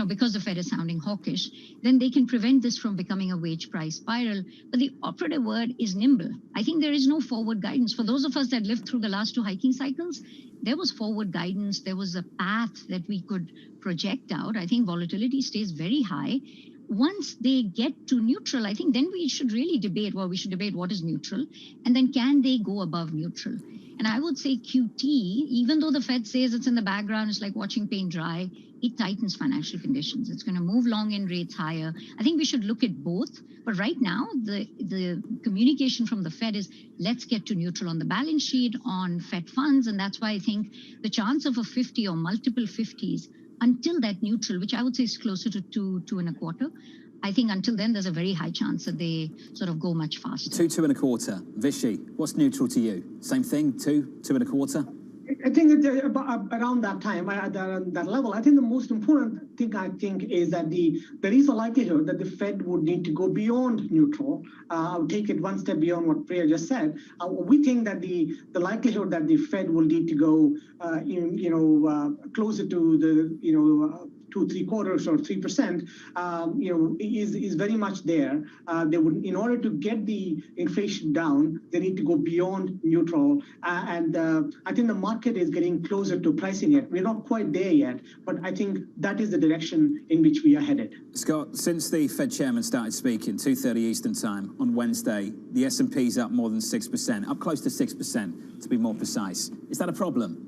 because the Fed is sounding hawkish, then they can prevent this from becoming a wage price spiral. But the operative word is nimble. I think there is no forward guidance. For those of us that lived through the last two hiking cycles, there was forward guidance. There was a path that we could project out. I think volatility stays very high. Once they get to neutral, I think then we should really debate, what is neutral, and then can they go above neutral? And I would say QT, even though the Fed says it's in the background, it's like watching paint dry, it tightens financial conditions. It's going to move long end rates higher. I think we should look at both. But right now, the communication from the Fed is let's get to neutral on the balance sheet, on Fed funds. And that's why I think the chance of a 50 or multiple 50s until that neutral, which I would say is closer to 2.25, I think until then, there's a very high chance that they sort of go much faster. 2.25. Vishy, what's neutral to you? Same thing, 2.25? I think that around that time, at that level, I think the most important thing is that there is a likelihood that the Fed would need to go beyond neutral. I'll take it one step beyond what Priya just said. We think that the likelihood that the Fed will need to go, closer to the, 2.75 or 3%, is very much there. They would, in order to get the inflation down, they need to go beyond neutral. And I think the market is getting closer to pricing it. We're not quite there yet, but I think that is the direction in which we are headed. Scott, since the Fed chairman started speaking, 2:30 Eastern time on Wednesday, the S&P's up more than 6%, up close to 6% to be more precise. Is that a problem?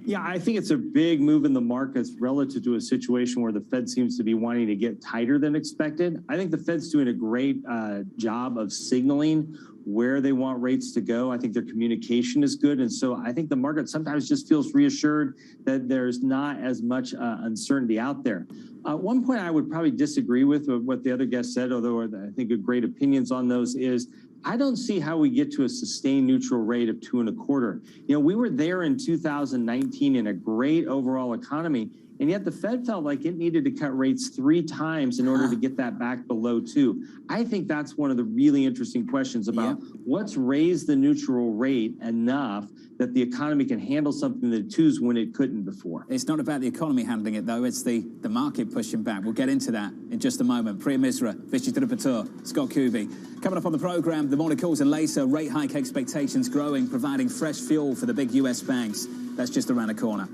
Yeah, I think it's a big move in the markets relative to a situation where the Fed seems to be wanting to get tighter than expected. I think the Fed's doing a great job of signaling where they want rates to go. I think their communication is good. And so I think the market sometimes just feels reassured that there's not as much uncertainty out there. One point I would probably disagree with what the other guest said, although I think have great opinions on those, is I don't see how we get to a sustained neutral rate of 2.25. We were there in 2019 in a great overall economy, and yet the Fed felt like it needed to cut rates 3 times in order to get that back below 2. I think that's one of the really interesting questions about what's raised the neutral rate enough that the economy can handle something that 2s when it couldn't before. It's not about the economy handling it, though. It's the market pushing back. We'll get into that in just a moment. Priya Misra, Vishy Tripatur, Scott Kuby. Coming up on the programme, the morning calls and later, rate hike expectations growing, providing fresh fuel for the big US banks. That's just around the corner.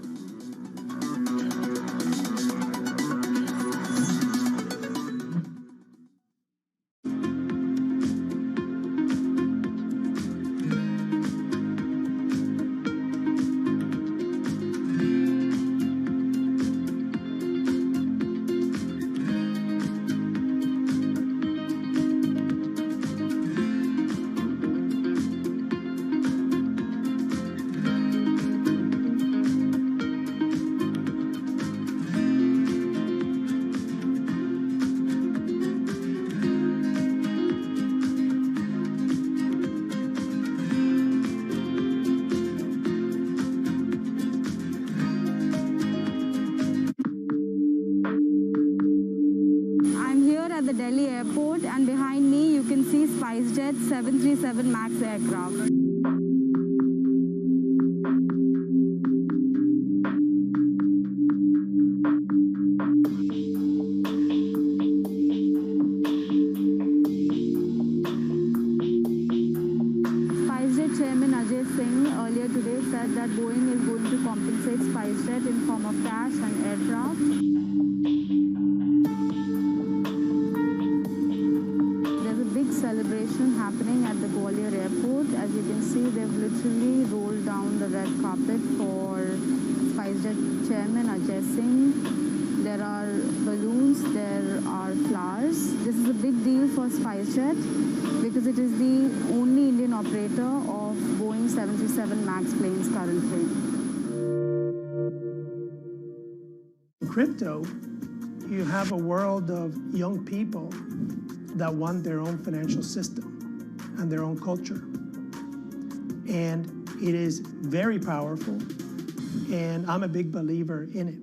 Airport, and behind me you can see SpiceJet 737 MAX aircraft. Earlier today said that Boeing is going to compensate SpiceJet in form of cash and aircraft. There's a big celebration happening at the Gwalior airport. As you can see, they've literally rolled down the red carpet for SpiceJet chairman Ajay Singh. There are balloons, there are flowers. This is a big deal for SpiceJet because it is the only Indian operator of Boeing 737 MAX planes currently. In crypto, you have a world of young people that want their own financial system and their own culture. And it is very powerful, and I'm a big believer in it.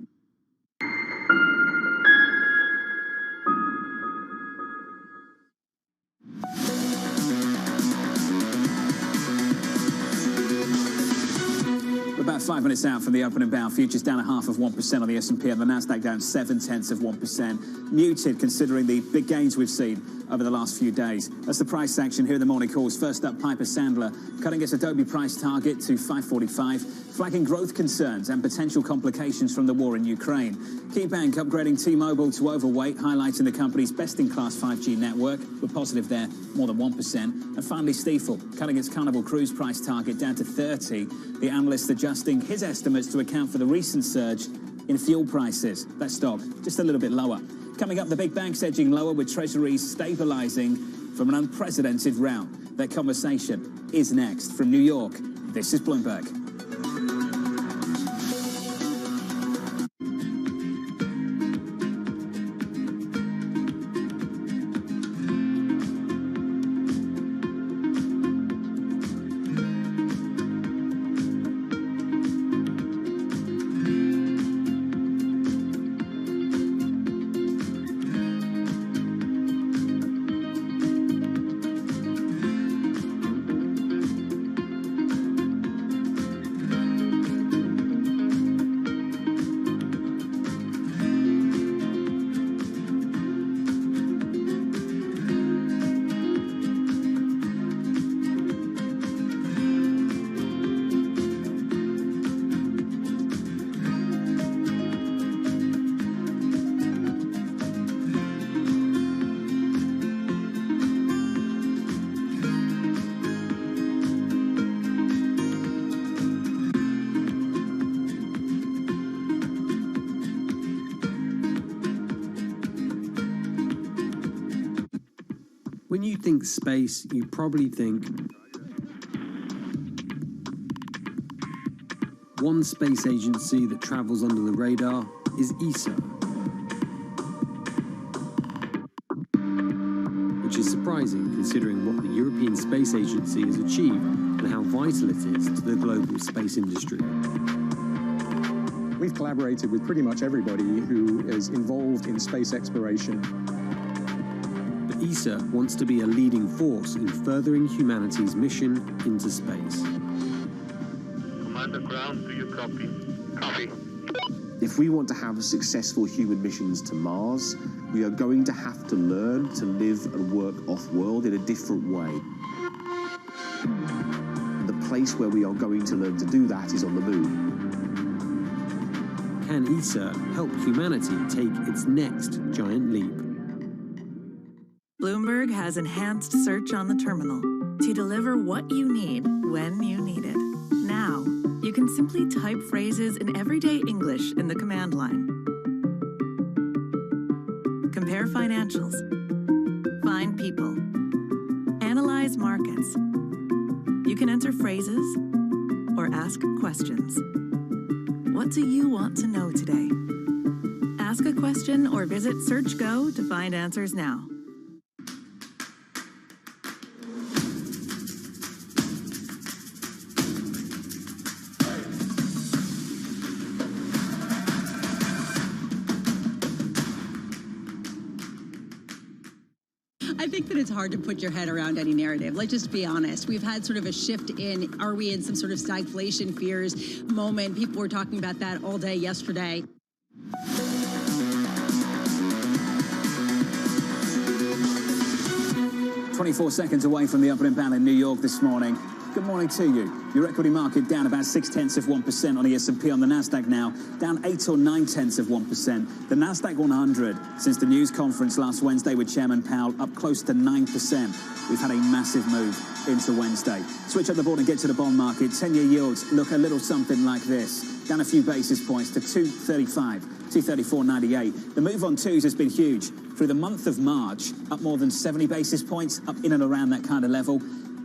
About 5 minutes out from the opening bow, futures down 0.5% on the S&P and the Nasdaq down 0.7%. Muted considering the big gains we've seen over the last few days. That's the price action here in the morning calls. First up, Piper Sandler cutting its Adobe price target to $545, flagging growth concerns and potential complications from the war in Ukraine. KeyBank upgrading T-Mobile to overweight, highlighting the company's best-in-class 5G network. We're positive there, more than 1%. And finally, Stifel cutting its Carnival Cruise price target down to 30. The analyst adjusting his estimates to account for the recent surge in fuel prices. That stock just a little bit lower. Coming up, the big banks edging lower with treasuries stabilizing from an unprecedented round. That conversation is next. From New York, this is Bloomberg. When you think space, you probably think one space agency that travels under the radar is ESA, which is surprising considering what the European Space Agency has achieved and how vital it is to the global space industry. We've collaborated with pretty much everybody who is involved in space exploration. ESA wants to be a leading force in furthering humanity's mission into space. Commander Ground, do you copy? Copy. If we want to have successful human missions to Mars, we are going to have to learn to live and work off-world in a different way. The place where we are going to learn to do that is on the moon. Can ESA help humanity take its next giant leap? Bloomberg has enhanced search on the terminal to deliver what you need when you need it. Now, you can simply type phrases in everyday English in the command line. Compare financials. Find people. Analyze markets. You can enter phrases or ask questions. What do you want to know today? Ask a question or visit SearchGo to find answers now. I think that it's hard to put your head around any narrative. Let's just be honest. We've had sort of a shift in, are we in some sort of stagflation fears moment? People were talking about that all day yesterday. 24 seconds away from the opening bell in New York this morning. Good morning to you. Your equity market down about 0.6% on the S&P. On the Nasdaq now, down 8 or 0.9%. The Nasdaq 100, since the news conference last Wednesday with Chairman Powell, up close to 9%. We've had a massive move into Wednesday. Switch up the board and get to the bond market. 10-year yields look a little something like this. Down a few basis points to 235, 234.98. The move on twos has been huge. Through the month of March, up more than 70 basis points, up in and around that kind of level.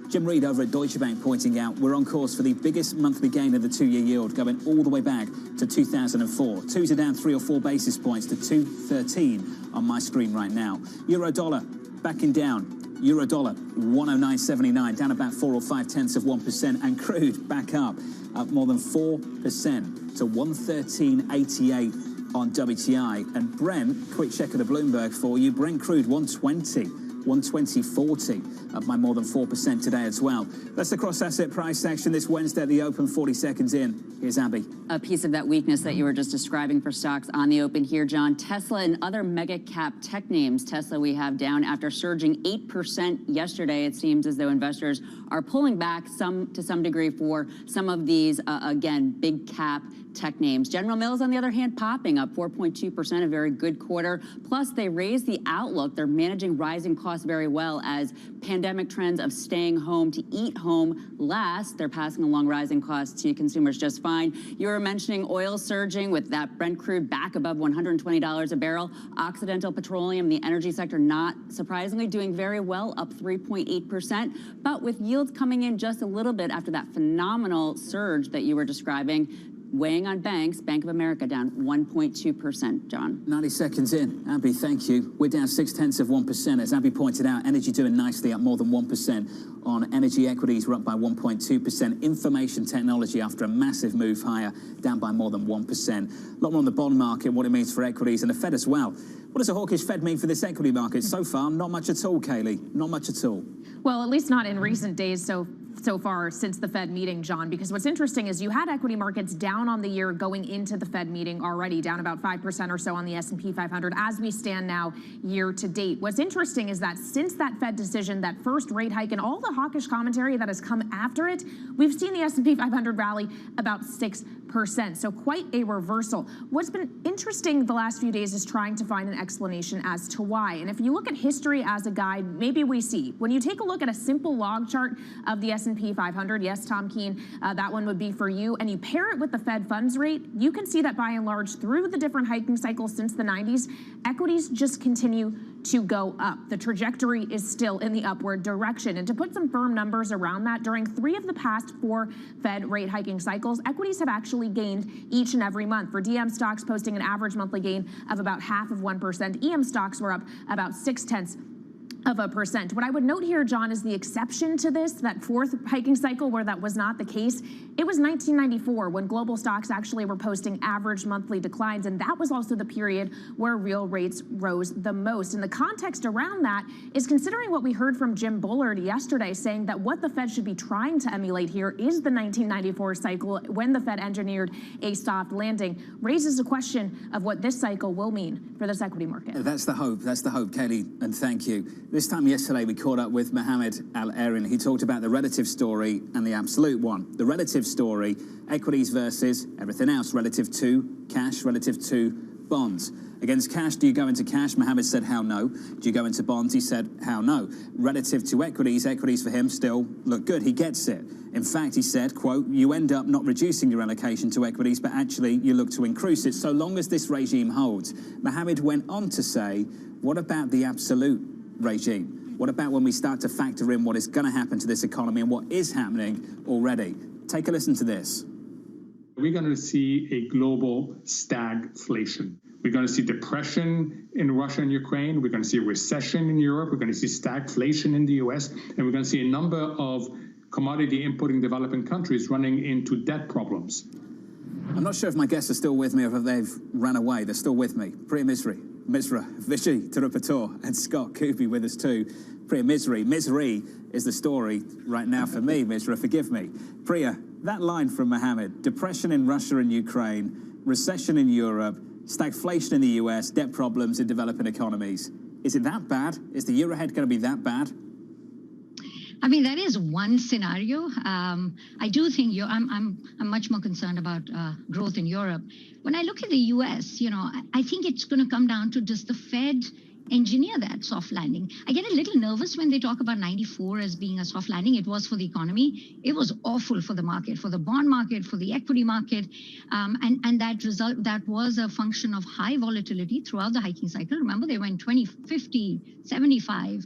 Jim Reed over at Deutsche Bank pointing out we're on course for the biggest monthly gain of the two-year yield, going all the way back to 2004. Twos are down 3 or 4 basis points to 213 on my screen right now. Euro dollar backing down. Euro dollar 109.79, down about 4 or 5/10%, and crude back up more than 4% to 113.88 on WTI. And Brent, quick check of the Bloomberg for you. Brent crude 120.40, up by more than 4% today as well. That's the cross-asset price section this Wednesday at the open. 40 seconds in. Here's Abby. A piece of that weakness that you were just describing for stocks on the open here, John. Tesla and other mega cap tech names. Tesla we have down after surging 8% yesterday. It seems as though investors are pulling back to some degree for some of these, again, big cap tech names. General Mills, on the other hand, popping up 4.2%, a very good quarter. Plus, they raised the outlook. They're managing rising costs very well as pandemic trends of staying home to eat home last. They're passing along rising costs to consumers just fine. You were mentioning oil surging with that Brent crude back above $120 a barrel. Occidental Petroleum, the energy sector, not surprisingly doing very well, up 3.8%. But with yields coming in just a little bit after that phenomenal surge that you were describing, weighing on banks, Bank of America down 1.2%, John. 90 seconds in. Abby, thank you. We're down 0.6%. As Abby pointed out, energy doing nicely, up more than 1%. On energy equities, we're up by 1.2%. Information technology, after a massive move higher, down by more than 1%. A lot more on the bond market, what it means for equities, and the Fed as well. What does a hawkish Fed mean for this equity market? So far, not much at all, Kaylee. Not much at all. Well, at least not in recent days so far since the Fed meeting, John, because what's interesting is you had equity markets down on the year going into the Fed meeting already, down about 5% or so on the S&P 500 as we stand now year to date. What's interesting is that since that Fed decision, that first rate hike and all the hawkish commentary that has come after it, we've seen the S&P 500 rally about 6%. So quite a reversal. What's been interesting the last few days is trying to find an explanation as to why. And if you look at history as a guide, maybe we see. When you take a look at a simple log chart of the S&P 500, yes, Tom Keene, that one would be for you, and you pair it with the Fed funds rate, you can see that by and large through the different hiking cycles since the 90s, equities just continue to go up. The trajectory is still in the upward direction. And to put some firm numbers around that, during 3 of the past 4 Fed rate hiking cycles, equities have actually gained each and every month. For DM stocks posting an average monthly gain of about 0.5%. EM stocks were up about 0.6%. What I would note here, John, is the exception to this, that 4th hiking cycle where that was not the case. It was 1994 when global stocks actually were posting average monthly declines, and that was also the period where real rates rose the most. And the context around that is considering what we heard from Jim Bullard yesterday, saying that what the Fed should be trying to emulate here is the 1994 cycle when the Fed engineered a soft landing, raises a question of what this cycle will mean for this equity market. That's the hope, Kelly, and thank you. This time yesterday, we caught up with Mohammed Al-Erin. He talked about the relative story and the absolute one. The relative story, equities versus everything else, relative to cash, relative to bonds. Against cash, do you go into cash? Mohammed said, how no. Do you go into bonds? He said, how no. Relative to equities for him still look good. He gets it. In fact, he said, quote, you end up not reducing your allocation to equities, but actually you look to increase it so long as this regime holds. Mohammed went on to say, what about the absolute regime? What about when we start to factor in what is going to happen to this economy and what is happening already? Take a listen to this. We're going to see a global stagflation. We're going to see depression in Russia and Ukraine. We're going to see a recession in Europe. We're going to see stagflation in the US. And we're going to see a number of commodity importing developing countries running into debt problems. I'm not sure if my guests are still with me or if they've run away. They're still with me. Priya Misri. Misra, Vishy Tirupator, and Scott Kuby with us too. Priya, misery is the story right now for me, Misra, forgive me. Priya, that line from Mohammed, depression in Russia and Ukraine, recession in Europe, stagflation in the US, debt problems in developing economies. Is it that bad? Is the year ahead going to be that bad? I mean, that is one scenario. I do think I'm much more concerned about growth in Europe. When I look at the US, I think it's going to come down to, does the Fed engineer that soft landing? I get a little nervous when they talk about 94 as being a soft landing. It was for the economy. It was awful for the market, for the bond market, for the equity market. And that was a function of high volatility throughout the hiking cycle. Remember, they went 20, 50, 75.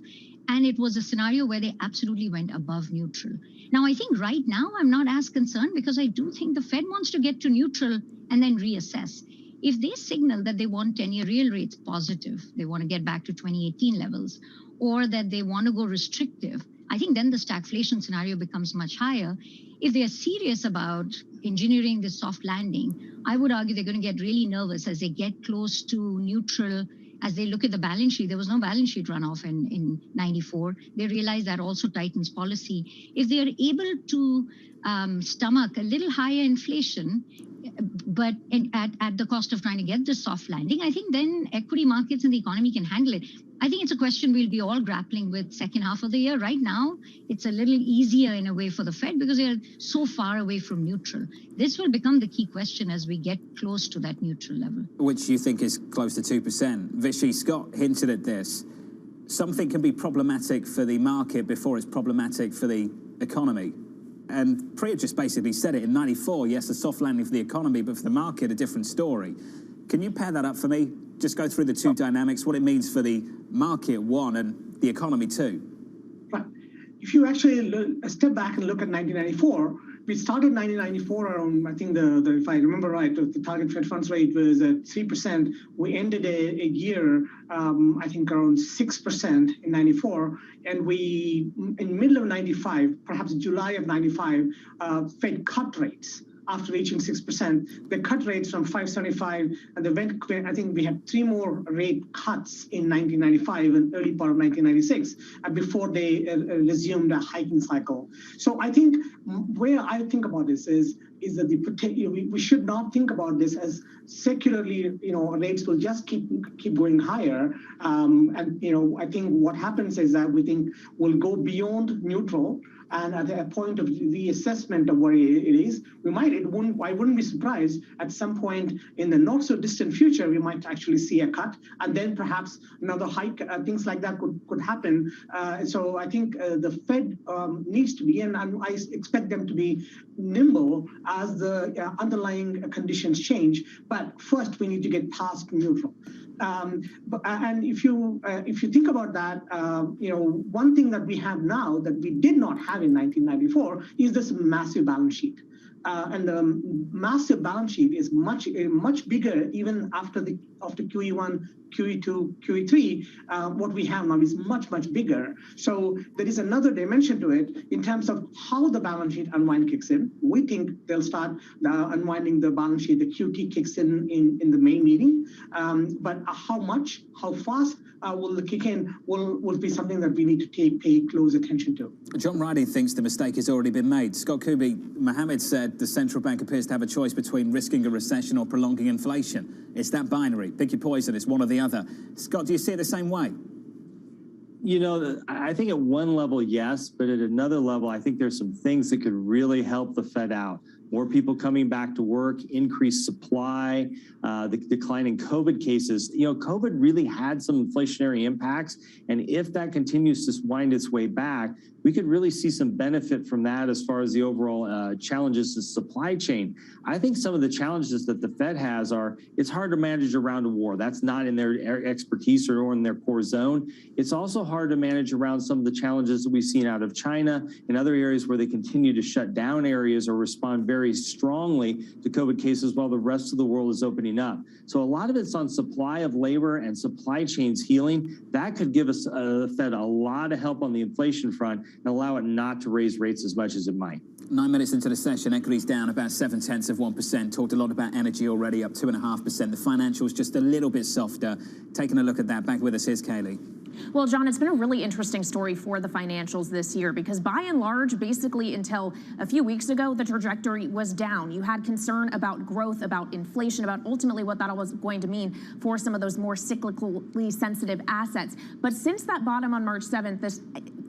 And it was a scenario where they absolutely went above neutral. Now, I think right now I'm not as concerned because I do think the Fed wants to get to neutral and then reassess. If they signal that they want 10-year real rates positive, they want to get back to 2018 levels, or that they want to go restrictive, I think then the stagflation scenario becomes much higher. If they are serious about engineering this soft landing, I would argue they're going to get really nervous as they get close to neutral. As they look at the balance sheet, there was no balance sheet runoff in 94. They realize that also tightens policy. If they are able to stomach a little higher inflation, but at the cost of trying to get the soft landing, I think then equity markets and the economy can handle it. I think it's a question we'll be all grappling with second half of the year. Right now, it's a little easier in a way for the Fed because they're so far away from neutral. This will become the key question as we get close to that neutral level. Which you think is close to 2%. Vishy, Scott hinted at this. Something can be problematic for the market before it's problematic for the economy. And Priya just basically said it in 94. Yes, a soft landing for the economy, but for the market, a different story. Can you pair that up for me? Just go through the two dynamics, what it means for the market, one, and the economy, two. Right. If you actually step back and look at 1994, we started 1994 around, I think, if I remember right, the target Fed funds rate was at 3%. We ended a year, I think, around 6% in 94. And we, in middle of 95, perhaps July of 95, Fed cut rates. After reaching 6%, they cut rates from 575, and they went, I think we had 3 more rate cuts in 1995 and early part of 1996, before they resumed a hiking cycle. So I think where I think about this is that we should not think about this as secularly, rates will just keep going higher. And I think what happens is that we think we'll go beyond neutral. And at a point of reassessment of where it is, I wouldn't be surprised at some point in the not so distant future, we might actually see a cut, and then perhaps another hike, things like that could happen. So I think the Fed needs to be, and I expect them to be nimble as the underlying conditions change. But first, we need to get past neutral. And if you think about that, one thing that we have now that we did not have in 1994 is this massive balance sheet. And the massive balance sheet is much bigger even after QE1, QE2, QE3. What we have now is much bigger. So there is another dimension to it in terms of how the balance sheet unwind kicks in. We think they'll start unwinding the balance sheet. The QT kicks in the May meeting. But how much, how fast will the kick in will be something that we need to pay close attention to. John Riding thinks the mistake has already been made. Scott Kuby, Mohammed said the central bank appears to have a choice between risking a recession or prolonging inflation. It's that binary. Pick your poison. It's one or the other. Scott, do you see it the same way? I think at one level, yes, but at another level, I think there's some things that could really help the Fed out. More people coming back to work, increased supply, the declining COVID cases. COVID really had some inflationary impacts. And if that continues to wind its way back, we could really see some benefit from that as far as the overall challenges to supply chain. I think some of the challenges that the Fed has are, it's hard to manage around a war. That's not in their expertise or in their core zone. It's also hard to manage around some of the challenges that we've seen out of China and other areas where they continue to shut down areas or respond very very strongly to COVID cases while the rest of the world is opening up. So a lot of it's on supply of labor and supply chains healing. That could give us the Fed a lot of help on the inflation front and allow it not to raise rates as much as it might. 9 minutes into the session, equities down about 0.7%. Talked a lot about energy already, up 2.5%. The financials just a little bit softer. Taking a look at that. Back with us, here's Kaylee. Well, John, it's been a really interesting story for the financials this year because by and large, basically until a few weeks ago, the trajectory was down. You had concern about growth, about inflation, about ultimately what that was going to mean for some of those more cyclically sensitive assets. But since that bottom on March 7th, this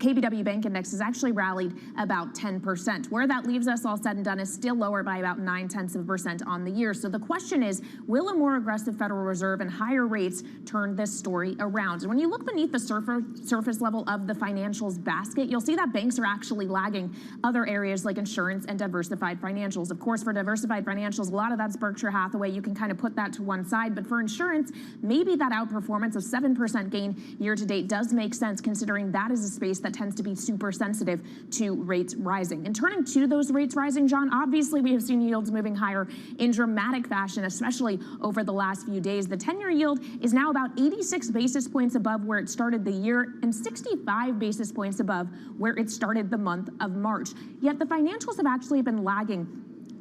KBW Bank Index has actually rallied about 10%. Where that leaves us all said and done is still lower by about 0.9% on the year. So the question is, will a more aggressive Federal Reserve and higher rates turn this story around? And when you look beneath the surface level of the financials basket, you'll see that banks are actually lagging other areas like insurance and diversified financials. Of course, for diversified financials, a lot of that's Berkshire Hathaway. You can kind of put that to one side. But for insurance, maybe that outperformance of 7% gain year to date does make sense, considering that is a space that tends to be super sensitive to rates rising. And turning to those rates rising, John, obviously we have seen yields moving higher in dramatic fashion, especially over the last few days. The 10-year yield is now about 86 basis points above where it started the year and 65 basis points above where it started the month of March. Yet the financials have actually been lagging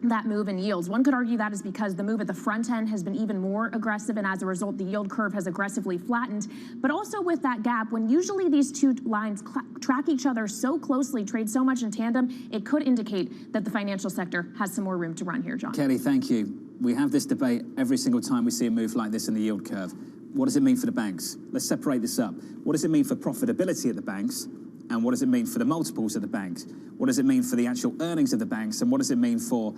that move in yields. One could argue that is because the move at the front end has been even more aggressive, and as a result, the yield curve has aggressively flattened. But also with that gap, when usually these two lines track each other so closely, trade so much in tandem, it could indicate that the financial sector has some more room to run here, John. Kelly, thank you. We have this debate every single time we see a move like this in the yield curve. What does it mean for the banks? Let's separate this up. What does it mean for profitability at the banks? And what does it mean for the multiples of the banks? What does it mean for the actual earnings of the banks? And what does it mean for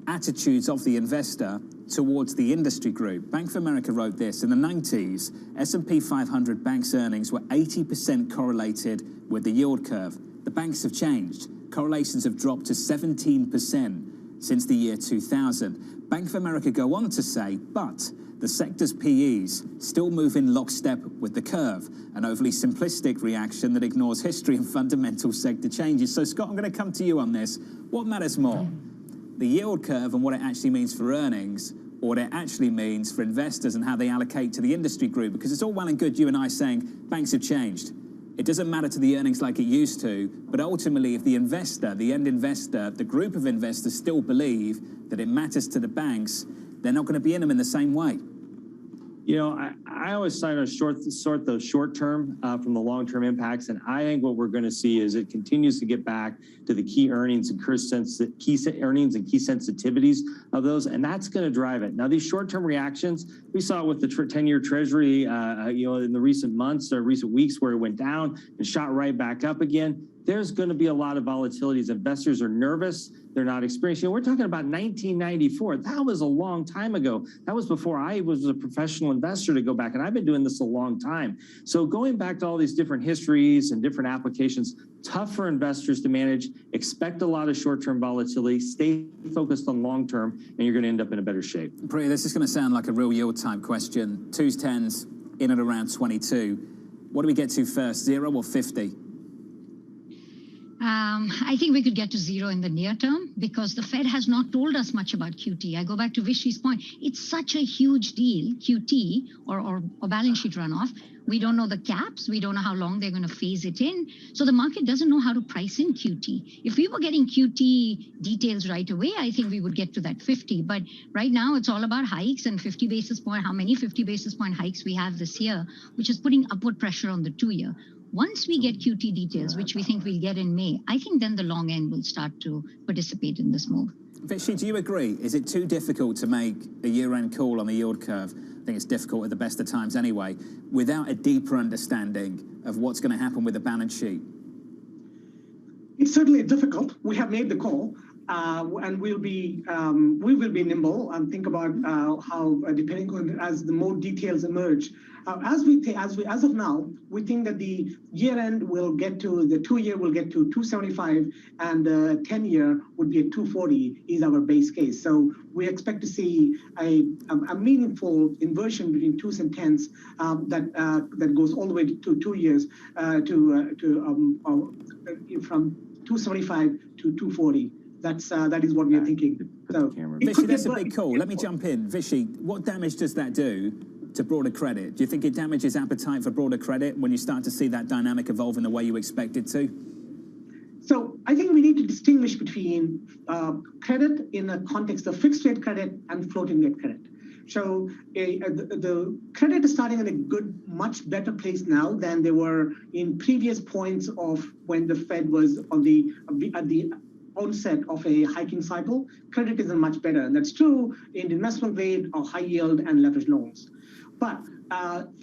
attitudes of the investor towards the industry group? Bank of America wrote this: in the 90s, S&P 500 banks' earnings were 80% correlated with the yield curve. The banks have changed. Correlations have dropped to 17% since the year 2000. Bank of America go on to say, but the sector's PEs still move in lockstep with the curve, an overly simplistic reaction that ignores history and fundamental sector changes. So, Scott, I'm going to come to you on this. What matters more, the yield curve and what it actually means for earnings, or what it actually means for investors and how they allocate to the industry group? Because it's all well and good you and I saying banks have changed. It doesn't matter to the earnings like it used to, but ultimately if the investor, the end investor, the group of investors still believe that it matters to the banks, they're not going to be in them in the same way. You know, I always try to sort the short term from the long term impacts, and I think what we're going to see is it continues to get back to the key earnings and key sensitivities of those, and that's going to drive it. Now, these short term reactions, we saw it with the 10-year Treasury, you know, in the recent months or recent weeks where it went down and shot right back up again. There's going to be a lot of volatility as investors are nervous. They're not experiencing. We're talking about 1994. That was a long time ago. That was before I was a professional investor to go back, and I've been doing this a long time. So going back to all these different histories and different applications, tough for investors to manage. Expect a lot of short-term volatility. Stay focused on long-term, and you're going to end up in a better shape. Priya, this is going to sound like a real yield time question. 2s, 10s, in and around 22. What do we get to first, 0 or 50? I think we could get to 0 in the near term because the Fed has not told us much about QT. I go back to Vishy's point. It's such a huge deal, QT or balance sheet runoff. We don't know the caps. We don't know how long they're going to phase it in. So the market doesn't know how to price in QT. If we were getting QT details right away, I think we would get to that 50. But right now, it's all about hikes and 50 basis point, how many 50 basis point hikes we have this year, which is putting upward pressure on the 2-year. Once we get QT details, which we think we'll get in May, I think then the long end will start to participate in this move. Vishy, do you agree? Is it too difficult to make a year-end call on the yield curve? I think it's difficult at the best of times anyway, without a deeper understanding of what's going to happen with the balance sheet? It's certainly difficult. We have made the call. And we will be nimble and think about how, depending on as the more details emerge. As of now, we think that the year end will get to the 2-year will get to 275, and the 10-year would be at 240 is our base case. So we expect to see a meaningful inversion between 2s and 10s that goes all the way to 2 years from 275 to 240. that is what we are thinking. So Vishy, that's a big call. Let me jump in. Vishy, what damage does that do to broader credit? Do you think it damages appetite for broader credit when you start to see that dynamic evolve in the way you expect it to? So I think we need to distinguish between credit in the context of fixed rate credit and floating rate credit. So the credit is starting in a much better place now than they were in previous points of when the Fed was at the onset of a hiking cycle. Credit is much better, and that's true in investment grade or high yield and leveraged loans. But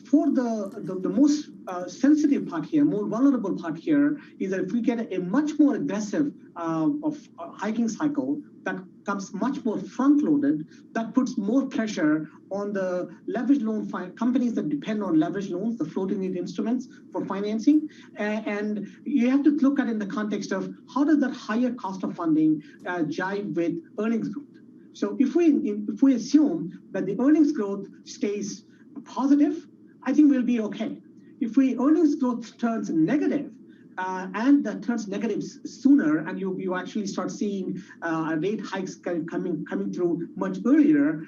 for the most sensitive part here, more vulnerable part here, is that if we get a much more aggressive hiking cycle that comes much more front-loaded, that puts more pressure on the leveraged loan companies that depend on leveraged loans, the floating rate instruments for financing. And you have to look at it in the context of how does that higher cost of funding jive with earnings growth. So if we assume that the earnings growth stays positive, I think we'll be okay. If earnings growth turns negative, and that turns negative sooner, and you actually start seeing rate hikes coming through much earlier,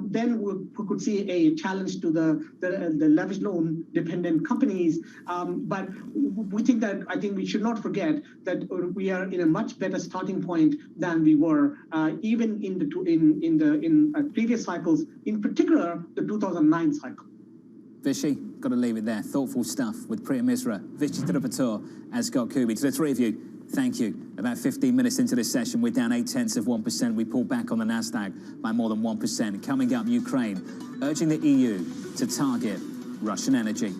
then we could see a challenge to the leveraged loan dependent companies. But we think that I think we should not forget that we are in a much better starting point than we were even in previous cycles, in particular the 2009 cycle. Vishy, got to leave it there. Thoughtful stuff with Priya Misra, Vishy Tirupatur, and Scott Kuby. To the three of you, thank you. About 15 minutes into this session, we're down 0.8%. We pulled back on the NASDAQ by more than 1%. Coming up, Ukraine, urging the EU to target Russian energy.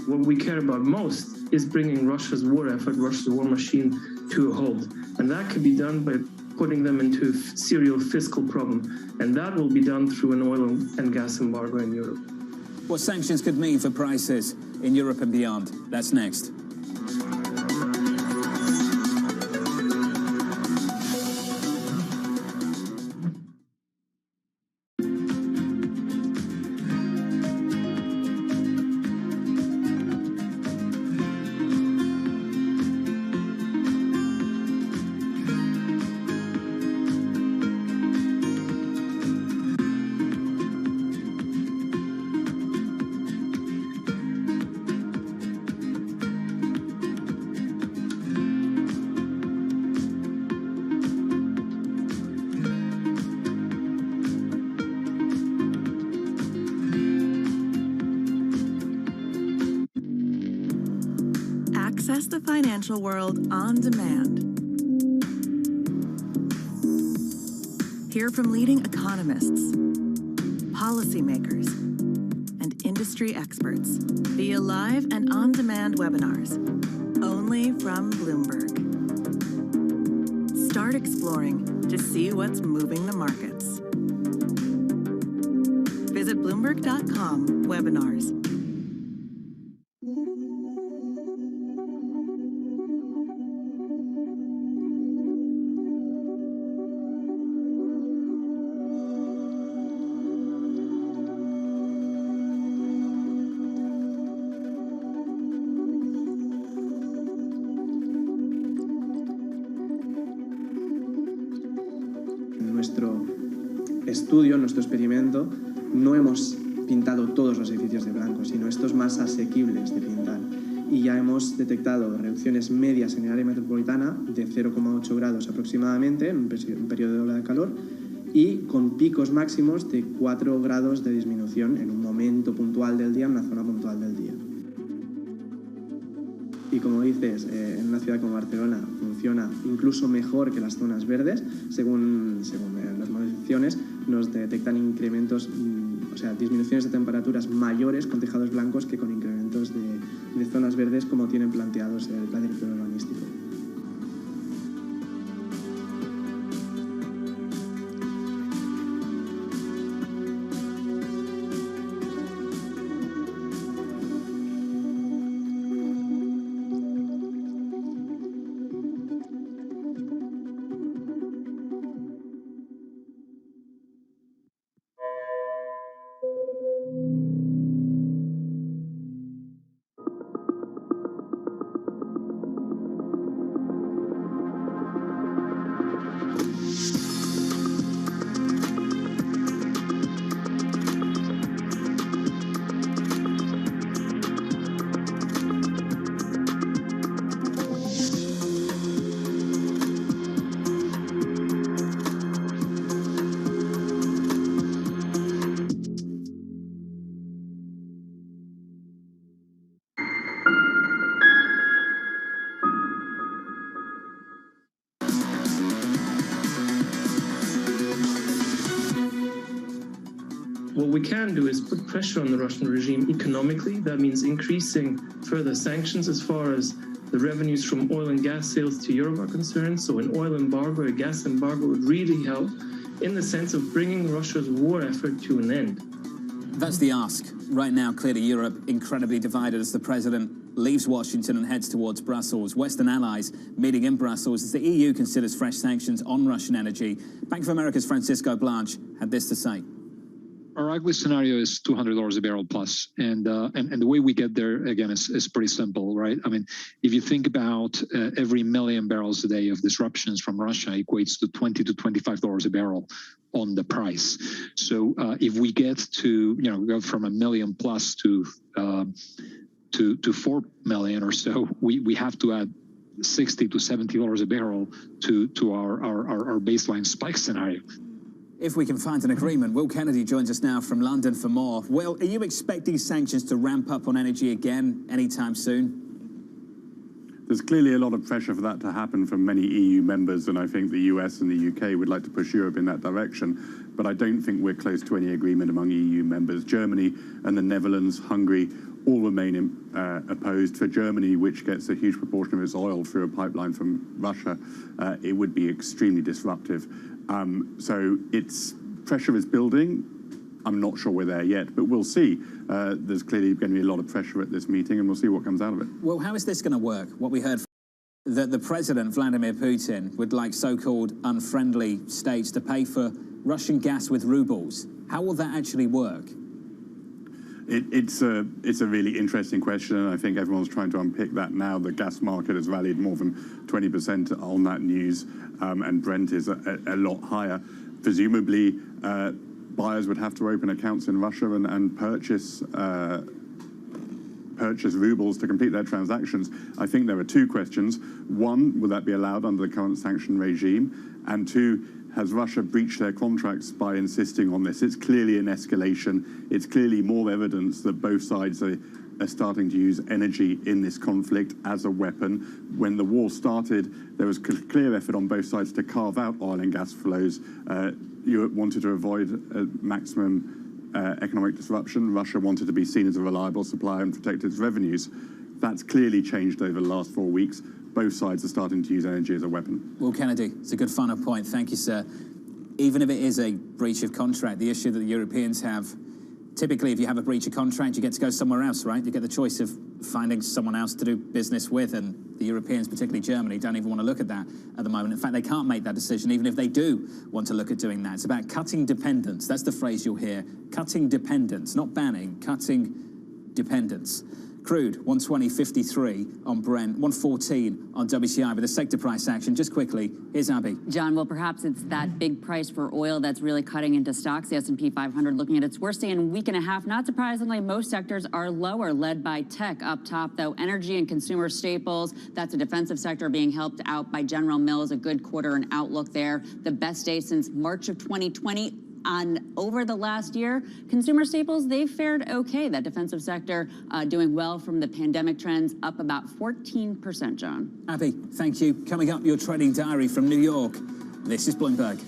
What we care about most is bringing Russia's war effort, Russia's war machine, to a halt. And that could be done by putting them into a serial fiscal problem. And that will be done through an oil and gas embargo in Europe. What sanctions could mean for prices in Europe and beyond. That's next. Access the financial world on demand. Hear from leading economists, policymakers, and industry experts via live and on-demand webinars, only from Bloomberg. Start exploring to see what's moving the markets. Visit Bloomberg.com/webinars. Nuestro experimento, no hemos pintado todos los edificios de blanco, sino estos más asequibles de pintar. Y ya hemos detectado reducciones medias en el área metropolitana de 0,8 grados aproximadamente en un periodo de ola de calor y con picos máximos de 4 grados de disminución en un momento puntual del día, en una zona puntual del día. Y como dices, en una ciudad como Barcelona funciona incluso mejor que las zonas verdes, según las modificaciones, nos detectan incrementos, o sea, disminuciones de temperaturas mayores con tejados blancos que con incrementos de zonas verdes como tienen planteados el plan director urbanístico. What we can do is put pressure on the Russian regime economically. That means increasing further sanctions as far as the revenues from oil and gas sales to Europe are concerned. So an oil embargo, a gas embargo would really help in the sense of bringing Russia's war effort to an end. That's the ask. Right now, clearly Europe incredibly divided as the president leaves Washington and heads towards Brussels. Western allies meeting in Brussels as the EU considers fresh sanctions on Russian energy. Bank of America's Francisco Blanche had this to say. Our likely scenario is $200 a barrel plus, and the way we get there again is pretty simple, right? I mean, if you think about every million barrels a day of disruptions from Russia equates to $20 to $25 a barrel on the price. So if we get to go from a million plus to 4 million or so, we have to add $60 to $70 a barrel to our baseline spike scenario. If we can find an agreement, Will Kennedy joins us now from London for more. Will, are you expecting sanctions to ramp up on energy again anytime soon? There's clearly a lot of pressure for that to happen from many EU members, and I think the US and the UK would like to push Europe in that direction. But I don't think we're close to any agreement among EU members. Germany and the Netherlands, Hungary, all remain opposed. For Germany, which gets a huge proportion of its oil through a pipeline from Russia, it would be extremely disruptive. So pressure is building. I'm not sure we're there yet, but we'll see. There's clearly going to be a lot of pressure at this meeting, and we'll see what comes out of it. Well, how is this going to work? What we heard that the president, Vladimir Putin, would like so-called unfriendly states to pay for Russian gas with rubles. How will that actually work? It's a really interesting question, and I think everyone's trying to unpick that now. The gas market has rallied more than 20% on that news, and Brent is a lot higher. Presumably, buyers would have to open accounts in Russia and purchase rubles to complete their transactions. I think there are two questions. One, will that be allowed under the current sanction regime? And two, has Russia breached their contracts by insisting on this? It's clearly an escalation. It's clearly more evidence that both sides are starting to use energy in this conflict as a weapon. When the war started, there was clear effort on both sides to carve out oil and gas flows. Europe wanted to avoid maximum economic disruption. Russia wanted to be seen as a reliable supplier and protect its revenues. That's clearly changed over the last 4 weeks. Both sides are starting to use energy as a weapon. Will Kennedy, it's a good final point. Thank you, sir. Even if it is a breach of contract, the issue that the Europeans have, typically if you have a breach of contract, you get to go somewhere else, right? You get the choice of finding someone else to do business with, and the Europeans, particularly Germany, don't even want to look at that at the moment. In fact, they can't make that decision, even if they do want to look at doing that. It's about cutting dependence. That's the phrase you'll hear. Cutting dependence, not banning, cutting dependence. Crude, 120.53 on Brent, 114 on WTI with a sector price action. Just quickly, here's Abby. John, well, perhaps it's that big price for oil that's really cutting into stocks. The S&P 500 looking at its worst day in a week and a half. Not surprisingly, most sectors are lower, led by tech. Up top, though, energy and consumer staples. That's a defensive sector being helped out by General Mills. A good quarter and outlook there. The best day since March of 2020. Over the last year, consumer staples, they've fared okay. That defensive sector doing well from the pandemic trends, up about 14%, John. Abby, thank you. Coming up, your trading diary from New York. This is Bloomberg.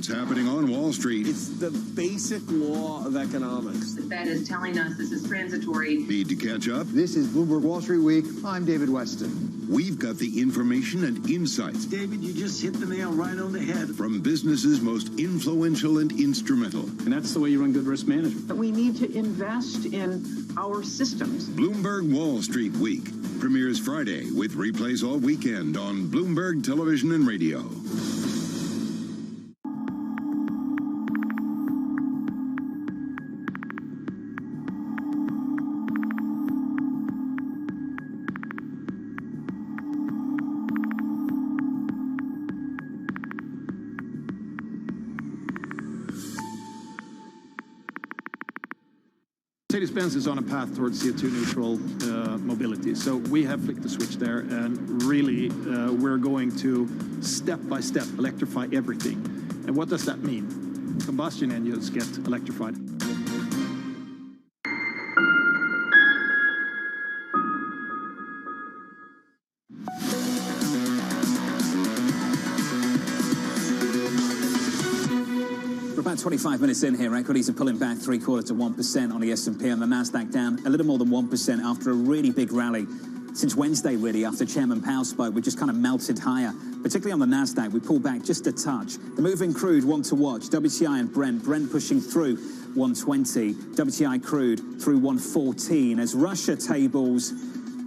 Happening on Wall Street. It's the basic law of economics. The Fed is telling us this is transitory. Need to catch up? This is Bloomberg Wall Street Week. I'm David Weston. We've got the information and insights. David, you just hit the nail right on the head. From businesses most influential and instrumental. And that's the way you run good risk management. But we need to invest in our systems. Bloomberg Wall Street Week premieres Friday with replays all weekend on Bloomberg Television and Radio. Mercedes-Benz is on a path towards CO2 neutral mobility. So we have flicked the switch there, and really we're going to step by step electrify everything. And what does that mean? Combustion engines get electrified. About 25 minutes in here, equities are pulling back 0.75% on the S&P, and the Nasdaq down a little more than 1% after a really big rally since Wednesday, really, after Chairman Powell spoke. We just kind of melted higher, particularly on the Nasdaq. We pulled back just a touch. The move in crude, one to watch. WTI and Brent pushing through 120. WTI crude through 114 as Russia tables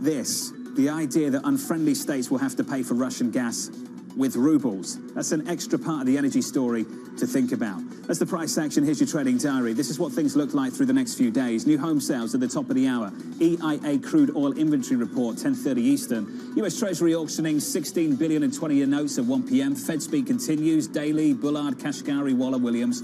this, the idea that unfriendly states will have to pay for Russian gas with rubles. That's an extra part of the energy story to think about. That's the price action. Here's your trading diary. This is what things look like through the next few days. New home sales at the top of the hour. EIA crude oil inventory report, 10:30 Eastern. US Treasury auctioning 16 billion and 20-year notes at 1 p.m. Fed speak continues. Daly, Bullard, Kashkari, Waller, Williams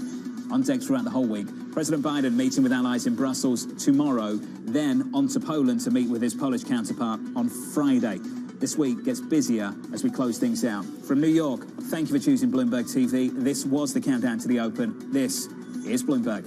on deck throughout the whole week. President Biden meeting with allies in Brussels tomorrow, then on to Poland to meet with his Polish counterpart on Friday. This week gets busier as we close things out. From New York, thank you for choosing Bloomberg TV. This was the Countdown to the Open. This is Bloomberg.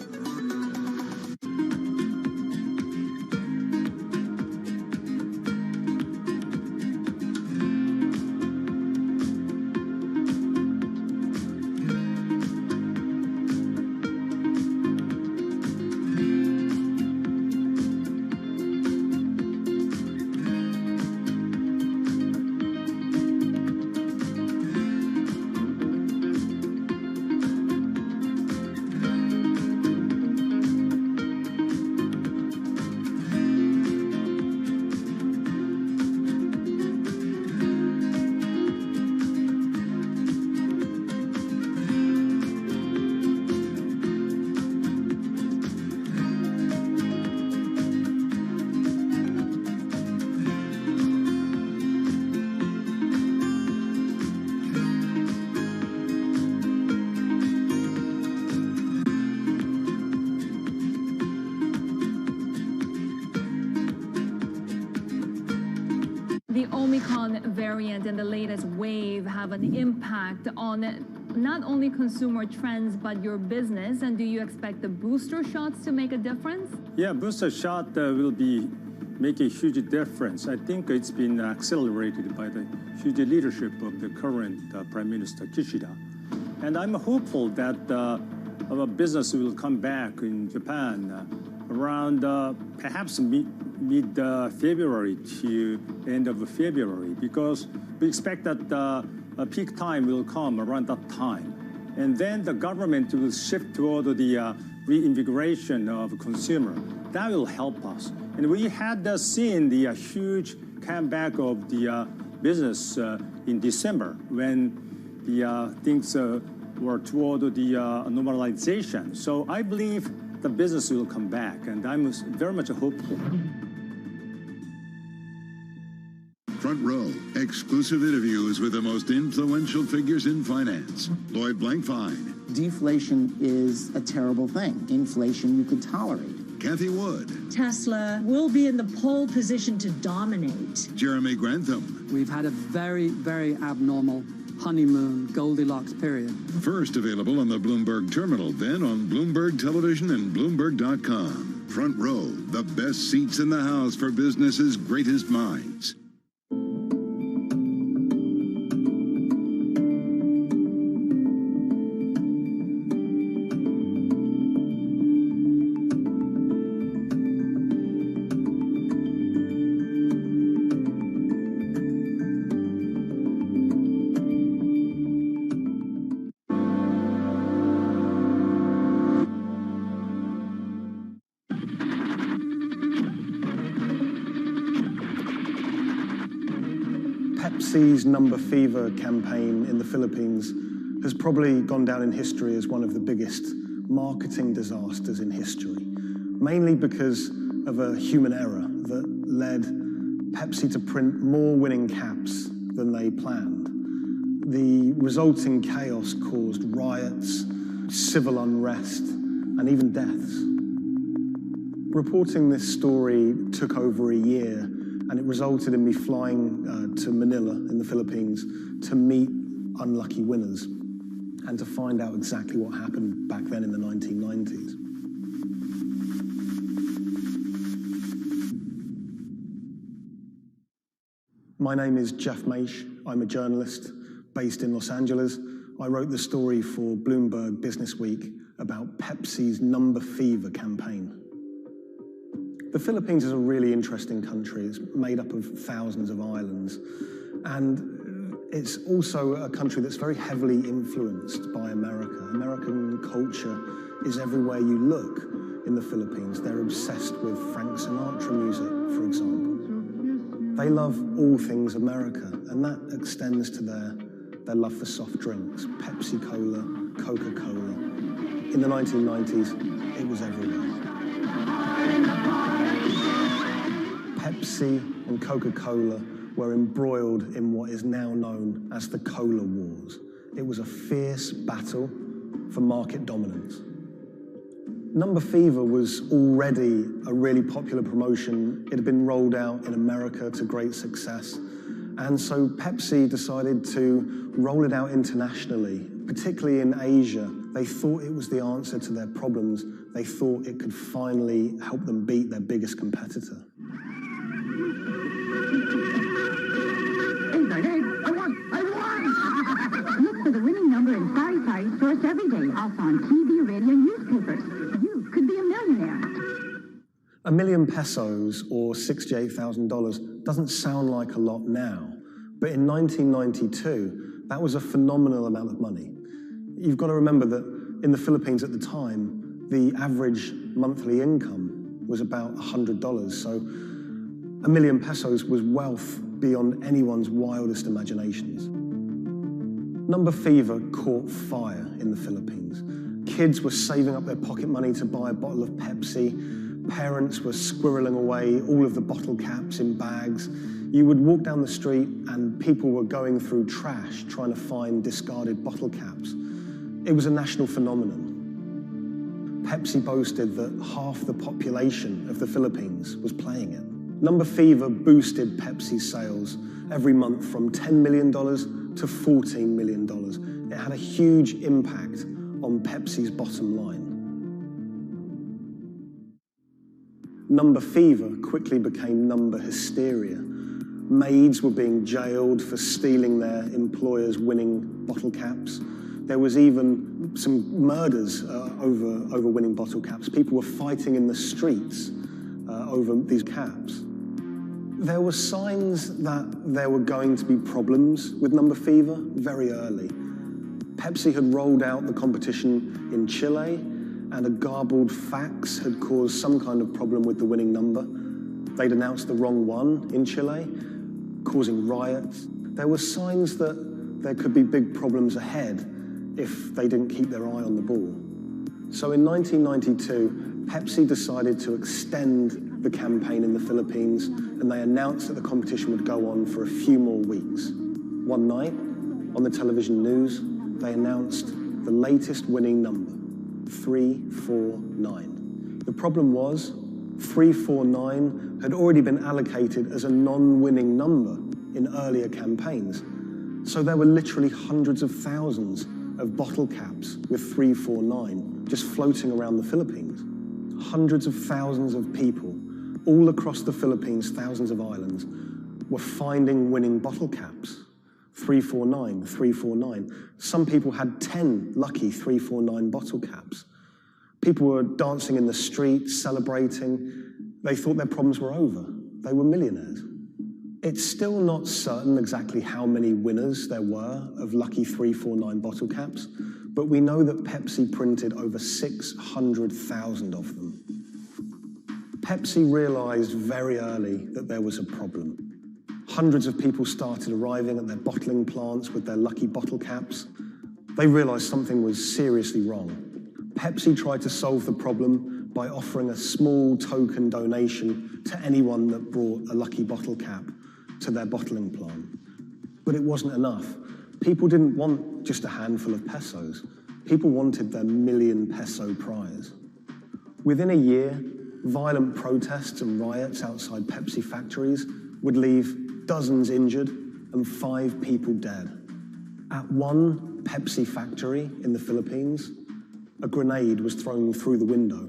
The Omicron variant and the latest wave have an impact on not only consumer trends, but your business. And do you expect the booster shots to make a difference? Yeah, booster shot will make a huge difference. I think it's been accelerated by the huge leadership of the current Prime Minister Kishida. And I'm hopeful that our business will come back in Japan around perhaps mid-February to end of February, because we expect that a peak time will come around that time. And then the government will shift toward the reinvigoration of consumer. That will help us. And we had seen the huge comeback of the business in December when the things were toward the normalization. So I believe the business will come back, and I'm very much hopeful. Front Row, exclusive interviews with the most influential figures in finance. Lloyd Blankfein. Deflation is a terrible thing. Inflation you could tolerate. Kathy Wood. Tesla will be in the pole position to dominate. Jeremy Grantham. We've had a very, very abnormal honeymoon Goldilocks period. First available on the Bloomberg Terminal, then on Bloomberg Television and Bloomberg.com. Front Row, the best seats in the house for business's greatest minds. Pepsi's Number Fever campaign in the Philippines has probably gone down in history as one of the biggest marketing disasters in history, mainly because of a human error that led Pepsi to print more winning caps than they planned. The resulting chaos caused riots, civil unrest, and even deaths. Reporting this story took over a year, and it resulted in me flying to Manila in the Philippines to meet unlucky winners and to find out exactly what happened back then in the 1990s. My name is Jeff Maish. I'm a journalist based in Los Angeles. I wrote the story for Bloomberg Business Week about Pepsi's Number Fever campaign. The Philippines is a really interesting country. It's made up of thousands of islands, and it's also a country that's very heavily influenced by America. American culture is everywhere you look in the Philippines. They're obsessed with Frank Sinatra music, for example. They love all things America, and that extends to their love for soft drinks, Pepsi Cola, Coca-Cola. In the 1990s, it was everywhere. Pepsi and Coca-Cola were embroiled in what is now known as the Cola Wars. It was a fierce battle for market dominance. Number Fever was already a really popular promotion. It had been rolled out in America to great success. And so Pepsi decided to roll it out internationally, particularly in Asia. They thought it was the answer to their problems. They thought it could finally help them beat their biggest competitor. Look for the winning number in Sari stores every day, also on TV, radio, and newspapers. You could be a millionaire. $1 million pesos, or $68,000, doesn't sound like a lot now, but in 1992, that was a phenomenal amount of money. You've got to remember that in the Philippines at the time, the average monthly income was about $100, so $1 million pesos was wealth beyond anyone's wildest imaginations. Number Fever caught fire in the Philippines. Kids were saving up their pocket money to buy a bottle of Pepsi. Parents were squirreling away all of the bottle caps in bags. You would walk down the street and people were going through trash trying to find discarded bottle caps. It was a national phenomenon. Pepsi boasted that half the population of the Philippines was playing it. Number Fever boosted Pepsi's sales every month from $10 million to $14 million. It had a huge impact on Pepsi's bottom line. Number Fever quickly became number hysteria. Maids were being jailed for stealing their employers' winning bottle caps. There was even some murders over winning bottle caps. People were fighting in the streets over these caps. There were signs that there were going to be problems with Number Fever very early. Pepsi had rolled out the competition in Chile, and a garbled fax had caused some kind of problem with the winning number. They'd announced the wrong one in Chile, causing riots. There were signs that there could be big problems ahead if they didn't keep their eye on the ball. So in 1992, Pepsi decided to extend the campaign in the Philippines, and they announced that the competition would go on for a few more weeks. One night, on the television news, they announced the latest winning number, 349. The problem was, 349 had already been allocated as a non-winning number in earlier campaigns. So there were literally hundreds of thousands of bottle caps with 349 just floating around the Philippines. Hundreds of thousands of people all across the Philippines, thousands of islands, were finding winning bottle caps. 349, 349. Some people had 10 lucky 349 bottle caps. People were dancing in the streets, celebrating. They thought their problems were over. They were millionaires. It's still not certain exactly how many winners there were of lucky 349 bottle caps, but we know that Pepsi printed over 600,000 of them. Pepsi realized very early that there was a problem. Hundreds of people started arriving at their bottling plants with their lucky bottle caps. They realized something was seriously wrong. Pepsi tried to solve the problem by offering a small token donation to anyone that brought a lucky bottle cap to their bottling plant. But it wasn't enough. People didn't want just a handful of pesos. People wanted their million peso prize. Within a year, violent protests and riots outside Pepsi factories would leave dozens injured and 5 people dead. At one Pepsi factory in the Philippines, a grenade was thrown through the window.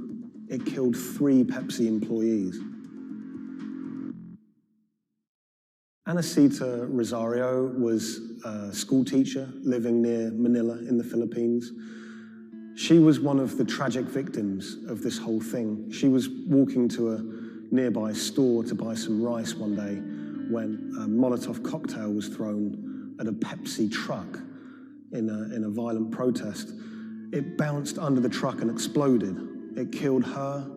It killed 3 Pepsi employees. Anacita Rosario was a school teacher living near Manila in the Philippines. She was one of the tragic victims of this whole thing. She was walking to a nearby store to buy some rice one day when a Molotov cocktail was thrown at a Pepsi truck in a violent protest. It bounced under the truck and exploded. It killed her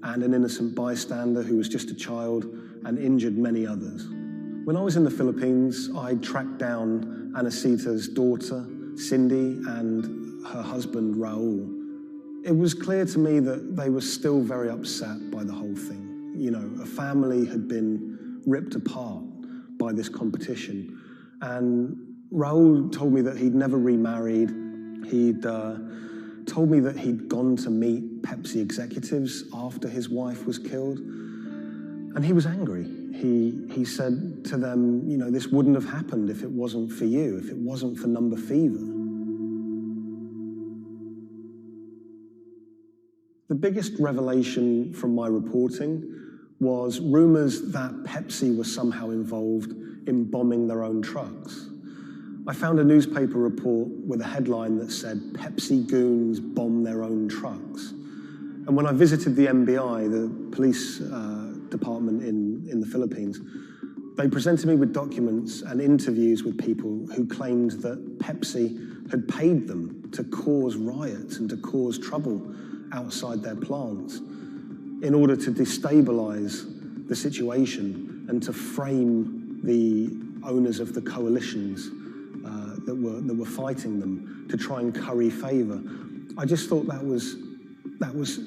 and an innocent bystander who was just a child and injured many others. When I was in the Philippines, I tracked down Anacita's daughter, Cindy, and her husband, Raul. It was clear to me that they were still very upset by the whole thing. You know, a family had been ripped apart by this competition. And Raul told me that he'd never remarried. He'd told me that he'd gone to meet Pepsi executives after his wife was killed. And he was angry. He said to them, you know, this wouldn't have happened if it wasn't for you, if it wasn't for Number Fever. The biggest revelation from my reporting was rumors that Pepsi was somehow involved in bombing their own trucks. I found a newspaper report with a headline that said, "Pepsi goons bomb their own trucks." And when I visited the MBI, the police department in the Philippines, they presented me with documents and interviews with people who claimed that Pepsi had paid them to cause riots and to cause trouble outside their plants in order to destabilize the situation and to frame the owners of the coalitions that were fighting them to try and curry favor. I just thought that was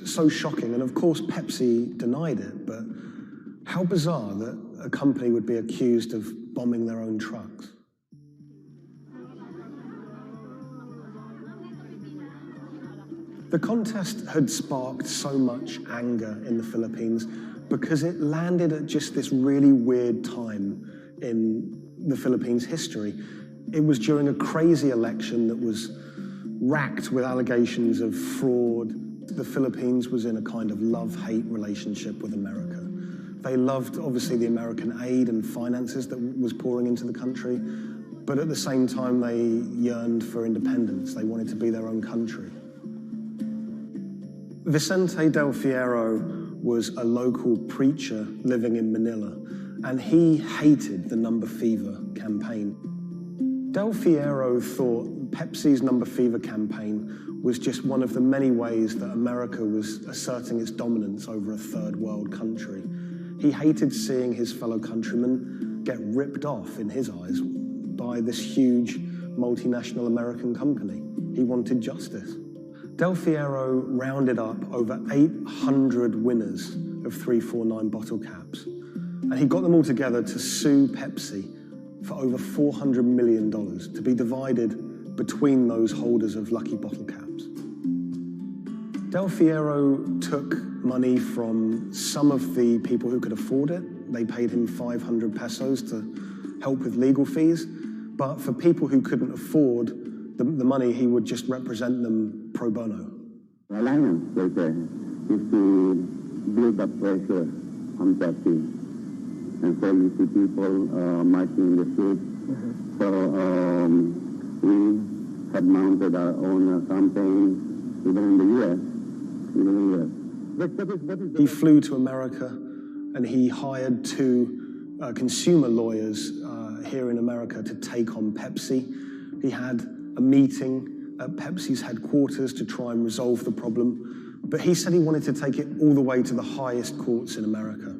so shocking. And of course, Pepsi denied it, but how bizarre that a company would be accused of bombing their own trucks. The contest had sparked so much anger in the Philippines because it landed at just this really weird time in the Philippines' history. It was during a crazy election that was racked with allegations of fraud. The Philippines was in a kind of love-hate relationship with America. They loved, obviously, the American aid and finances that was pouring into the country, but at the same time, they yearned for independence. They wanted to be their own country. Vicente Del Fierro was a local preacher living in Manila, and he hated the Number Fever campaign. Del Fierro thought Pepsi's Number Fever campaign was just one of the many ways that America was asserting its dominance over a third world country. He hated seeing his fellow countrymen get ripped off, in his eyes, by this huge multinational American company. He wanted justice. Del Fierro rounded up over 800 winners of 349 bottle caps, and he got them all together to sue Pepsi for over $400 million to be divided between those holders of lucky bottle caps. Del Fierro took money from some of the people who could afford it. They paid him 500 pesos to help with legal fees, but for people who couldn't afford the money, he would just represent them pro bono. The alliance, they say, is to build up pressure on Pepsi. And so you see people marching in the streets. So we have mounted our own campaign, even in the U.S. He flew to America and he hired 2 consumer lawyers here in America to take on Pepsi. He had a meeting at Pepsi's headquarters to try and resolve the problem, but he said he wanted to take it all the way to the highest courts in America.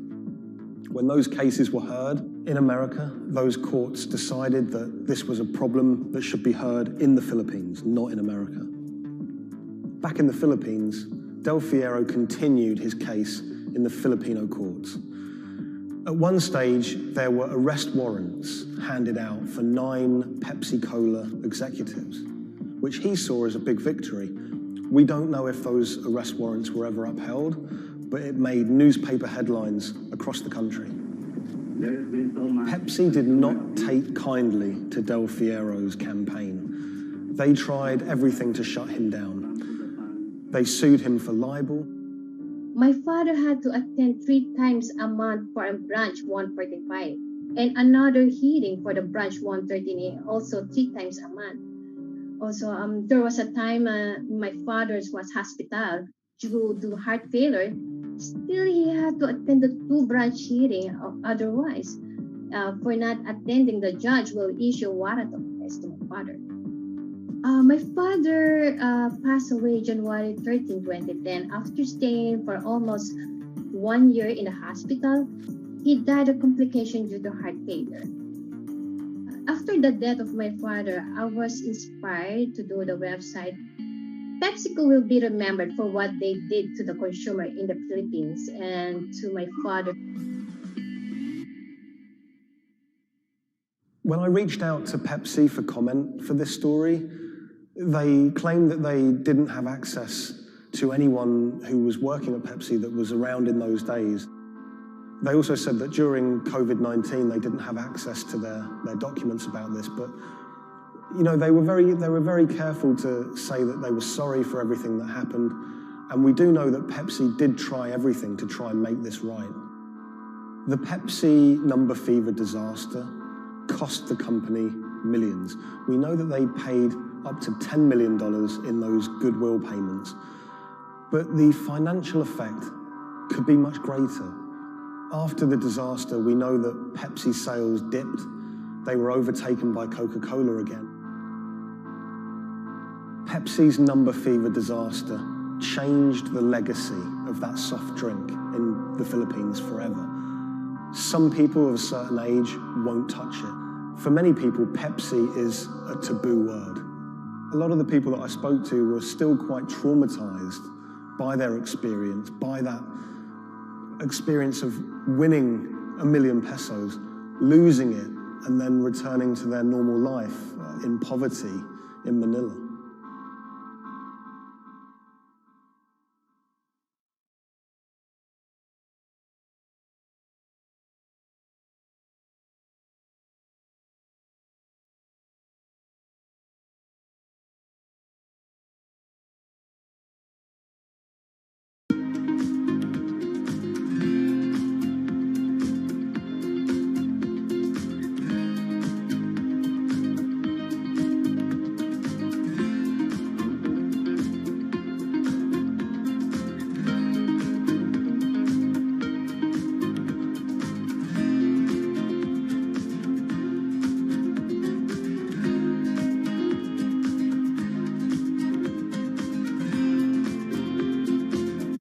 When those cases were heard, In America, those courts decided that this was a problem that should be heard in the Philippines, not in America. Back in the Philippines, Del Fierro continued his case in the Filipino courts. At one stage, there were arrest warrants handed out for 9 Pepsi-Cola executives, which he saw as a big victory. We don't know if those arrest warrants were ever upheld, but it made newspaper headlines across the country. Pepsi did not take kindly to Del Fierro's campaign. They tried everything to shut him down. They sued him for libel. My father had to attend 3 times a month for a branch 145 and another hearing for the branch 113, also 3 times a month. Also, there was a time my father was hospital due to heart failure. Still, he had to attend the 2 branch hearing. Otherwise, for not attending, the judge will issue a warrant of arrest to my father. My father passed away January 13, 2010. After staying for almost 1 year in the hospital, he died of complications due to heart failure. After the death of my father, I was inspired to do the website. PepsiCo will be remembered for what they did to the consumer in the Philippines and to my father. When I reached out to Pepsi for comment for this story, they claimed that they didn't have access to anyone who was working at Pepsi that was around in those days. They also said that during COVID-19, they didn't have access to their documents about this, but you know, they were very careful to say that they were sorry for everything that happened, and we do know that Pepsi did try everything to try and make this right. The Pepsi number fever disaster cost the company millions. We know that they paid up to $10 million in those goodwill payments, but the financial effect could be much greater. After the disaster, we know that Pepsi sales dipped. They were overtaken by Coca-Cola again. Pepsi's number fever disaster changed the legacy of that soft drink in the Philippines forever. Some people of a certain age won't touch it. For many people, Pepsi is a taboo word. A lot of the people that I spoke to were still quite traumatized by their experience, by that experience of winning $1 million pesos, losing it, and then returning to their normal life in poverty in Manila.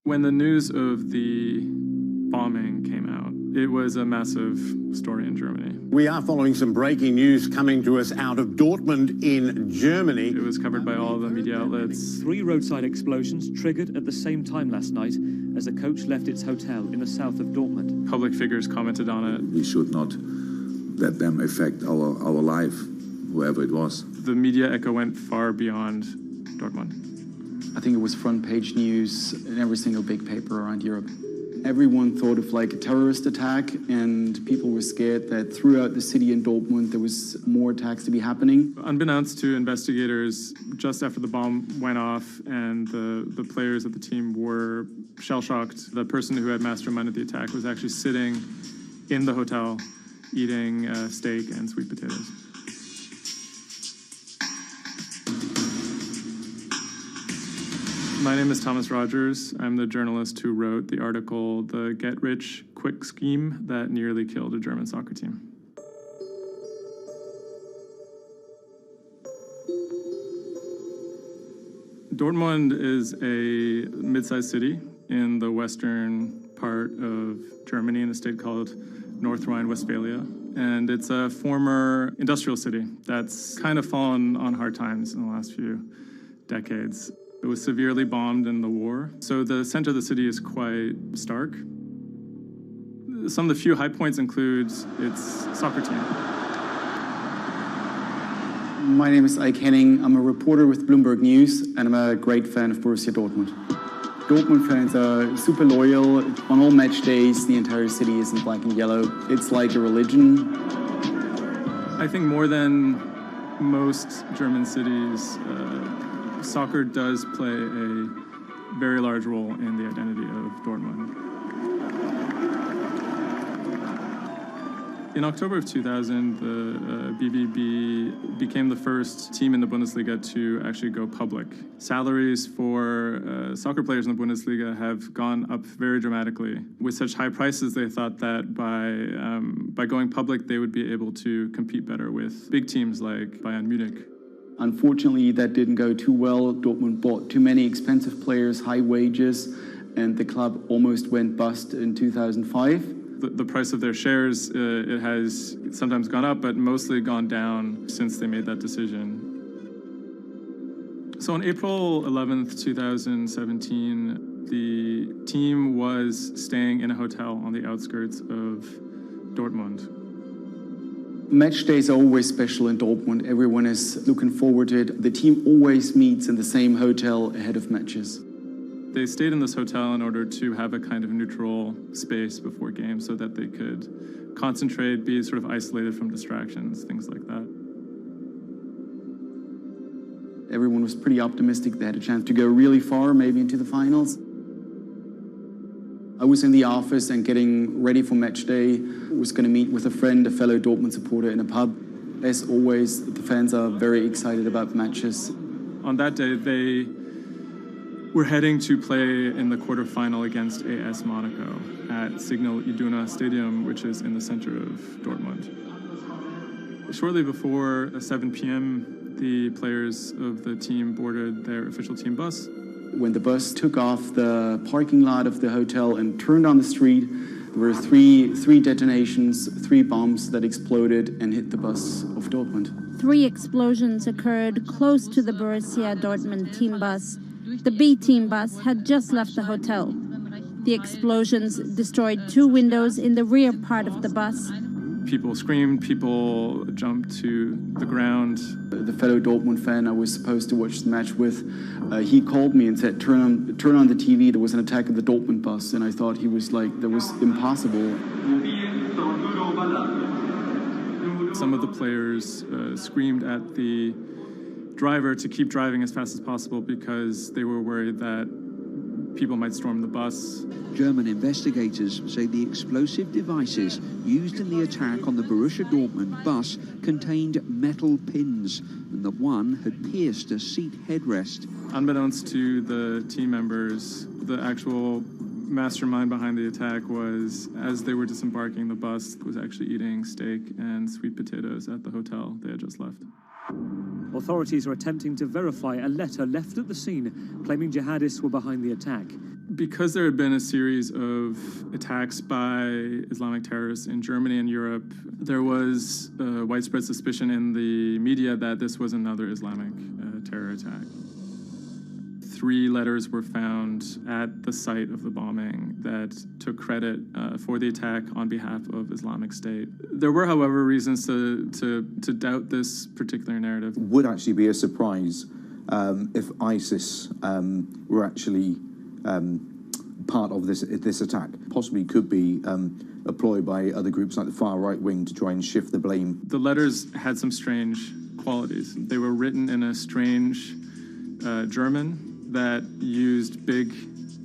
When the news of the bombing came out, it was a massive story in Germany. We are following some breaking news coming to us out of Dortmund in Germany. It was covered by all the media outlets. 3 roadside explosions triggered at the same time last night as a coach left its hotel in the south of Dortmund. Public figures commented on it. We should not let them affect our life, whoever it was. The media echo went far beyond Dortmund. I think it was front page news in every single big paper around Europe. Everyone thought of like a terrorist attack, and people were scared that throughout the city in Dortmund there was more attacks to be happening. Unbeknownst to investigators, just after the bomb went off and the players of the team were shell-shocked, the person who had masterminded the attack was actually sitting in the hotel eating steak and sweet potatoes. My name is Thomas Rogers. I'm the journalist who wrote the article, The Get-Rich-Quick Scheme That Nearly Killed a German Soccer Team. Dortmund is a mid-sized city in the western part of Germany in a state called North Rhine-Westphalia. And it's a former industrial city that's kind of fallen on hard times in the last few decades. It was severely bombed in the war, so the center of the city is quite stark. Some of the few high points include its soccer team. My name is Ike Henning. I'm a reporter with Bloomberg News, and I'm a great fan of Borussia Dortmund. Dortmund fans are super loyal. On all match days, the entire city is in black and yellow. It's like a religion. I think more than most German cities, soccer does play a very large role in the identity of Dortmund. In October of 2000, the BVB became the first team in the Bundesliga to actually go public. Salaries for soccer players in the Bundesliga have gone up very dramatically. With such high prices, they thought that by going public, they would be able to compete better with big teams like Bayern Munich. Unfortunately, that didn't go too well. Dortmund bought too many expensive players, high wages, and the club almost went bust in 2005. The price of their shares, it has sometimes gone up, but mostly gone down since they made that decision. So on April 11th, 2017, the team was staying in a hotel on the outskirts of Dortmund. Match days are always special in Dortmund. Everyone is looking forward to it. The team always meets in the same hotel ahead of matches. They stayed in this hotel in order to have a kind of neutral space before games so that they could concentrate, be sort of isolated from distractions, things like that. Everyone was pretty optimistic. They had a chance to go really far, maybe into the finals. I was in the office and getting ready for match day. I was going to meet with a friend, a fellow Dortmund supporter, in a pub. As always, the fans are very excited about matches. On that day, they were heading to play in the quarterfinal against AS Monaco at Signal Iduna Stadium, which is in the center of Dortmund. Shortly before 7 p.m., the players of the team boarded their official team bus. When the bus took off the parking lot of the hotel and turned on the street, there were three detonations, 3 bombs that exploded and hit the bus of Dortmund. 3 explosions occurred close to the Borussia Dortmund team bus. The B team bus had just left the hotel. The explosions destroyed 2 windows in the rear part of the bus. People screamed, people jumped to the ground. The fellow Dortmund fan I was supposed to watch the match with, he called me and said, turn on the TV, there was an attack at the Dortmund bus. And I thought he was like, that was impossible. Some of the players screamed at the driver to keep driving as fast as possible because they were worried that people might storm the bus. German investigators say the explosive devices used in the attack on the Borussia Dortmund bus contained metal pins, and that one had pierced a seat headrest. Unbeknownst to the team members, the actual mastermind behind the attack was, as they were disembarking the bus, was actually eating steak and sweet potatoes at the hotel they had just left. Authorities are attempting to verify a letter left at the scene claiming jihadists were behind the attack. Because there had been a series of attacks by Islamic terrorists in Germany and Europe, there was widespread suspicion in the media that this was another Islamic terror attack. 3 letters were found at the site of the bombing that took credit for the attack on behalf of Islamic State. There were, however, reasons to doubt this particular narrative. Would actually be a surprise if ISIS were actually part of this attack. Possibly could be a ploy by other groups like the far right wing to try and shift the blame. The letters had some strange qualities. They were written in a strange German that used big,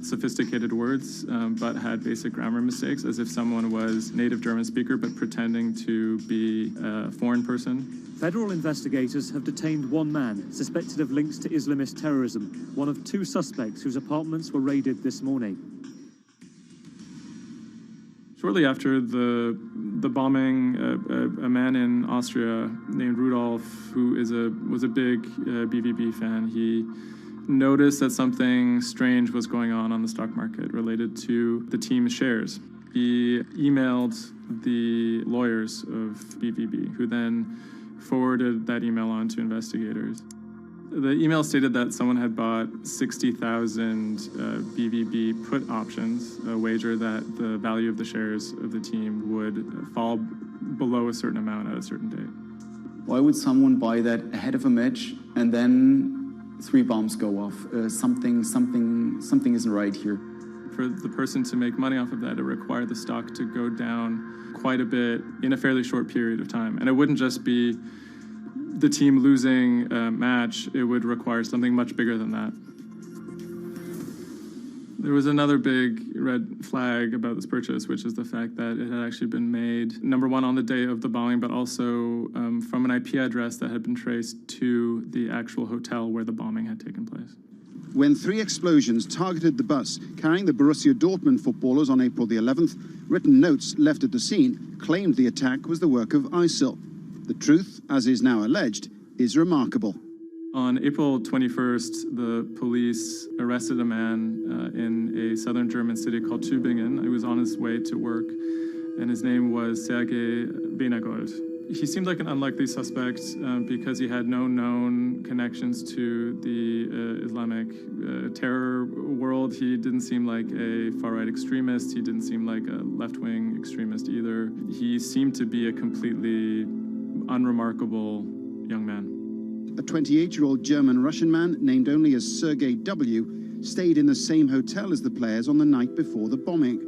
sophisticated words, but had basic grammar mistakes, as if someone was native German speaker, but pretending to be a foreign person. Federal investigators have detained 1 man suspected of links to Islamist terrorism, one of 2 suspects whose apartments were raided this morning. Shortly after the bombing, a man in Austria named Rudolf, who was a big BVB fan, he noticed that something strange was going on the stock market related to the team's shares. He emailed the lawyers of BVB, who then forwarded that email on to investigators. The email stated that someone had bought 60,000 BVB put options, a wager that the value of the shares of the team would fall below a certain amount at a certain date. Why would someone buy that ahead of a match and then 3 bombs go off? Something isn't right here. For the person to make money off of that, it required the stock to go down quite a bit in a fairly short period of time. And it wouldn't just be the team losing a match, it would require something much bigger than that. There was another big red flag about this purchase, which is the fact that it had actually been made, number one, on the day of the bombing, but also from an IP address that had been traced to the actual hotel where the bombing had taken place. When 3 explosions targeted the bus carrying the Borussia Dortmund footballers on April the 11th, written notes left at the scene claimed the attack was the work of ISIL. The truth, as is now alleged, is remarkable. On April 21st, the police arrested a man in a southern German city called Tübingen. He was on his way to work, and his name was Sergei Venegold. He seemed like an unlikely suspect because he had no known connections to the Islamic terror world. He didn't seem like a far-right extremist. He didn't seem like a left-wing extremist either. He seemed to be a completely unremarkable young man. A 28-year-old German-Russian man, named only as Sergei W., stayed in the same hotel as the players on the night before the bombing.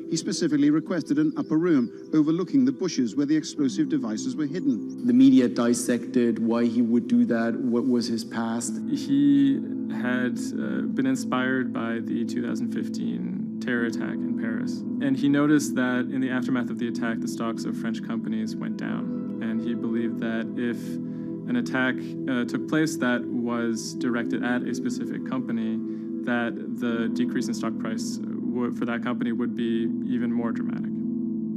He specifically requested an upper room overlooking the bushes where the explosive devices were hidden. The media dissected why he would do that, what was his past. He had been inspired by the 2015 terror attack in Paris. And he noticed that in the aftermath of the attack, the stocks of French companies went down. And he believed that if an attack took place that was directed at a specific company, that the decrease in stock price for that company would be even more dramatic.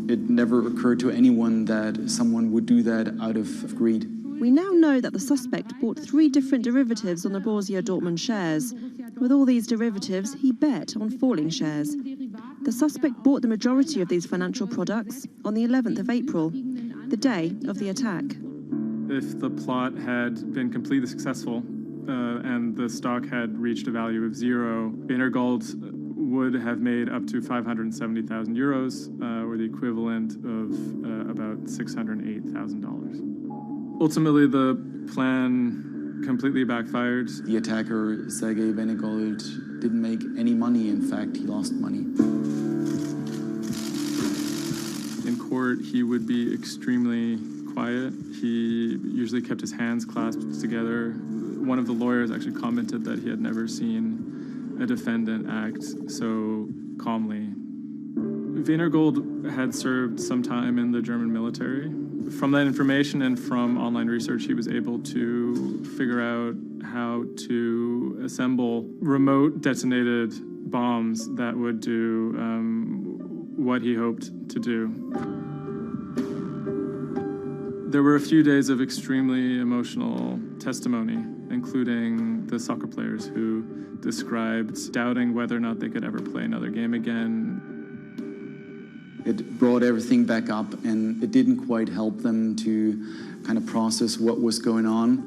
It never occurred to anyone that someone would do that out of greed. We now know that the suspect bought 3 different derivatives on the Borussia Dortmund shares. With all these derivatives, he bet on falling shares. The suspect bought the majority of these financial products on the 11th of April, the day of the attack. If the plot had been completely successful and the stock had reached a value of 0, Venergold would have made up to 570,000 euros, or the equivalent of about $608,000. Ultimately, the plan completely backfired. The attacker, Sergei Venegold, didn't make any money. In fact, he lost money. In court, he would be extremely quiet. He usually kept his hands clasped together. One of the lawyers actually commented that he had never seen a defendant act so calmly. Venergold had served some time in the German military. From that information and from online research, he was able to figure out how to assemble remote detonated bombs that would do what he hoped to do. There were a few days of extremely emotional testimony, including the soccer players who described doubting whether or not they could ever play another game again. It brought everything back up, and it didn't quite help them to kind of process what was going on.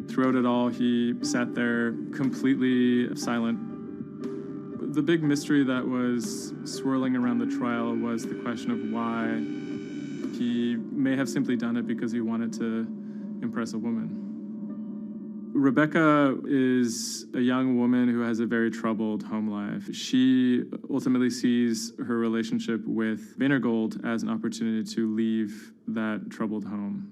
Throughout it all, he sat there completely silent. The big mystery that was swirling around the trial was the question of why. He may have simply done it because he wanted to impress a woman. Rebecca is a young woman who has a very troubled home life. She ultimately sees her relationship with Venergold as an opportunity to leave that troubled home.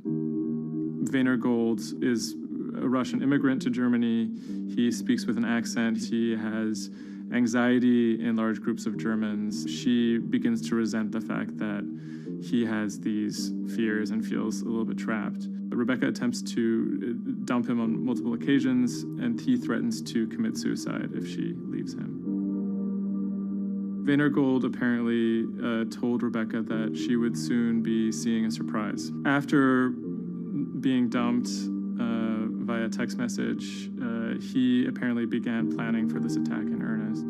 Venergold is a Russian immigrant to Germany. He speaks with an accent. He has anxiety in large groups of Germans. She begins to resent the fact that he has these fears and feels a little bit trapped. Rebecca attempts to dump him on multiple occasions, and he threatens to commit suicide if she leaves him. Venergold apparently told Rebecca that she would soon be seeing a surprise. After being dumped via text message, he apparently began planning for this attack in earnest.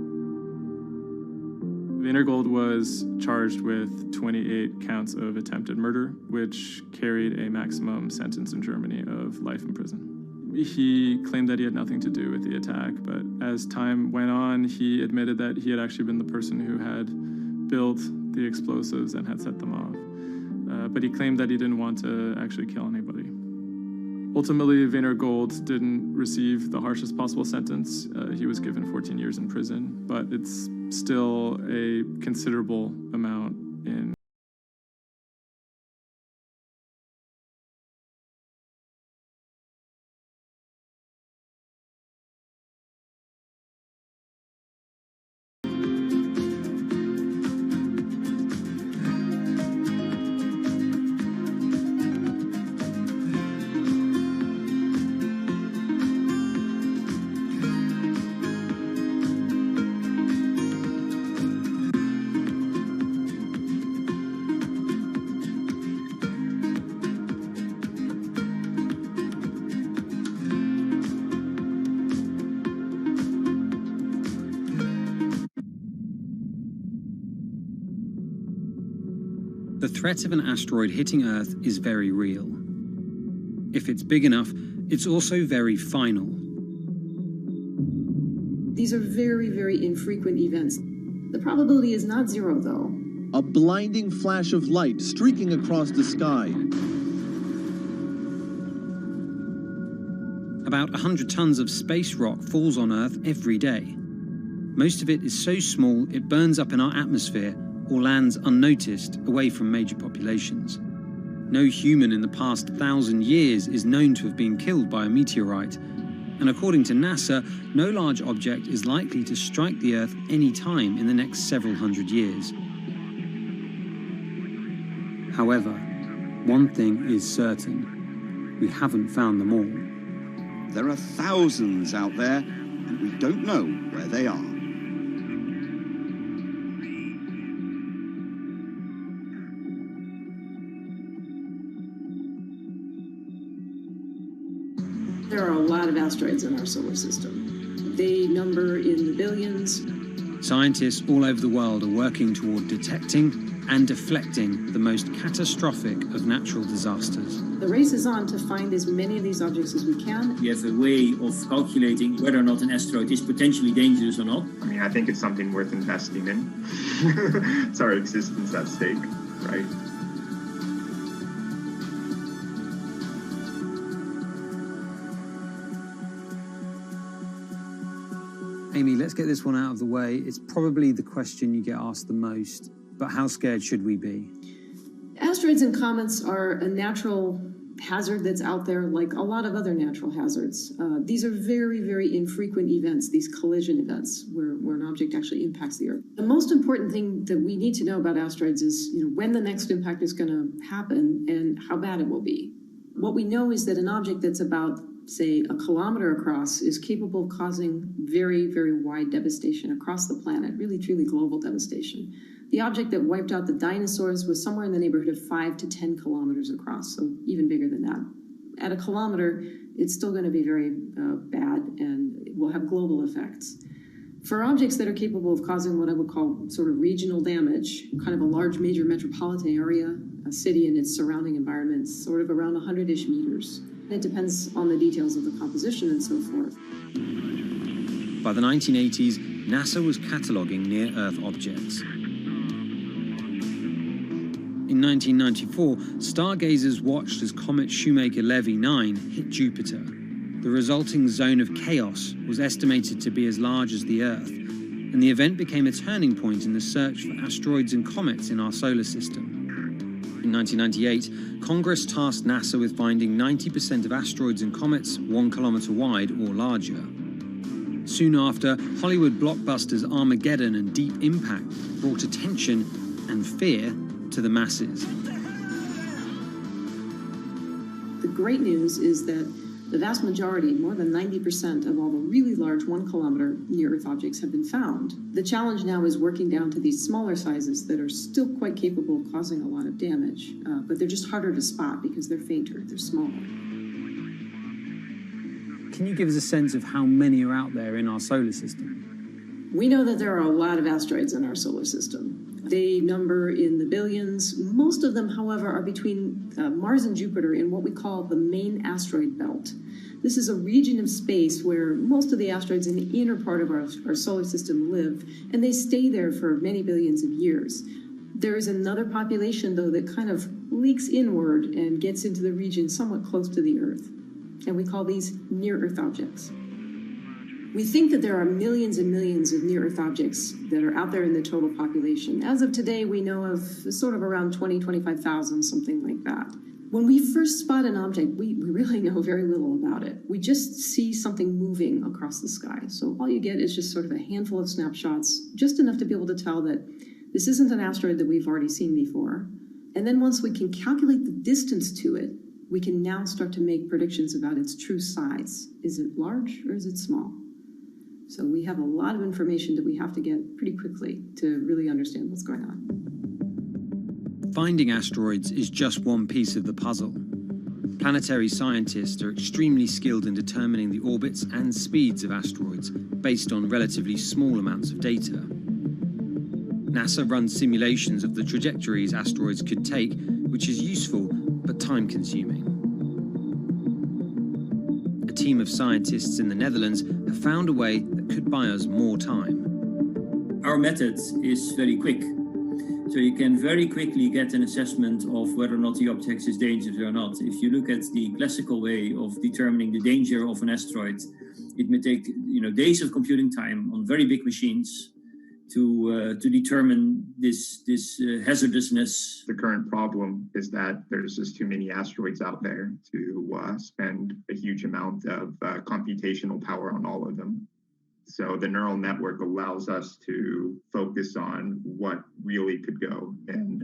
Gold was charged with 28 counts of attempted murder, which carried a maximum sentence in Germany of life in prison. He claimed that he had nothing to do with the attack, but as time went on, he admitted that he had actually been the person who had built the explosives and had set them off. But he claimed that he didn't want to actually kill anybody. Ultimately, Gold didn't receive the harshest possible sentence. He was given 14 years in prison, but it's still a considerable amount in. The threat of an asteroid hitting Earth is very real. If it's big enough, it's also very final. These are very, very infrequent events. The probability is not zero, though. A blinding flash of light streaking across the sky. About 100 tons of space rock falls on Earth every day. Most of it is so small it burns up in our atmosphere or lands unnoticed away from major populations. No human in the past 1,000 years is known to have been killed by a meteorite, and according to NASA, no large object is likely to strike the Earth any time in the next several hundred years. However, one thing is certain: we haven't found them all. There are thousands out there, and we don't know where they are. There are a lot of asteroids in our solar system. They number in the billions. Scientists all over the world are working toward detecting and deflecting the most catastrophic of natural disasters. The race is on to find as many of these objects as we can. We have a way of calculating whether or not an asteroid is potentially dangerous or not. I mean, I think it's something worth investing in. It's our existence at stake, right? Amy, let's get this one out of the way. It's probably the question you get asked the most, but how scared should we be? Asteroids and comets are a natural hazard that's out there like a lot of other natural hazards. These are very, very infrequent events, these collision events, where an object actually impacts the Earth. The most important thing that we need to know about asteroids is when the next impact is going to happen and how bad it will be. What we know is that an object that's about, say, a kilometer across is capable of causing very, very wide devastation across the planet, really, truly global devastation. The object that wiped out the dinosaurs was somewhere in the neighborhood of 5 to 10 kilometers across, so even bigger than that. At a kilometer, it's still going to be very bad and it will have global effects. For objects that are capable of causing what I would call sort of regional damage, kind of a large major metropolitan area, a city and its surrounding environments, sort of around 100-ish meters. It depends on the details of the composition and so forth. By the 1980s, NASA was cataloguing near-Earth objects. In 1994, stargazers watched as comet Shoemaker-Levy 9 hit Jupiter. The resulting zone of chaos was estimated to be as large as the Earth, and the event became a turning point in the search for asteroids and comets in our solar system. In 1998, Congress tasked NASA with finding 90% of asteroids and comets 1 kilometer wide or larger. Soon after, Hollywood blockbusters Armageddon and Deep Impact brought attention and fear to the masses. The great news is that the vast majority, more than 90% of all the really large 1 kilometer near-Earth objects have been found. The challenge now is working down to these smaller sizes that are still quite capable of causing a lot of damage, but they're just harder to spot because they're fainter, they're smaller. Can you give us a sense of how many are out there in our solar system? We know that there are a lot of asteroids in our solar system. They number in the billions. Most of them, however, are between Mars and Jupiter in what we call the main asteroid belt. This is a region of space where most of the asteroids in the inner part of our solar system live, and they stay there for many billions of years. There is another population, though, that kind of leaks inward and gets into the region somewhat close to the Earth, and we call these near-Earth objects. We think that there are millions and millions of near-Earth objects that are out there in the total population. As of today, we know of sort of around 20, 25,000, something like that. When we first spot an object, we really know very little about it. We just see something moving across the sky. So all you get is just sort of a handful of snapshots, just enough to be able to tell that this isn't an asteroid that we've already seen before. And then once we can calculate the distance to it, we can now start to make predictions about its true size. Is it large or is it small? So we have a lot of information that we have to get pretty quickly to really understand what's going on. Finding asteroids is just one piece of the puzzle. Planetary scientists are extremely skilled in determining the orbits and speeds of asteroids based on relatively small amounts of data. NASA runs simulations of the trajectories asteroids could take, which is useful but time-consuming. A team of scientists in the Netherlands have found a way that could buy us more time. Our method is very quick. So you can very quickly get an assessment of whether or not the object is dangerous or not. If you look at the classical way of determining the danger of an asteroid, it may take days of computing time on very big machines to determine this hazardousness. The current problem is that there's just too many asteroids out there to spend a huge amount of computational power on all of them. So the neural network allows us to focus on what really could go and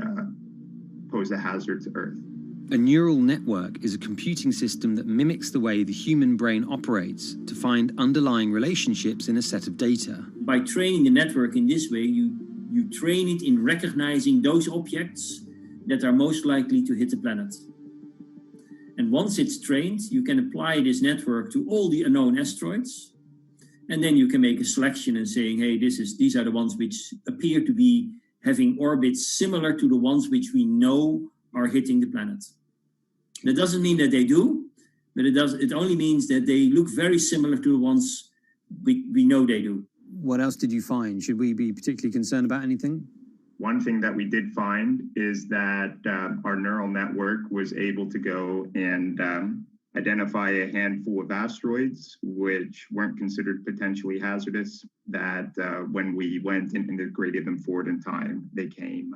pose a hazard to Earth. A neural network is a computing system that mimics the way the human brain operates to find underlying relationships in a set of data. By training the network in this way, you train it in recognizing those objects that are most likely to hit the planet. And once it's trained, you can apply this network to all the unknown asteroids. And then you can make a selection and saying, hey, these are the ones which appear to be having orbits similar to the ones which we know are hitting the planet. That doesn't mean that they do, but it only means that they look very similar to the ones we know they do. What else did you find? Should we be particularly concerned about anything? One thing that we did find is that our neural network was able to go and identify a handful of asteroids which weren't considered potentially hazardous, that when we went and integrated them forward in time, they came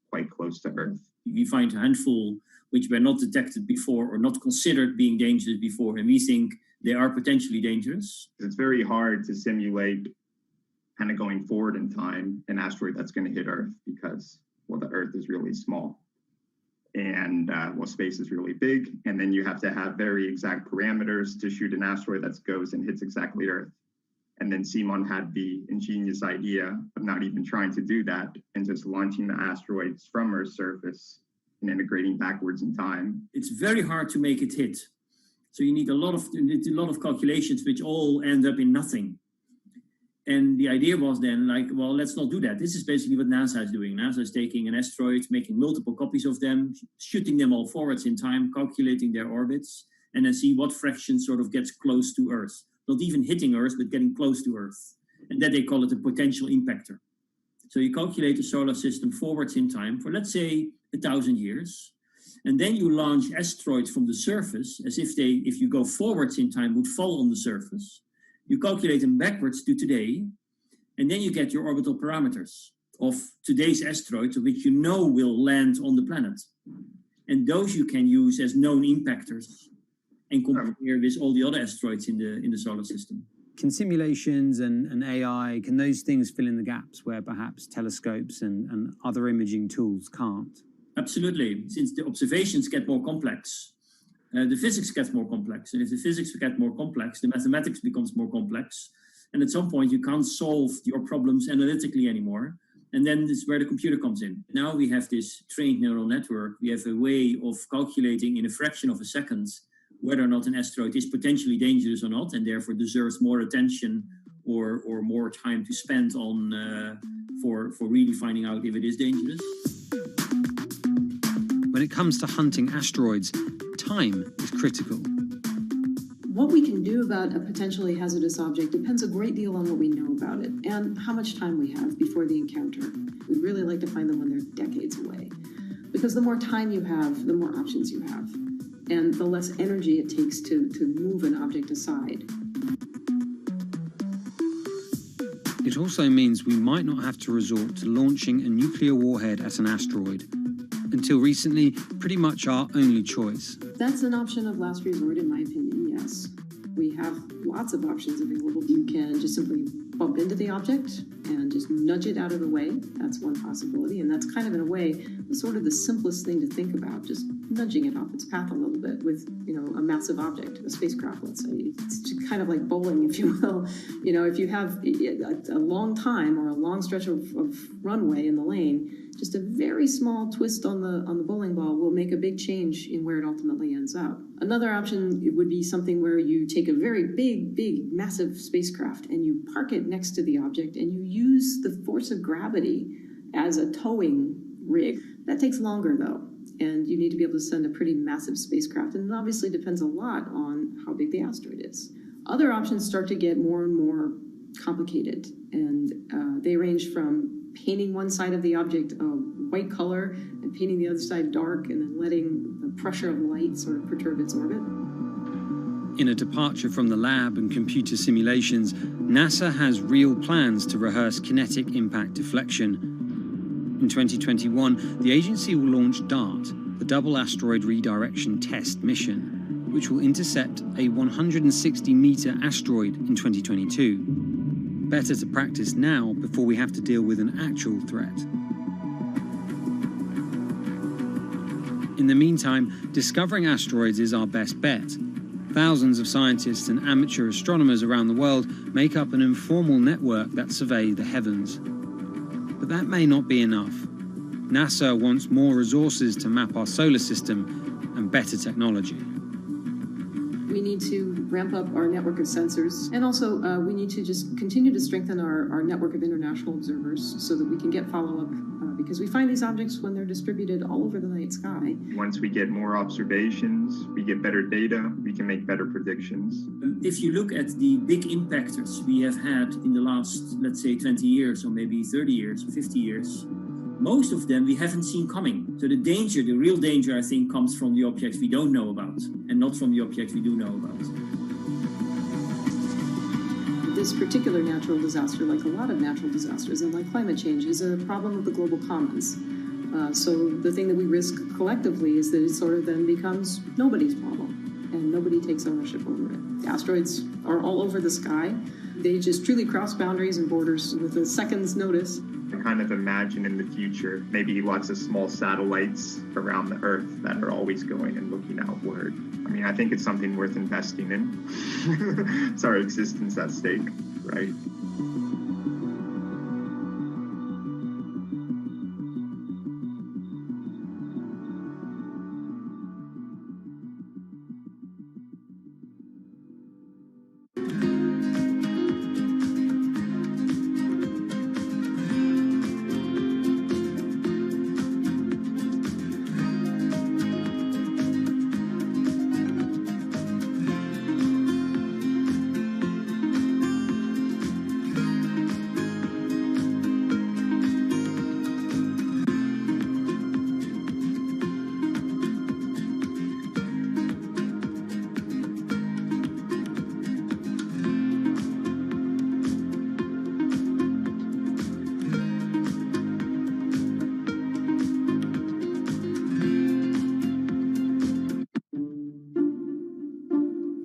quite close to Earth. We find a handful which were not detected before or not considered being dangerous before, and we think they are potentially dangerous. It's very hard to simulate kind of going forward in time an asteroid that's going to hit Earth because, well, the Earth is really small. And space is really big, and then you have to have very exact parameters to shoot an asteroid that goes and hits exactly Earth. And then Simon had the ingenious idea of not even trying to do that and just launching the asteroids from Earth's surface and integrating backwards in time. It's very hard to make it hit. So you need a lot of calculations which all end up in nothing. And the idea was then let's not do that. This is basically what NASA is doing. NASA is taking an asteroid, making multiple copies of them, shooting them all forwards in time, calculating their orbits, and then see what fraction sort of gets close to Earth. Not even hitting Earth, but getting close to Earth. And that they call it a potential impactor. So you calculate the solar system forwards in time for, let's say, 1,000 years. And then you launch asteroids from the surface as if you go forwards in time, would fall on the surface. You calculate them backwards to today, and then you get your orbital parameters of today's asteroids, which you know will land on the planet. And those you can use as known impactors and compare with all the other asteroids in the solar system. Can simulations and AI, can those things fill in the gaps where perhaps telescopes and other imaging tools can't? Absolutely. Since the observations get more complex, the physics gets more complex. And if the physics gets more complex, the mathematics becomes more complex. And at some point, you can't solve your problems analytically anymore. And then this is where the computer comes in. Now we have this trained neural network. We have a way of calculating in a fraction of a second whether or not an asteroid is potentially dangerous or not, and therefore deserves more attention or more time to spend on for really finding out if it is dangerous. When it comes to hunting asteroids, time is critical. What we can do about a potentially hazardous object depends a great deal on what we know about it and how much time we have before the encounter. We'd really like to find them when they're decades away, because the more time you have, the more options you have, and the less energy it takes to move an object aside. It also means we might not have to resort to launching a nuclear warhead at an asteroid. Until recently, pretty much our only choice. That's an option of last resort, in my opinion, yes. We have lots of options available. You can just simply bump into the object and just nudge it out of the way. That's one possibility, and that's kind of, in a way, sort of the simplest thing to think about, just nudging it off its path a little bit with, a massive object, a spacecraft, let's say. It's just kind of like bowling, if you will. If you have a long time or a long stretch of runway in the lane, just a very small twist on the bowling ball will make a big change in where it ultimately ends up. Another option would be something where you take a very big, massive spacecraft and you park it next to the object and you use the force of gravity as a towing rig. That takes longer, though, and you need to be able to send a pretty massive spacecraft, and it obviously depends a lot on how big the asteroid is. Other options start to get more and more complicated, and they range from painting one side of the object a white color and painting the other side dark, and then letting the pressure of light sort of perturb its orbit. In a departure from the lab and computer simulations, NASA has real plans to rehearse kinetic impact deflection. In 2021, the agency will launch DART, the Double Asteroid Redirection Test mission, which will intercept a 160-meter asteroid in 2022. Better to practice now before we have to deal with an actual threat. In the meantime, discovering asteroids is our best bet. Thousands of scientists and amateur astronomers around the world make up an informal network that survey the heavens. But that may not be enough. NASA wants more resources to map our solar system and better technology. We need to ramp up our network of sensors, and also we need to just continue to strengthen our network of international observers so that we can get follow-up, because we find these objects when they're distributed all over the night sky. Once we get more observations, we get better data, we can make better predictions. If you look at the big impactors we have had in the last, let's say, 20 years, or maybe 30 years, or 50 years, most of them we haven't seen coming. So the real danger, I think, comes from the objects we don't know about, and not from the objects we do know about. This particular natural disaster, like a lot of natural disasters and like climate change, is a problem of the global commons. So the thing that we risk collectively is that it sort of then becomes nobody's problem, and nobody takes ownership over it. The asteroids are all over the sky. They just truly cross boundaries and borders with a second's notice. I kind of imagine in the future maybe lots of small satellites around the Earth that are always going and looking outward. I mean, I think it's something worth investing in. It's our existence at stake, right?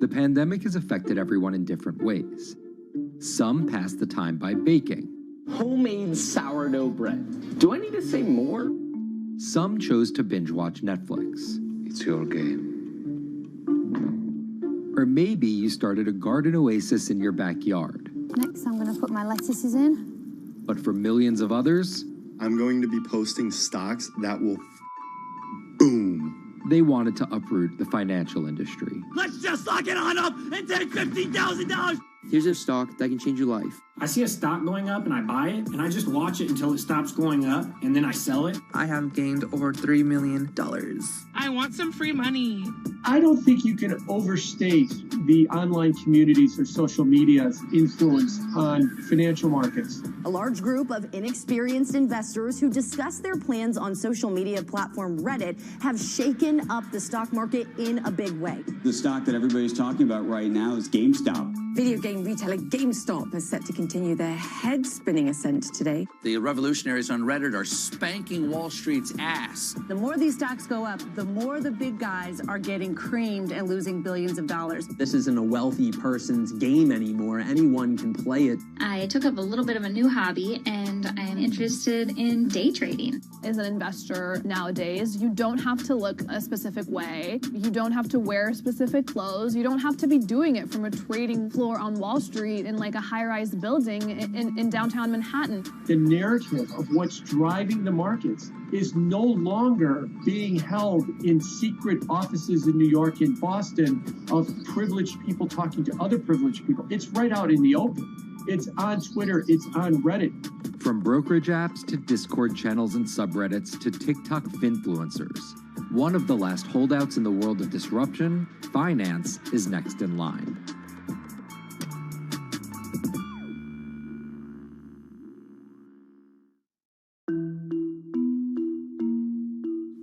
The pandemic has affected everyone in different ways. Some pass the time by baking. Homemade sourdough bread. Do I need to say more? Some chose to binge watch Netflix. It's your game. Or maybe you started a garden oasis in your backyard. Next, I'm going to put my lettuces in. But for millions of others, I'm going to be posting stocks that will boom. They wanted to uproot the financial industry. Let's just lock it on up and take $15,000. Here's a stock that can change your life. I see a stock going up and I buy it, and I just watch it until it stops going up, and then I sell it. I have gained over $3 million. I want some free money. I don't think you can overstate the online communities or social media's influence on financial markets. A large group of inexperienced investors who discuss their plans on social media platform Reddit have shaken up the stock market in a big way. The stock that everybody's talking about right now is GameStop. Video game retailer GameStop is set to continue their head-spinning ascent today. The revolutionaries on Reddit are spanking Wall Street's ass. The more these stocks go up, the more the big guys are getting creamed and losing billions of dollars. This isn't a wealthy person's game anymore. Anyone can play it. I took up a little bit of a new hobby, and I am interested in day trading. As an investor nowadays, you don't have to look a specific way. You don't have to wear specific clothes. You don't have to be doing it from a trading floor on Wall Street in like a high-rise building in downtown Manhattan. The narrative of what's driving the markets is no longer being held in secret offices in New York and Boston of privileged people talking to other privileged people. It's right out in the open. It's on Twitter, it's on Reddit. From brokerage apps to Discord channels and subreddits to TikTok finfluencers, one of the last holdouts in the world of disruption, finance, is next in line.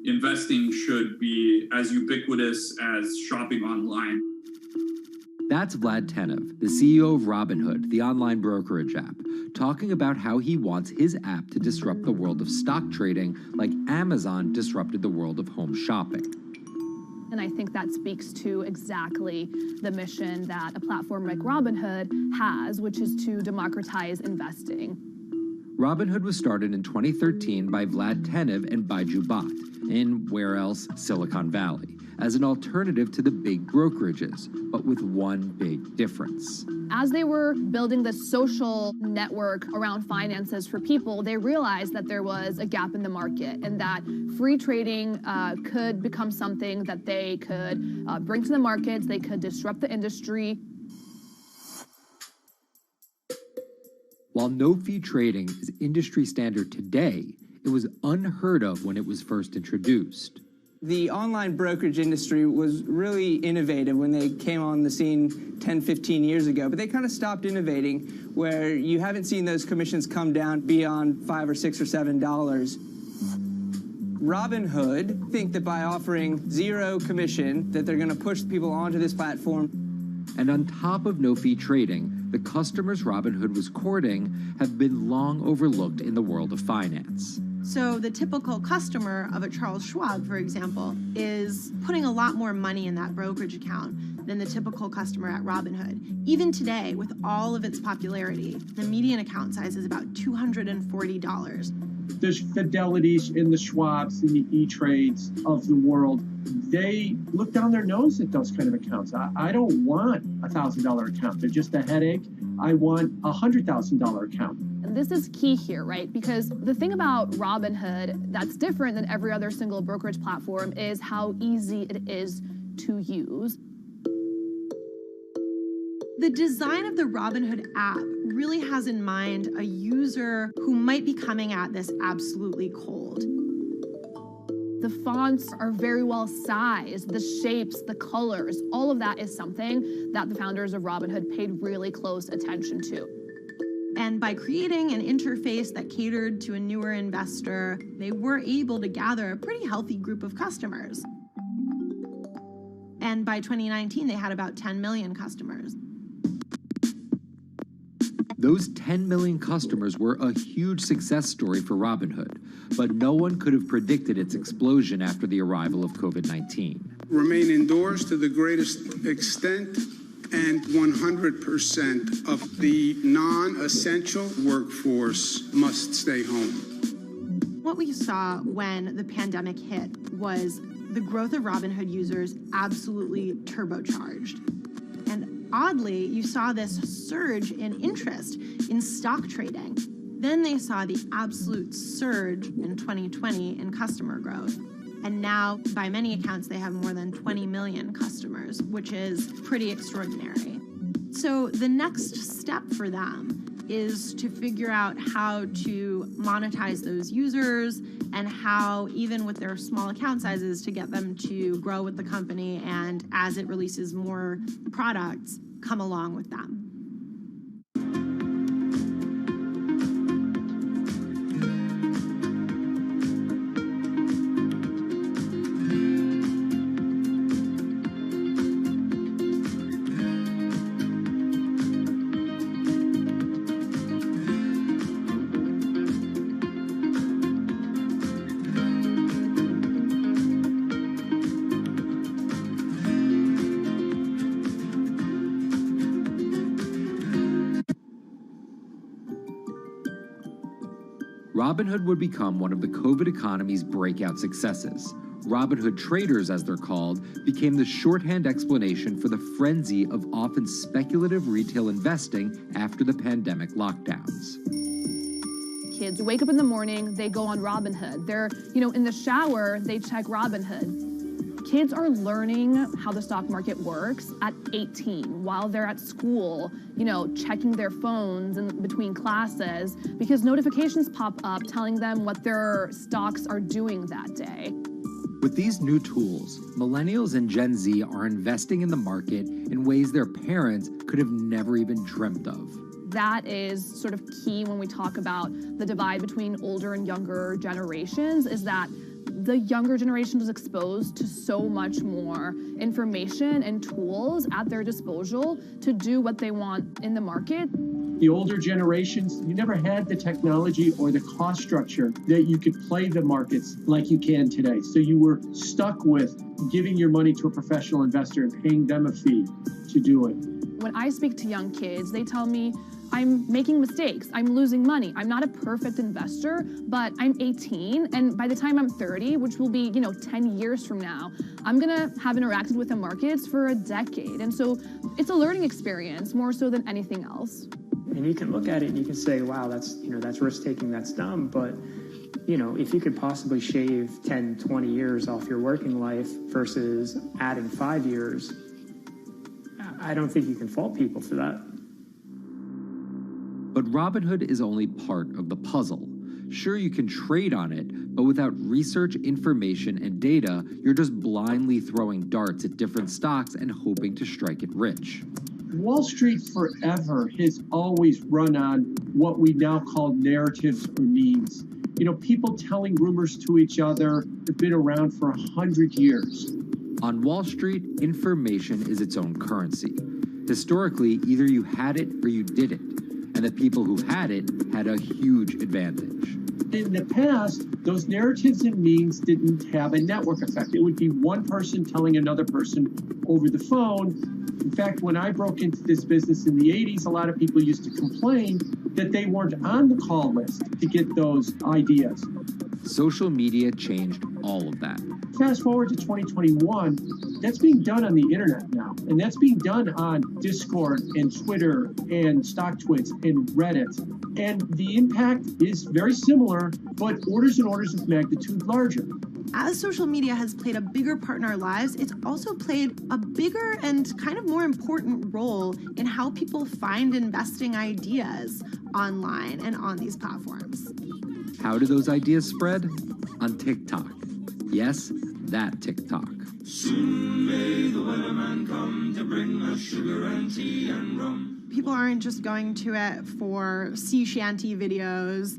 Investing should be as ubiquitous as shopping online. That's Vlad Tenev, the CEO of Robinhood, the online brokerage app, talking about how he wants his app to disrupt the world of stock trading like Amazon disrupted the world of home shopping. And I think that speaks to exactly the mission that a platform like Robinhood has, which is to democratize investing. Robinhood was started in 2013 by Vlad Tenev and Baiju Bhatt in, where else, Silicon Valley, as an alternative to the big brokerages, but with one big difference. As they were building the social network around finances for people, they realized that there was a gap in the market and that free trading could become something that they could bring to the markets, they could disrupt the industry. While no-fee trading is industry standard today, it was unheard of when it was first introduced. The online brokerage industry was really innovative when they came on the scene 10, 15 years ago, but they kind of stopped innovating where you haven't seen those commissions come down beyond $5 or $6 or $7. Robinhood think that by offering zero commission that they're going to push people onto this platform. And on top of no-fee trading, the customers Robinhood was courting have been long overlooked in the world of finance. So the typical customer of a Charles Schwab, for example, is putting a lot more money in that brokerage account than the typical customer at Robinhood. Even today, with all of its popularity, the median account size is about $240. There's Fidelities and the Schwabs and the E-Trades of the world. They look down their nose at those kind of accounts. I don't want a $1,000 account. They're just a headache. I want a $100,000 account. And this is key here, right? Because the thing about Robinhood that's different than every other single brokerage platform is how easy it is to use. The design of the Robinhood app really has in mind a user who might be coming at this absolutely cold. The fonts are very well sized, the shapes, the colors, all of that is something that the founders of Robinhood paid really close attention to. And by creating an interface that catered to a newer investor, they were able to gather a pretty healthy group of customers. And by 2019, they had about 10 million customers. Those 10 million customers were a huge success story for Robinhood, but no one could have predicted its explosion after the arrival of COVID-19. Remain indoors to the greatest extent, and 100% of the non-essential workforce must stay home. What we saw when the pandemic hit was the growth of Robinhood users absolutely turbocharged. And oddly, you saw this surge in interest in stock trading. Then they saw the absolute surge in 2020 in customer growth. And now, by many accounts, they have more than 20 million customers, which is pretty extraordinary. So the next step for them is to figure out how to monetize those users and how, even with their small account sizes, to get them to grow with the company and, as it releases more products, come along with them. Robinhood would become one of the COVID economy's breakout successes. Robinhood traders, as they're called, became the shorthand explanation for the frenzy of often speculative retail investing after the pandemic lockdowns. Kids wake up in the morning, they go on Robinhood. They're, in the shower, they check Robinhood. Kids are learning how the stock market works at 18 while they're at school, checking their phones in between classes because notifications pop up telling them what their stocks are doing that day. With these new tools, millennials and Gen Z are investing in the market in ways their parents could have never even dreamt of. That is sort of key when we talk about the divide between older and younger generations, is that the younger generation was exposed to so much more information and tools at their disposal to do what they want in the market. The older generations, you never had the technology or the cost structure that you could play the markets like you can today. So you were stuck with giving your money to a professional investor and paying them a fee to do it. When I speak to young kids, they tell me, I'm making mistakes, I'm losing money. I'm not a perfect investor, but I'm 18, and by the time I'm 30, which will be, 10 years from now, I'm gonna have interacted with the markets for a decade. And so it's a learning experience more so than anything else. And you can look at it and you can say, wow, that's risk-taking, that's dumb, but if you could possibly shave 10, 20 years off your working life versus adding 5 years, I don't think you can fault people for that. But Robinhood is only part of the puzzle. Sure, you can trade on it, but without research, information, and data, you're just blindly throwing darts at different stocks and hoping to strike it rich. Wall Street forever has always run on what we now call narratives or memes. People telling rumors to each other have been around for 100 years. On Wall Street, information is its own currency. Historically, either you had it or you didn't. And the people who had it had a huge advantage. In the past, those narratives and memes didn't have a network effect. It would be one person telling another person over the phone. In fact, when I broke into this business in the 80s, a lot of people used to complain that they weren't on the call list to get those ideas. Social media changed all of that. Fast forward to 2021, that's being done on the internet now. And that's being done on Discord and Twitter and StockTwits and Reddit. And the impact is very similar, but orders and orders of magnitude larger. As social media has played a bigger part in our lives, it's also played a bigger and kind of more important role in how people find investing ideas online and on these platforms. How do those ideas spread? On TikTok. Yes, that TikTok. Soon may the weatherman come to bring us sugar and tea and rum. People aren't just going to it for sea shanty videos.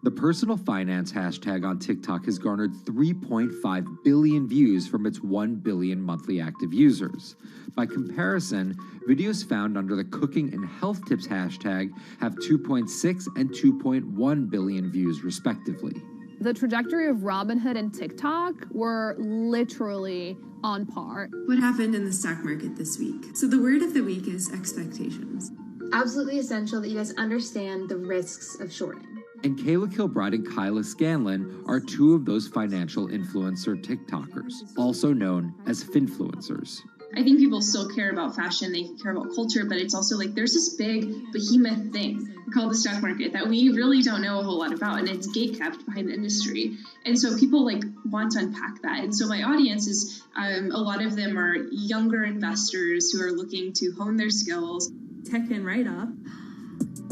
The personal finance hashtag on TikTok has garnered 3.5 billion views from its 1 billion monthly active users. By comparison, videos found under the cooking and health tips hashtag have 2.6 and 2.1 billion views respectively. The trajectory of Robinhood and TikTok were literally on par. What happened in the stock market this week? So the word of the week is expectations. Absolutely essential that you guys understand the risks of shorting. And Kayla Kilbride and Kyla Scanlon are two of those financial influencer TikTokers, also known as finfluencers. I think people still care about fashion, they care about culture, but it's also like there's this big behemoth thing called the stock market that we really don't know a whole lot about, and it's gatekept behind the industry. And so people like want to unpack that. And so my audience is a lot of them are younger investors who are looking to hone their skills. Tech and right up.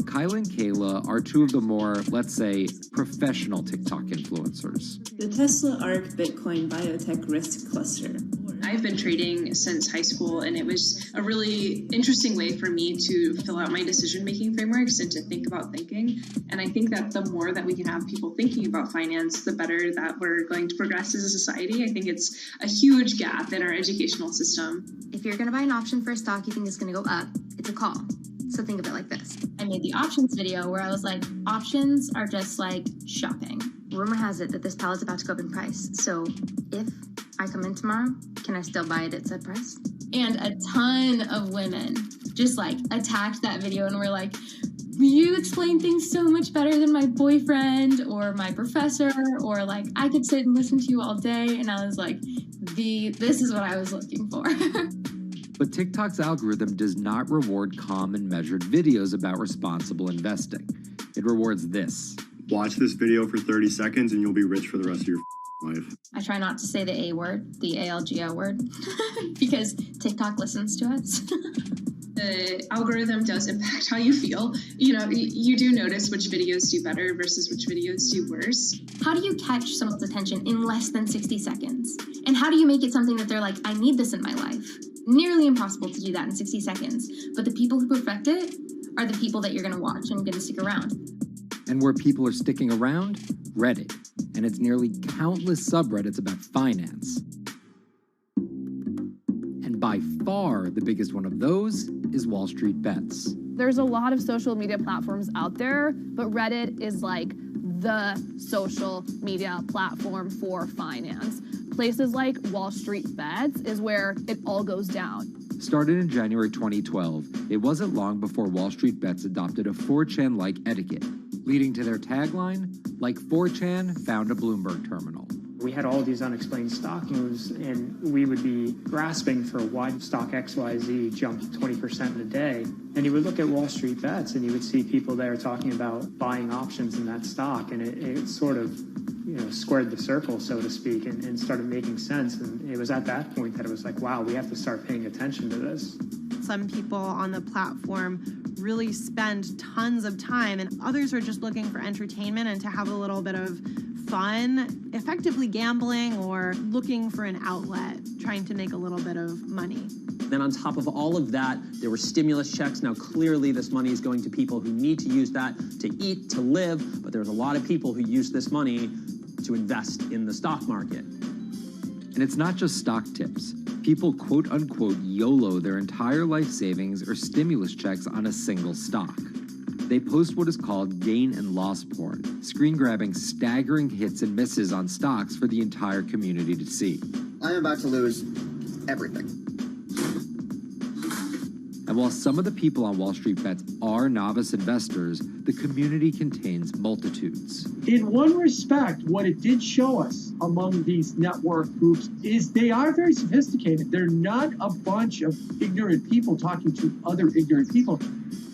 Kyla and Kayla are two of the more, let's say, professional TikTok influencers. The Tesla ARK Bitcoin Biotech Risk Cluster. I've been trading since high school, and it was a really interesting way for me to fill out my decision-making frameworks and to think about thinking. And I think that the more that we can have people thinking about finance, the better that we're going to progress as a society. I think it's a huge gap in our educational system. If you're going to buy an option for a stock you think is going to go up, it's a call. So think of it like this. I made the options video where I was like, options are just like shopping. Rumor has it that this pallet's about to go up in price. So if I come in tomorrow, can I still buy it at said price? And a ton of women just like attacked that video and were like, you explain things so much better than my boyfriend or my professor, or like I could sit and listen to you all day. And I was like, this is what I was looking for. But TikTok's algorithm does not reward calm and measured videos about responsible investing. It rewards this. Watch this video for 30 seconds and you'll be rich for the rest of your life. I try not to say the A word, the ALGO word, because TikTok listens to us. The algorithm does impact how you feel. You know, you do notice which videos do better versus which videos do worse. How do you catch someone's attention in less than 60 seconds? And how do you make it something that they're like, I need this in my life? Nearly impossible to do that in 60 seconds. But the people who perfect it are the people that you're going to watch and going to stick around. And where people are sticking around? Reddit. And its nearly countless subreddits about finance. And by far the biggest one of those is Wall Street Bets. There's a lot of social media platforms out there, but Reddit is like the social media platform for finance. Places like Wall Street Bets is where it all goes down. Started in January 2012, it wasn't long before Wall Street Bets adopted a 4chan-like etiquette, leading to their tagline, like 4chan found a Bloomberg terminal. We had all these unexplained stock moves, and we would be grasping for why stock XYZ jumped 20% in a day. And you would look at Wall Street Bets, and you would see people there talking about buying options in that stock, and it sort of, squared the circle, so to speak, and started making sense. And it was at that point that it was like, wow, we have to start paying attention to this. Some people on the platform really spend tons of time, and others are just looking for entertainment and to have a little bit of fun, effectively gambling or looking for an outlet, trying to make a little bit of money. Then on top of all of that, there were stimulus checks. Now, clearly this money is going to people who need to use that to eat, to live, but there's a lot of people who use this money to invest in the stock market. And it's not just stock tips. People quote-unquote YOLO their entire life savings or stimulus checks on a single stock. They post what is called gain and loss porn, screen-grabbing staggering hits and misses on stocks for the entire community to see. I'm about to lose everything. And while some of the people on Wall Street Bets are novice investors, the community contains multitudes. In one respect, what it did show us among these network groups is they are very sophisticated. They're not a bunch of ignorant people talking to other ignorant people.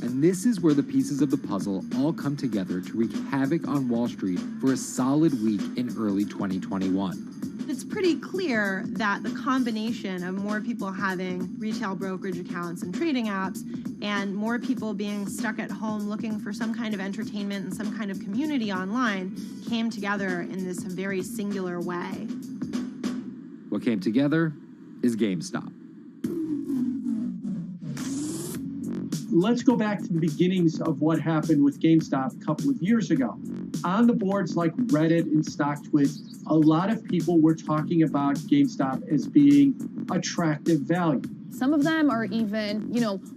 And this is where the pieces of the puzzle all come together to wreak havoc on Wall Street for a solid week in early 2021. It's pretty clear that the combination of more people having retail brokerage accounts and trading apps and more people being stuck at home looking for some kind of entertainment and some kind of community online came together in this very singular way. What came together is GameStop. Let's go back to the beginnings of what happened with GameStop a couple of years ago. On the boards like Reddit and StockTwits, a lot of people were talking about GameStop as being attractive value. Some of them are even,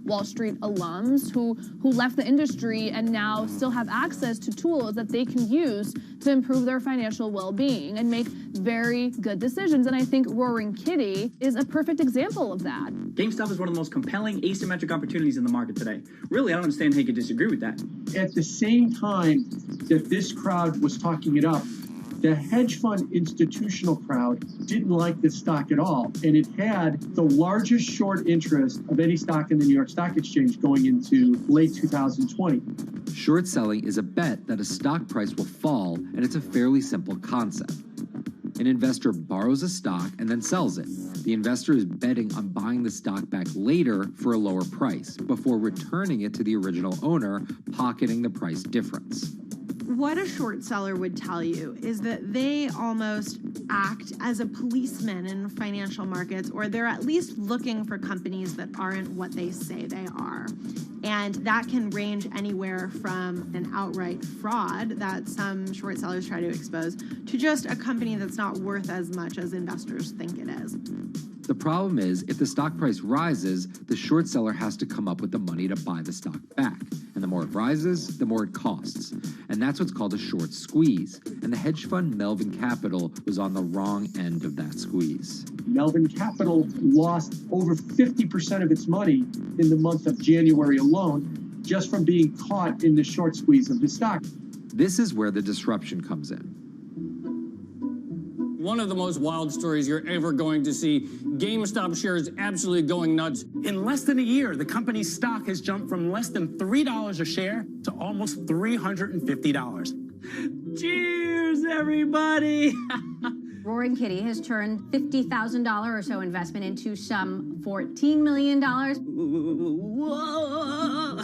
Wall Street alums who left the industry and now still have access to tools that they can use to improve their financial well-being and make very good decisions. And I think Roaring Kitty is a perfect example of that. GameStop is one of the most compelling asymmetric opportunities in the market today. Really, I don't understand how you could disagree with that. At the same time that this crowd was talking it up, The hedge fund institutional crowd didn't like this stock at all, and it had the largest short interest of any stock in the New York Stock Exchange going into late 2020. Short selling is a bet that a stock price will fall, and it's a fairly simple concept. An investor borrows a stock and then sells it. The investor is betting on buying the stock back later for a lower price before returning it to the original owner, pocketing the price difference. What a short seller would tell you is that they almost act as a policeman in financial markets, or they're at least looking for companies that aren't what they say they are. And that can range anywhere from an outright fraud that some short sellers try to expose to just a company that's not worth as much as investors think it is. The problem is, if the stock price rises, the short seller has to come up with the money to buy the stock back. And the more it rises, the more it costs. And that's what's called a short squeeze. And the hedge fund Melvin Capital was on the wrong end of that squeeze. Melvin Capital lost over 50% of its money in the month of January alone, just from being caught in the short squeeze of the stock. This is where the disruption comes in. One of the most wild stories you're ever going to see. GameStop shares absolutely going nuts. In less than a year, the company's stock has jumped from less than $3 a share to almost $350. Cheers, everybody! Roaring Kitty has turned $50,000 or so investment into some $14 million. Whoa!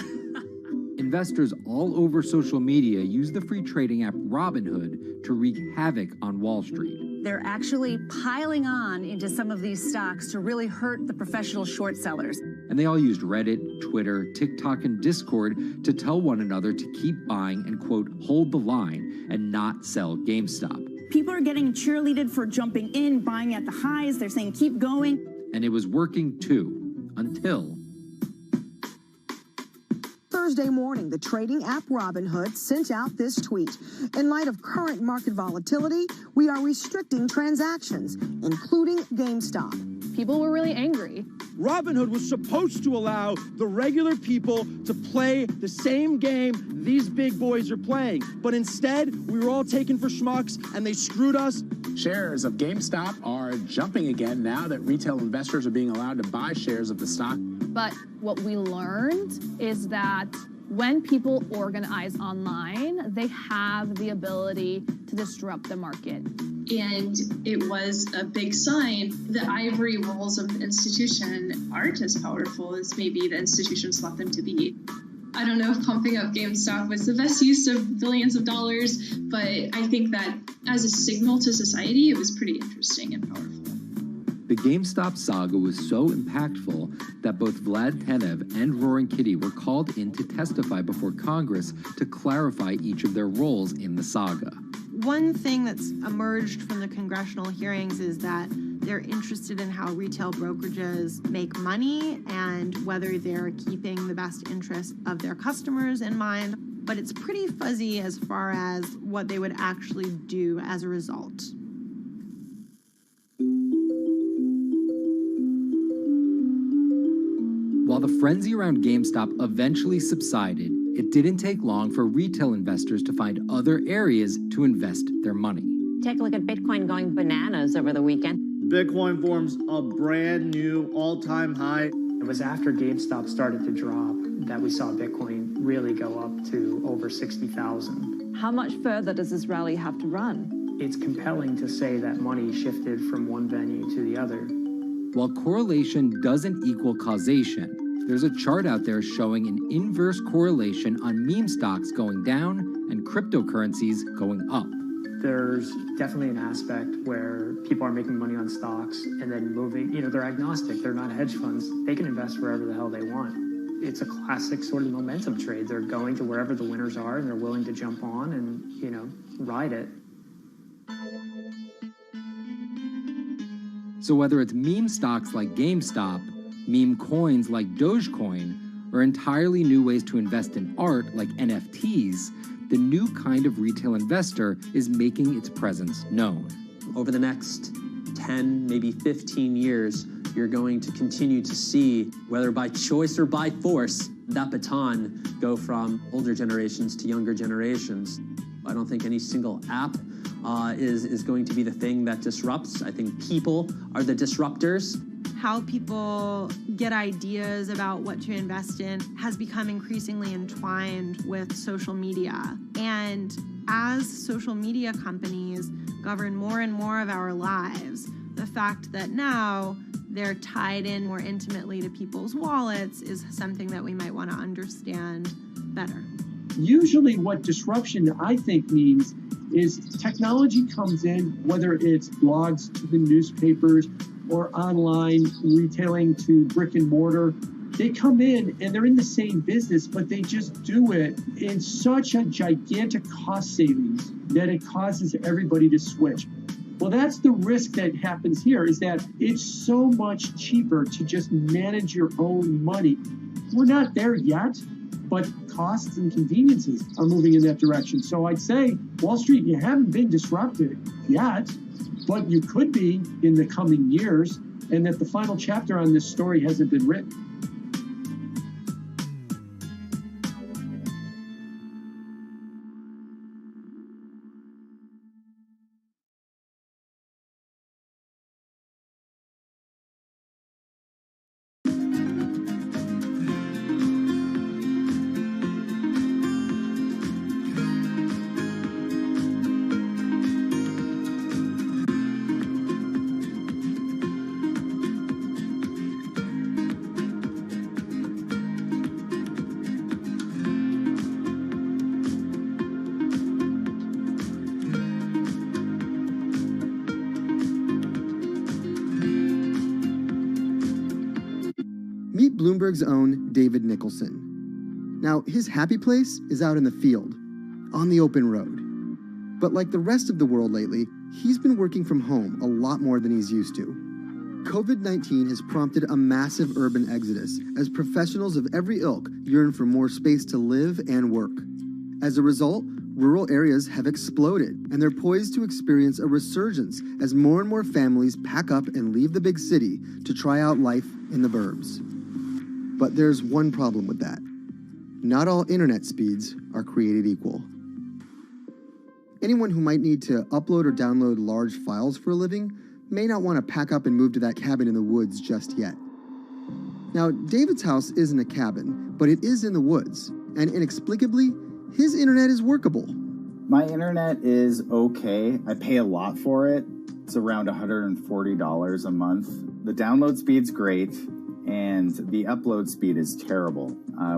Investors all over social media use the free trading app Robinhood to wreak havoc on Wall Street. They're actually piling on into some of these stocks to really hurt the professional short sellers. And they all used Reddit, Twitter, TikTok, and Discord to tell one another to keep buying and, quote, hold the line and not sell GameStop. People are getting cheerleaded for jumping in, buying at the highs. They're saying, keep going. And it was working too, until Thursday morning, the trading app Robinhood sent out this tweet. In light of current market volatility, we are restricting transactions, including GameStop. People were really angry. Robinhood was supposed to allow the regular people to play the same game these big boys are playing. But instead, we were all taken for schmucks, and they screwed us. Shares of GameStop are jumping again now that retail investors are being allowed to buy shares of the stock. But what we learned is that when people organize online, they have the ability to disrupt the market. And it was a big sign. The ivory walls of the institution aren't as powerful as maybe the institutions thought them to be. I don't know if pumping up GameStop was the best use of billions of dollars, but I think that as a signal to society, it was pretty interesting and powerful. The GameStop saga was so impactful that both Vlad Tenev and Roaring Kitty were called in to testify before Congress to clarify each of their roles in the saga. One thing that's emerged from the congressional hearings is that they're interested in how retail brokerages make money and whether they're keeping the best interests of their customers in mind, but it's pretty fuzzy as far as what they would actually do as a result. While the frenzy around GameStop eventually subsided, it didn't take long for retail investors to find other areas to invest their money. Take a look at Bitcoin going bananas over the weekend. Bitcoin forms a brand new all-time high. It was after GameStop started to drop that we saw Bitcoin really go up to over 60,000. How much further does this rally have to run? It's compelling to say that money shifted from one venue to the other. While correlation doesn't equal causation, there's a chart out there showing an inverse correlation on meme stocks going down and cryptocurrencies going up. There's definitely an aspect where people are making money on stocks and then moving, they're agnostic, they're not hedge funds. They can invest wherever the hell they want. It's a classic sort of momentum trade. They're going to wherever the winners are and they're willing to jump on and, ride it. So whether it's meme stocks like GameStop, meme coins like Dogecoin, or entirely new ways to invest in art like NFTs, the new kind of retail investor is making its presence known. Over the next 10, maybe 15 years, you're going to continue to see, whether by choice or by force, that baton go from older generations to younger generations. I don't think any single app is going to be the thing that disrupts. I think people are the disruptors. How people get ideas about what to invest in has become increasingly entwined with social media. And as social media companies govern more and more of our lives, the fact that now they're tied in more intimately to people's wallets is something that we might want to understand better. Usually what disruption, I think, means is technology comes in, whether it's blogs to the newspapers or online retailing to brick and mortar. They come in and they're in the same business, but they just do it in such a gigantic cost savings that it causes everybody to switch. Well, that's the risk that happens here, is that it's so much cheaper to just manage your own money. We're not there yet, but costs and conveniences are moving in that direction. So I'd say, Wall Street, you haven't been disrupted yet, but you could be in the coming years, and that the final chapter on this story hasn't been written. Meet Bloomberg's own David Nicholson. Now, his happy place is out in the field, on the open road. But like the rest of the world lately, he's been working from home a lot more than he's used to. COVID-19 has prompted a massive urban exodus as professionals of every ilk yearn for more space to live and work. As a result, rural areas have exploded, and they're poised to experience a resurgence as more and more families pack up and leave the big city to try out life in the burbs. But there's one problem with that. Not all internet speeds are created equal. Anyone who might need to upload or download large files for a living may not want to pack up and move to that cabin in the woods just yet. Now, David's house isn't a cabin, but it is in the woods, and inexplicably, his internet is workable. My internet is okay. I pay a lot for it. It's around $140 a month. The download speed's great, and the upload speed is terrible,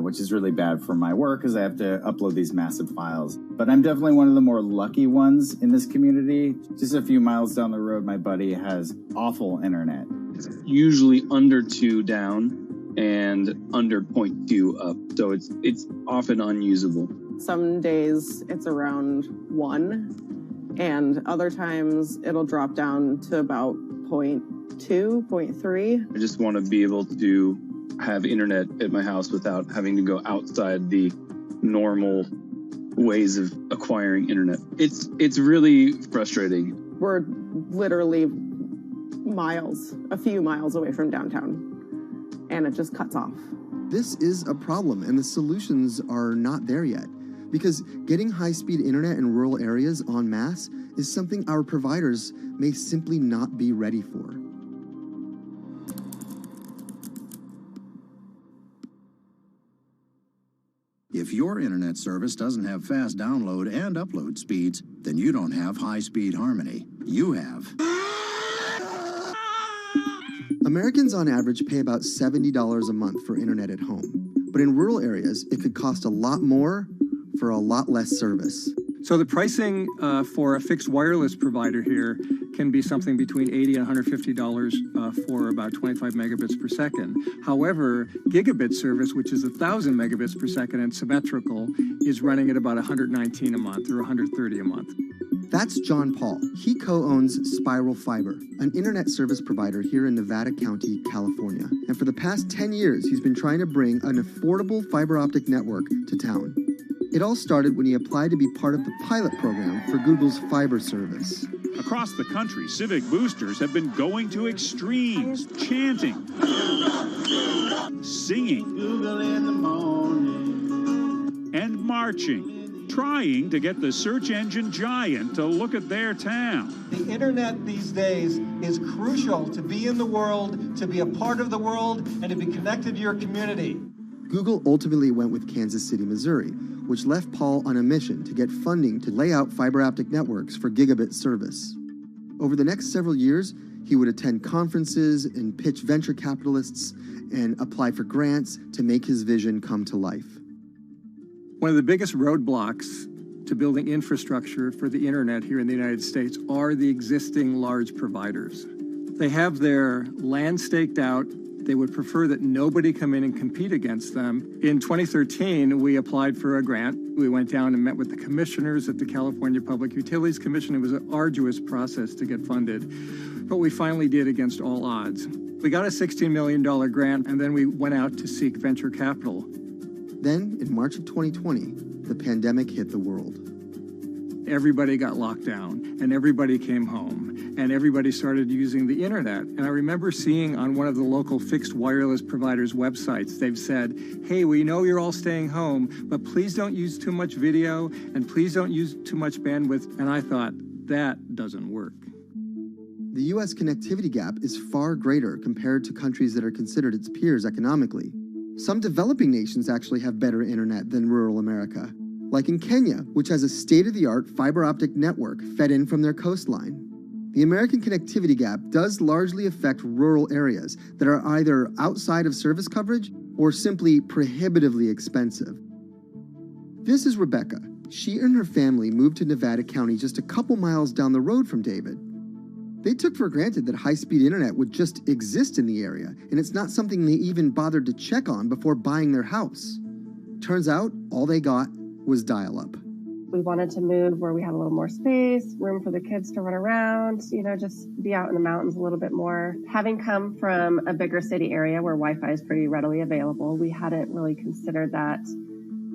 which is really bad for my work because I have to upload these massive files. But I'm definitely one of the more lucky ones in this community. Just a few miles down the road, my buddy has awful internet. It's usually under 2 down and under 0.2 up, so it's often unusable. Some days it's around 1, and other times it'll drop down to about 0.2, 0.3. I just want to be able to have internet at my house without having to go outside the normal ways of acquiring internet. It's really frustrating. We're literally miles, a few miles away from downtown, and it just cuts off. This is a problem, and the solutions are not there yet, because getting high-speed internet in rural areas en masse is something our providers may simply not be ready for. If your internet service doesn't have fast download and upload speeds, then you don't have high-speed harmony. You have. Americans on average pay about $70 a month for internet at home. But in rural areas, it could cost a lot more for a lot less service. So the pricing for a fixed wireless provider here can be something between $80 and $150 for about 25 megabits per second. However, gigabit service, which is 1,000 megabits per second and symmetrical, is running at about $119 a month or $130 a month. That's John Paul. He co-owns Spiral Fiber, an internet service provider here in Nevada County, California. And for the past 10 years, he's been trying to bring an affordable fiber optic network to town. It all started when he applied to be part of the pilot program for Google's fiber service. Across the country, civic boosters have been going to extremes, chanting, singing, and marching, trying to get the search engine giant to look at their town. The internet these days is crucial to be in the world, to be a part of the world, and to be connected to your community. Google ultimately went with Kansas City, Missouri, which left Paul on a mission to get funding to lay out fiber optic networks for gigabit service. Over the next several years, he would attend conferences and pitch venture capitalists and apply for grants to make his vision come to life. One of the biggest roadblocks to building infrastructure for the internet here in the United States are the existing large providers. They have their land staked out. They would prefer that nobody come in and compete against them. In 2013, we applied for a grant. We went down and met with the commissioners at the California Public Utilities Commission. It was an arduous process to get funded, but we finally did against all odds. We got a $16 million grant, and then we went out to seek venture capital. Then, in March of 2020, the pandemic hit the world. Everybody got locked down, and everybody came home, and everybody started using the internet. And I remember seeing on one of the local fixed wireless providers' websites, they've said, hey, we know you're all staying home, but please don't use too much video, and please don't use too much bandwidth. And I thought, that doesn't work. The U.S. connectivity gap is far greater compared to countries that are considered its peers economically. Some developing nations actually have better internet than rural America, like in Kenya, which has a state-of-the-art fiber optic network fed in from their coastline. The American connectivity gap does largely affect rural areas that are either outside of service coverage or simply prohibitively expensive. This is Rebecca. She and her family moved to Nevada County just a couple miles down the road from David. They took for granted that high-speed internet would just exist in the area, and it's not something they even bothered to check on before buying their house. Turns out, all they got was dial-up. We wanted to move where we had a little more space, room for the kids to run around, just be out in the mountains a little bit more. Having come from a bigger city area where Wi-Fi is pretty readily available, we hadn't really considered that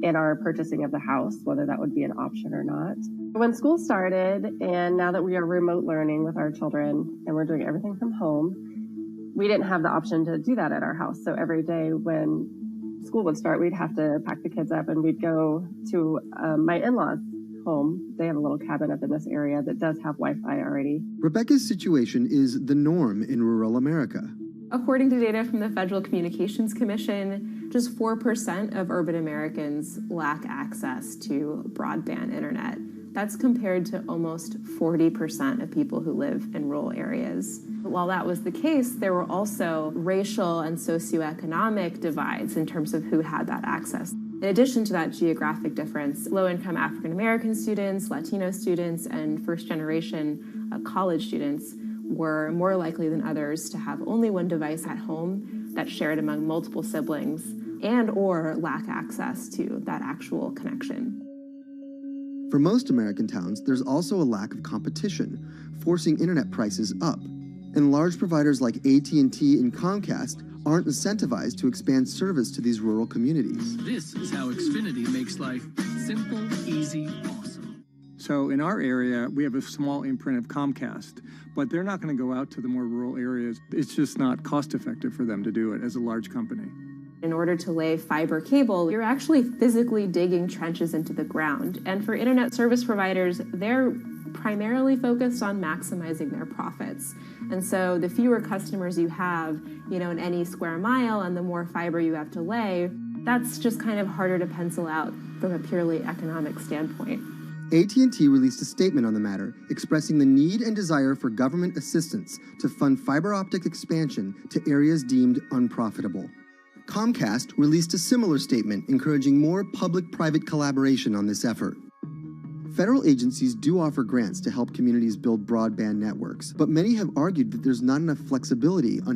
in our purchasing of the house, whether that would be an option or not. When school started, and now that we are remote learning with our children and we're doing everything from home, we didn't have the option to do that at our house. So every day when school would start, we'd have to pack the kids up and we'd go to my in-laws' home. They have a little cabin up in this area that does have Wi-Fi already. Rebecca's situation is the norm in rural America. According to data from the Federal Communications Commission, just 4% of urban Americans lack access to broadband internet. That's compared to almost 40% of people who live in rural areas. While that was the case, there were also racial and socioeconomic divides in terms of who had that access. In addition to that geographic difference, low-income African-American students, Latino students, and first-generation college students were more likely than others to have only one device at home that's shared among multiple siblings and or lack access to that actual connection. For most American towns, there's also a lack of competition, forcing internet prices up. And large providers like AT&T and Comcast aren't incentivized to expand service to these rural communities. This is how Xfinity makes life simple, easy, awesome. So in our area, we have a small imprint of Comcast, but they're not going to go out to the more rural areas. It's just not cost effective for them to do it as a large company. In order to lay fiber cable, you're actually physically digging trenches into the ground. And for internet service providers, they're primarily focused on maximizing their profits. And so the fewer customers you have, in any square mile and the more fiber you have to lay, that's just kind of harder to pencil out from a purely economic standpoint. AT&T released a statement on the matter, expressing the need and desire for government assistance to fund fiber optic expansion to areas deemed unprofitable. Comcast released a similar statement encouraging more public-private collaboration on this effort. Federal agencies do offer grants to help communities build broadband networks, but many have argued that there's not enough flexibility on